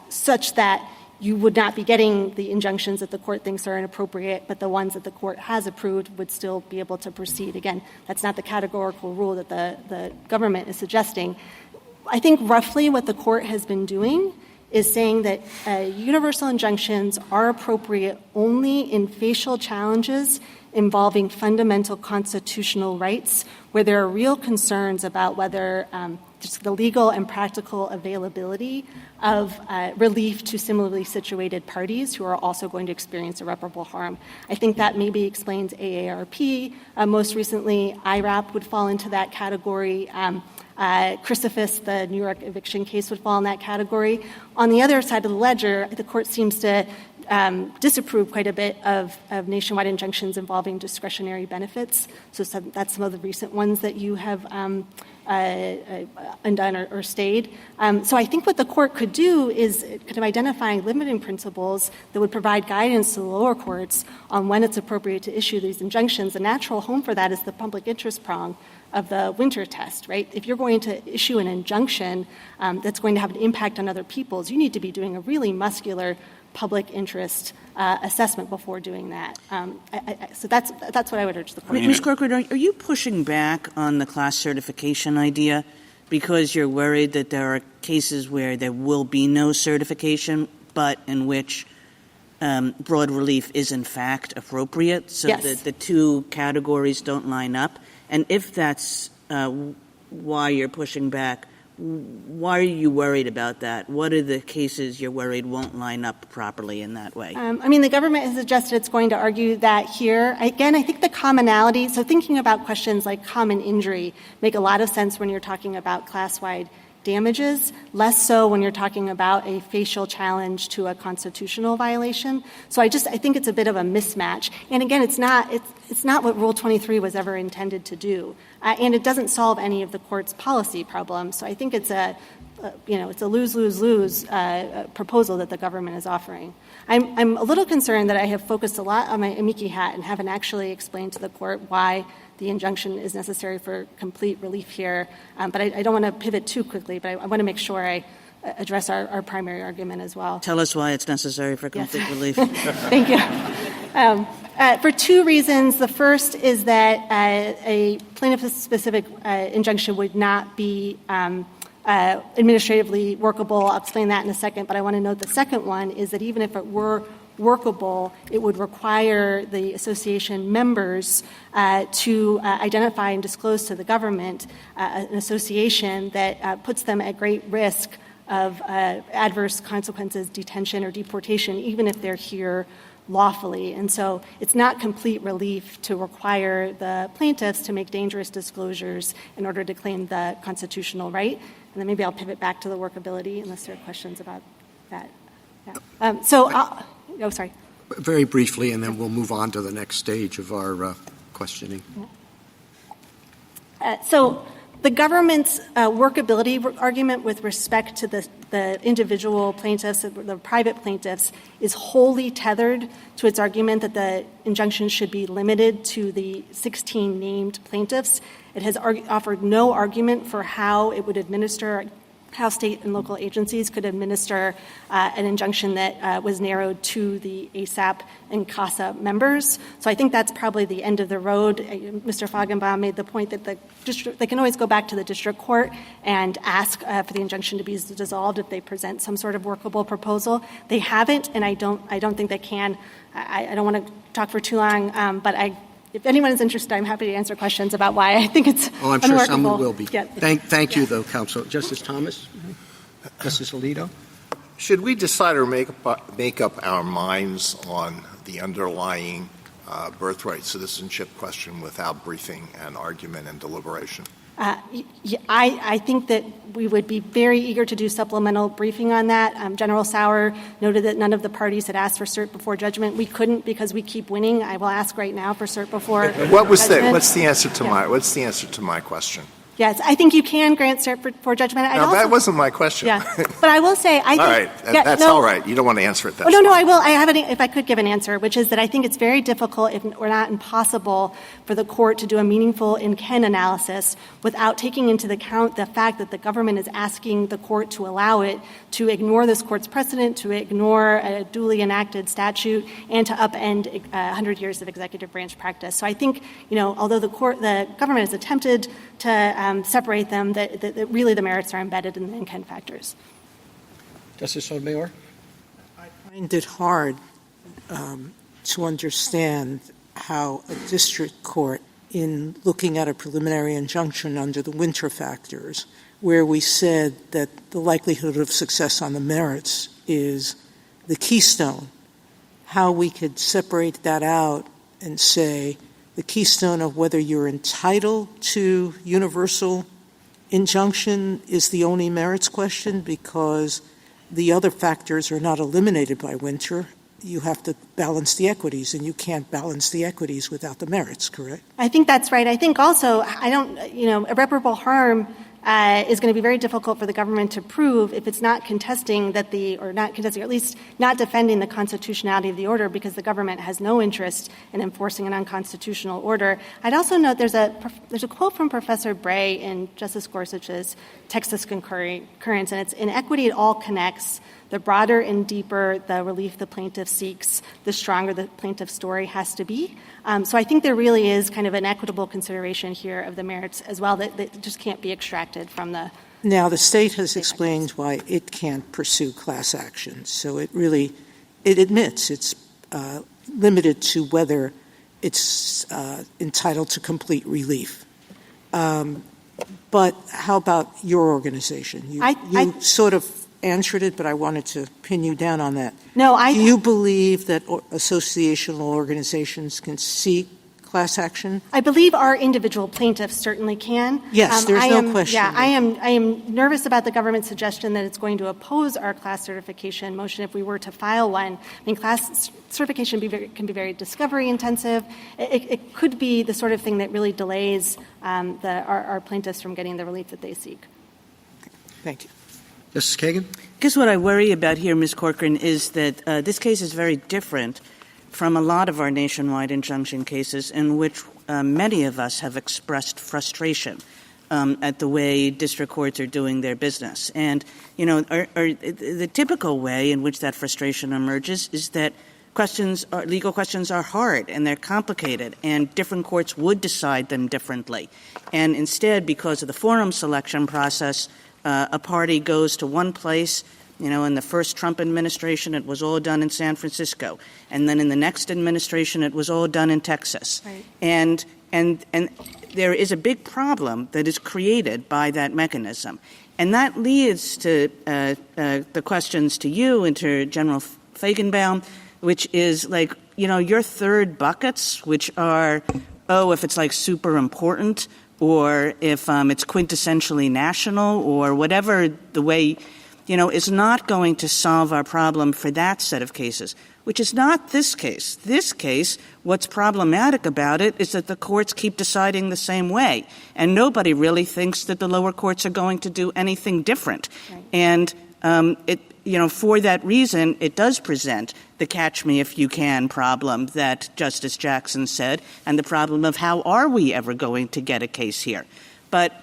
such that you would not be getting the injunctions that the court thinks are inappropriate, but the ones that the court has approved would still be able to proceed. Again, that's not the categorical rule that the government is suggesting. I think roughly what the court has been doing is saying that universal injunctions are appropriate only in facial challenges involving fundamental constitutional rights where there are real concerns about whether just the legal and practical availability of relief to similarly situated parties who are also going to experience irreparable harm. I think that maybe explains AARP. Most recently, IRAP would fall into that category. Chrysophus, the New York eviction case, would fall in that category. On the other side of the ledger, the court seems to disapprove quite a bit of nationwide injunctions involving discretionary benefits. So that's some of the recent ones that you have undone or stayed. So I think what the court could do is kind of identifying limiting principles that would provide guidance to the lower courts on when it's appropriate to issue these injunctions. The natural home for that is the public interest prong of the Winter test, right? If you're going to issue an injunction that's going to have an impact on other people's, you need to be doing a really muscular public interest assessment before doing that. So that's what I would urge the court. Ms. Corcoran, are you pushing back on the class certification idea because you're worried that there are cases where there will be no certification, but in which broad relief is in fact appropriate, so yes. that the two categories don't line up? And if that's why you're pushing back, why are you worried about that? What are the cases you're worried won't line up properly in that way? The government has suggested it's going to argue that here. Again, I think the commonality, so thinking about questions like common injury make a lot of sense when you're talking about class-wide damages, less so when you're talking about a facial challenge to a constitutional violation. So I think it's a bit of a mismatch. And again, it's not what Rule 23 was ever intended to do. And it doesn't solve any of the court's policy problems. So I think it's a lose-lose-lose proposal that the government is offering. I'm a little concerned that I have focused a lot on my amici hat and haven't actually explained to the court why the injunction is necessary for complete relief here. But I don't want to pivot too quickly, but I want to make sure I address our primary argument as well. Tell us why it's necessary for complete relief. Thank you. For two reasons. The first is that a plaintiff-specific injunction would not be administratively workable. I'll explain that in a second, but I want to note the second one is that even if it were workable, it would require the association members to identify and disclose to the government an association that puts them at great risk of adverse consequences, detention or deportation, even if they're here lawfully. And so it's not complete relief to require the plaintiffs to make dangerous disclosures in order to claim the constitutional right. And then maybe I'll pivot back to the workability unless there are questions about that. Yeah. Sorry. Very briefly, and then we'll move on to the next stage of our questioning. So the government's workability argument with respect to the individual plaintiffs, the private plaintiffs, is wholly tethered to its argument that the injunction should be limited to the 16 named plaintiffs. It has offered no argument for how it would administer how state and local agencies could administer an injunction that was narrowed to the ASAP and CASA members. So I think that's probably the end of the road. Mr. Feigenbaum made the point that they can always go back to the district court and ask for the injunction to be dissolved if they present some sort of workable proposal. They haven't, and I don't think they can. I don't want to talk for too long, but if anyone is interested, I'm happy to answer questions about why I think it's I'm unworkable. sure someone will be. Yeah. Thank you, though, Counsel. Justice Thomas? Justice Alito? Should we decide or make up our minds on the underlying birthright citizenship question without briefing and argument and deliberation? I think that we would be very eager to do supplemental briefing on that. General Sauer noted that none of the parties had asked for cert before judgment. We couldn't because we keep winning. I will ask right now for cert before What's judgment. the answer to my question? Yes, I think you can grant cert for judgment. That wasn't my question. Yeah, but I will say, I think... All right, that's all right. You don't want to answer it. No, I will. I have if I could give an answer, which is that I think it's very difficult, if or not impossible, for the court to do a meaningful in-Ken analysis without taking into account the fact that the government is asking the court to allow it to ignore this court's precedent, to ignore a duly enacted statute, and to upend 100 years of executive branch practice. So I think, although the government has attempted to separate them, that really the merits are embedded in the in-Ken factors. Justice Sotomayor? I find it hard to understand how a district court, in looking at a preliminary injunction under the Winter factors, where we said that the likelihood of success on the merits is the keystone, how we could separate that out and say the keystone of whether you're entitled to universal injunction is the only merits question because the other factors are not eliminated by Winter. You have to balance the equities, and you can't balance the equities without the merits, correct? I think that's right. I think also, irreparable harm is going to be very difficult for the government to prove if it's not contesting or at least not defending the constitutionality of the order because the government has no interest in enforcing an unconstitutional order. I'd also note there's a quote from Professor Bray in Justice Gorsuch's Texas Concurrence, and it's, "In equity, it all connects. The broader and deeper the relief the plaintiff seeks, the stronger the plaintiff's story has to be." So I think there really is kind of an equitable consideration here of the merits as well that just can't be extracted from the... Now, the state has explained why it can't pursue class action. So it admits it's limited to whether it's entitled to complete relief. But how about your organization? You sort of answered it, but I wanted to pin you down on that. Do you believe that associational organizations can seek class action? I believe our individual plaintiffs certainly can. Yes, there's no question. Yeah, I am nervous about the government's suggestion that it's going to oppose our class certification motion if we were to file one. I mean, class certification can be very discovery intensive. It could be the sort of thing that really delays our plaintiffs from getting the relief that they seek. Thank you. Justice Kagan? Because what I worry about here, Ms. Corcoran, is that this case is very different from a lot of our nationwide injunction cases in which many of us have expressed frustration at the way district courts are doing their business. And, the typical way in which that frustration emerges is that legal questions are hard and they're complicated and different courts would decide them differently. And instead, because of the forum selection process, a party goes to one place. In the first Trump administration, it was all done in San Francisco. And then in the next administration, it was all done in Texas. Right. And there is a big problem that is created by that mechanism. And that leads to the questions to you and to General Feigenbaum, which is your third buckets, which are, if it's super important, or if it's quintessentially national, or whatever the way, is not going to solve our problem for that set of cases, which is not this case. This case, what's problematic about it is that the courts keep deciding the same way, and nobody really thinks that the lower courts are going to do anything different. Right. And for that reason, it does present the catch-me-if-you-can problem that Justice Jackson said, and the problem of how are we ever going to get a case here. But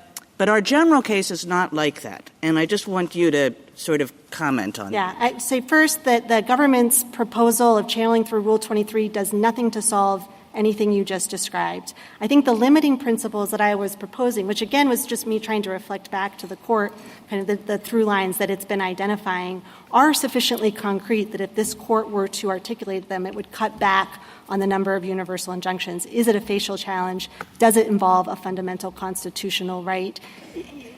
our general case is not like that, and I just want you to sort of comment on that. Yeah, I'd say first that the government's proposal of channeling through Rule 23 does nothing to solve anything you just described. I think the limiting principles that I was proposing, which again was just me trying to reflect back to the court, kind of the through lines that it's been identifying, are sufficiently concrete that if this court were to articulate them, it would cut back on the number of universal injunctions. Is it a facial challenge? Does it involve a fundamental constitutional right?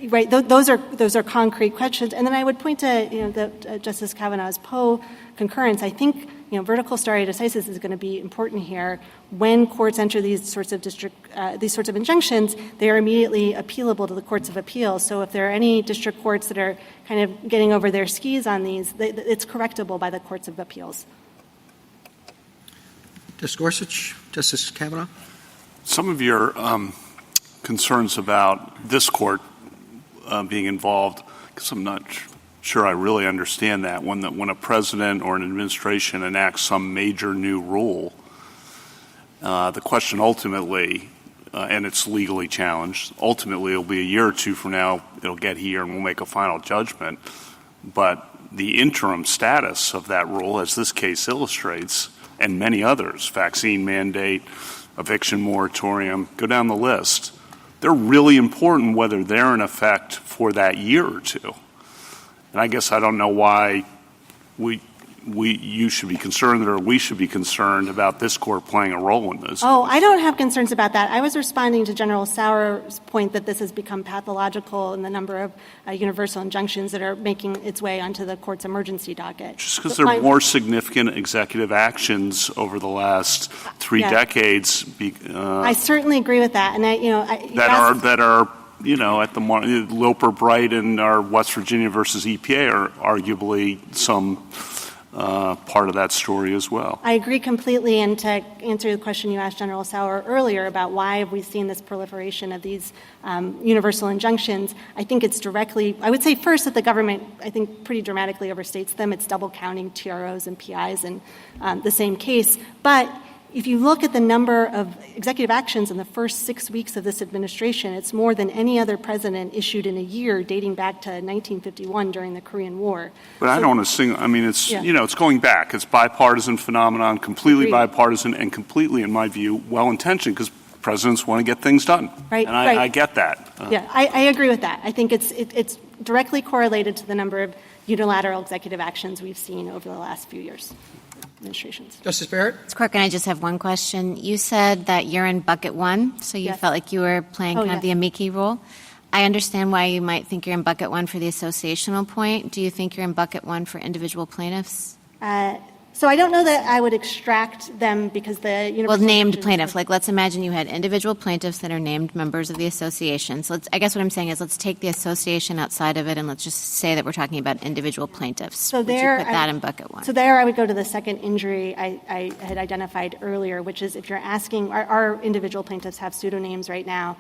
Right. Those are concrete questions. And then I would point to Justice Kavanaugh's Poe concurrence. I think vertical stare decisis is going to be important here. When courts enter these sorts of injunctions, they are immediately appealable to the courts of appeals. So if there are any district courts that are kind of getting over their skis on these, it's correctable by the courts of appeals. Justice Gorsuch, Justice Kavanaugh? Some of your concerns about this court being involved, because I'm not sure I really understand that. When a president or an administration enacts some major new rule, the question ultimately, and it's legally challenged, ultimately it'll be a year or two from now, it'll get here and we'll make a final judgment. But the interim status of that rule, as this case illustrates, and many others, vaccine mandate, eviction moratorium, go down the list, they're really important whether they're in effect for that year or two. And I guess I don't know why we you should be concerned or we should be concerned about this court playing a role in this. Oh, I don't have concerns about that. I was responding to General Sauer's point that this has become pathological in the number of universal injunctions that are making its way onto the court's emergency docket. Just because there are more significant executive actions over the last 3 decades. I certainly agree with that. And that are at the Loper Bright and our West Virginia versus EPA are arguably some part of that story as well. I agree completely. And to answer the question you asked General Sauer earlier about why have we seen this proliferation of these universal injunctions, I think it's directly, I would say first that the government, I think, pretty dramatically overstates them. It's double counting TROs and PIs in the same case. But if you look at the number of executive actions in the first 6 weeks of this administration, it's more than any other president issued in a year dating back to 1951 during the Korean War. But I don't want to sing. I mean, it's it's going back. It's bipartisan phenomenon, completely bipartisan, and completely, in my view, well-intentioned because presidents want to get things done. Right. And I get that. I agree with that. I think it's directly correlated to the number of unilateral executive actions we've seen over the last few years. Administrations. Justice Barrett? Mr. Corcoran, I just have one question. You said that you're in bucket 1, so you felt like you were playing kind of the amici role. I understand why you might think you're in bucket 1 for the associational point. Do you think you're in bucket 1 for individual plaintiffs? So I don't know that I would extract them because the universal named plaintiff. Like, let's imagine you had individual plaintiffs that are named members of the association. So I guess what I'm saying is let's take the association outside of it and let's just say that we're talking about individual plaintiffs. So would you put that in bucket 1? So there I would go to the second injury I had identified earlier, which is if you're asking, our individual plaintiffs have pseudonyms right now,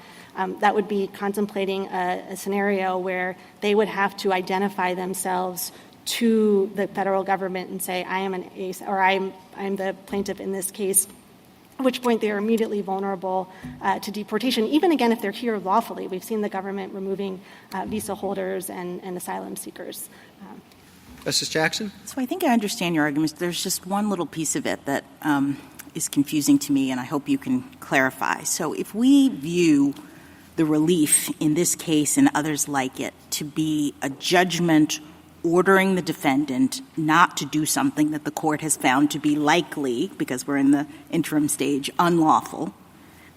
that would be contemplating a scenario where they would have to identify themselves to the federal government and say, I am an ace, or I'm the plaintiff in this case, at which point they are immediately vulnerable to deportation, even again if they're here lawfully. We've seen the government removing visa holders and asylum seekers. Justice Jackson? So I think I understand your arguments. There's just one little piece of it that is confusing to me, and I hope you can clarify. So if we view the relief in this case and others like it to be a judgment ordering the defendant not to do something that the court has found to be likely, because we're in the interim stage, unlawful,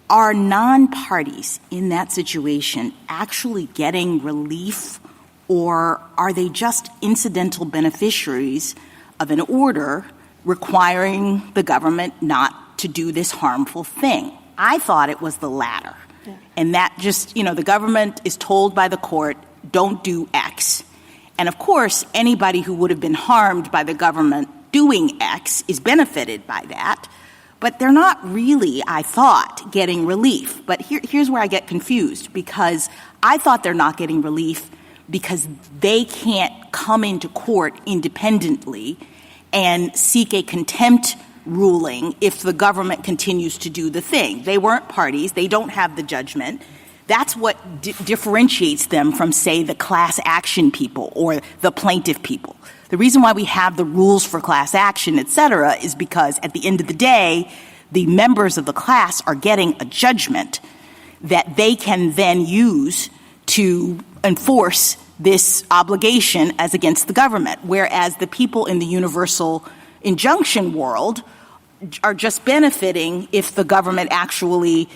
are non-parties in that situation actually getting relief, or are they just incidental beneficiaries of an order requiring the government not to do this harmful thing? I thought it was the latter. Yeah. And that just, the government is told by the court, don't do X. And, of course, anybody who would have been harmed by the government doing X is benefited by that. But they're not really, I thought, getting relief. But here's where I get confused, because I thought they're not getting relief because they can't come into court independently and seek a contempt ruling if the government continues to do the thing. They weren't parties. They don't have the judgment. That's what differentiates them from, say, the class action people or the plaintiff people. The reason why we have the rules for class action, et cetera, is because at the end of the day, the members of the class are getting a judgment that they can then use to enforce this obligation as against the government, whereas the people in the universal injunction world are just benefiting if the government actually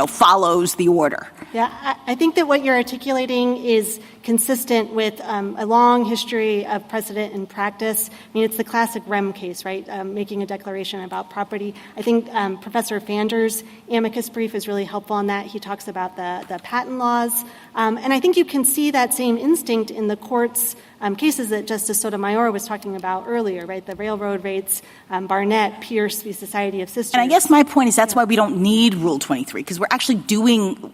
follows the order. Yeah, I think that what you're articulating is consistent with a long history of precedent and practice. I mean, it's the classic REM case, right, making a declaration about property. I think Professor Fander's amicus brief is really helpful on that. He talks about the patent laws. And I think you can see that same instinct in the court's cases that Justice Sotomayor was talking about earlier, right, the railroad rates, Barnett, Pierce v. Society of Sisters. And I guess my point is that's why we don't need Rule 23, because we're actually doing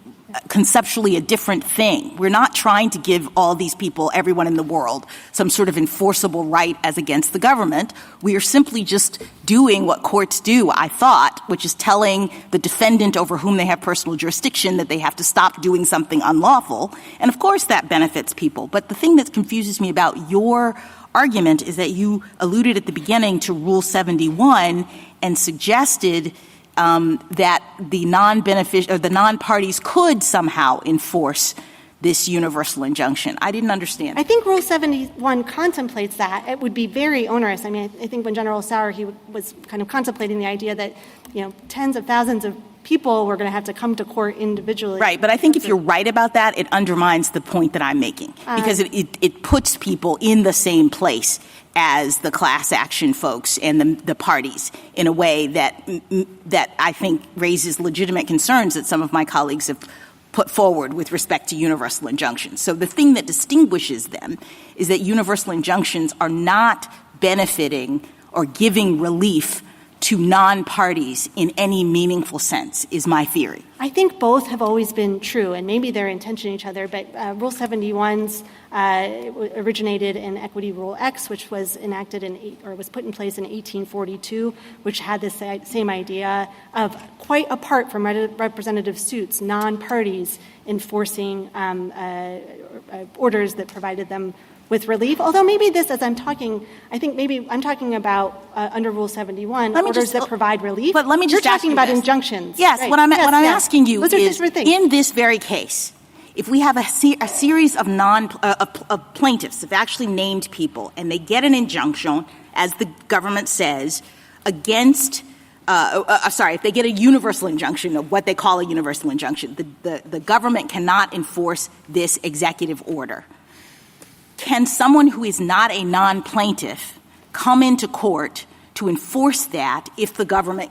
conceptually a different thing. We're not trying to give all these people, everyone in the world, some sort of enforceable right as against the government. We are simply just doing what courts do, I thought, which is telling the defendant over whom they have personal jurisdiction that they have to stop doing something unlawful. And, of course, that benefits people. But the thing that confuses me about your argument is that you alluded at the beginning to Rule 71 and suggested that the non-parties could somehow enforce this universal injunction. I didn't understand. I think Rule 71 contemplates that. It would be very onerous. I mean, I think when General Sauer, he was kind of contemplating the idea that, tens of thousands of people were going to have to come to court individually. Right, but I think if you're right about that, it undermines the point that I'm making because it puts people in the same place as the class action folks and the parties in a way that I think raises legitimate concerns that some of my colleagues have put forward with respect to universal injunctions. So the thing that distinguishes them is that universal injunctions are not benefiting or giving relief to non-parties in any meaningful sense, is my theory. I think both have always been true, and maybe they're in tension with each other, but Rule 71's originated in Equity Rule X, which was enacted was put in place in 1842, which had this same idea of, quite apart from representative suits, non-parties enforcing orders that provided them with relief. Although maybe this, as I'm talking, I think maybe I'm talking about under Rule 71, orders that provide relief. But let me just You're talking about this. injunctions. Yes, right. what I'm asking you Those are is, different things. in this very case, if we have a series of of plaintiffs, of actually named people, and they get an injunction, as the government says, against if they get a universal injunction, of what they call a universal injunction, the government cannot enforce this executive order. Can someone who is not a non-plaintiff come into court to enforce that if the government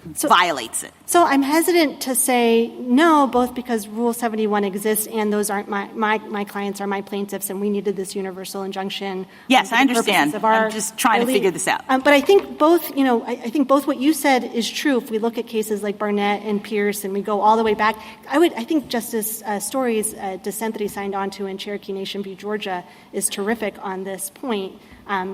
violates it? So I'm hesitant to say no, both because Rule 71 exists and those aren't my clients are my plaintiffs, and we needed this universal injunction. Yes, I understand. I'm just trying to figure this out. But I think both, I think both what you said is true. If we look at cases like Barnett and Pierce and we go all the way back, I think Justice Story's dissent that he signed on to in Cherokee Nation v. Georgia is terrific on this point.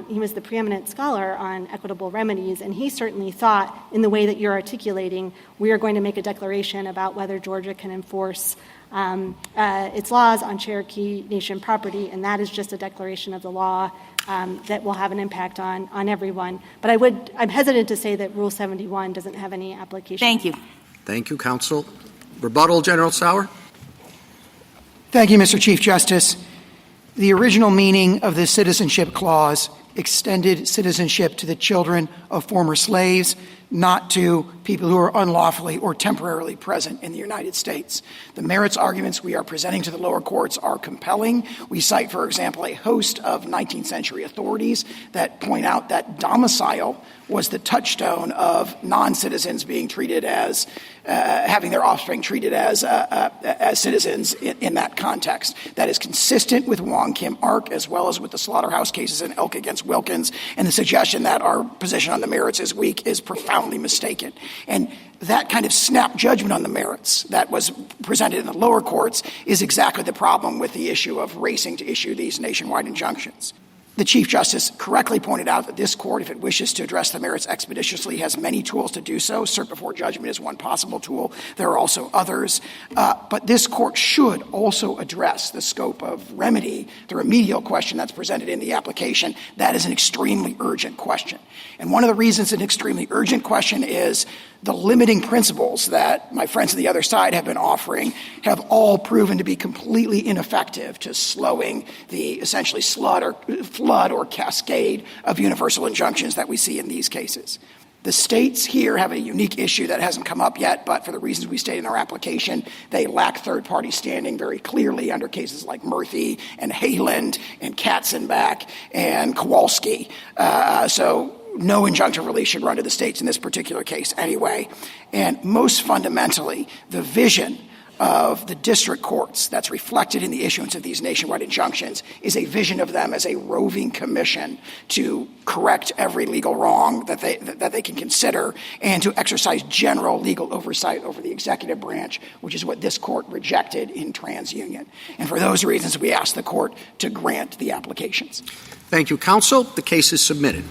He was the preeminent scholar on equitable remedies, and he certainly thought, in the way that you're articulating, we are going to make a declaration about whether Georgia can enforce its laws on Cherokee Nation property, and that is just a declaration of the law that will have an impact on everyone. But I'm hesitant to say that Rule 71 doesn't have any application. Thank you. Thank you, counsel. Rebuttal, General Sauer? Thank you, Mr. Chief Justice. The original meaning of the Citizenship Clause extended citizenship to the children of former slaves, not to people who are unlawfully or temporarily present in the United States. The merits arguments we are presenting to the lower courts are compelling. We cite, for example, a host of 19th century authorities that point out that domicile was the touchstone of non-citizens being treated as having their offspring treated as citizens in that context. That is consistent with Wong Kim Ark as well as with the slaughterhouse cases in Elk against Wilkins, and the suggestion that our position on the merits is weak is profoundly mistaken. And that kind of snap judgment on the merits that was presented in the lower courts is exactly the problem with the issue of racing to issue these nationwide injunctions. The Chief Justice correctly pointed out that this court, if it wishes to address the merits expeditiously, has many tools to do so. Cert before judgment is one possible tool. There are also others. But this court should also address the scope of remedy, the remedial question that's presented in the application. That is an extremely urgent question. And one of the reasons it's an extremely urgent question is the limiting principles that my friends on the other side have been offering have all proven to be completely ineffective to slowing the essentially flood or cascade of universal injunctions that we see in these cases. The states here have a unique issue that hasn't come up yet, but for the reasons we state in our application, they lack third-party standing very clearly under cases like Murphy and Hayland and Katzenbach and Kowalski. So no injunctive relief should run to the states in this particular case anyway. And most fundamentally, the vision of the district courts that's reflected in the issuance of these nationwide injunctions is a vision of them as a roving commission to correct every legal wrong that they can consider and to exercise general legal oversight over the executive branch, which is what this court rejected in TransUnion. And for those reasons, we ask the court to grant the applications. Thank you, counsel. The case is submitted.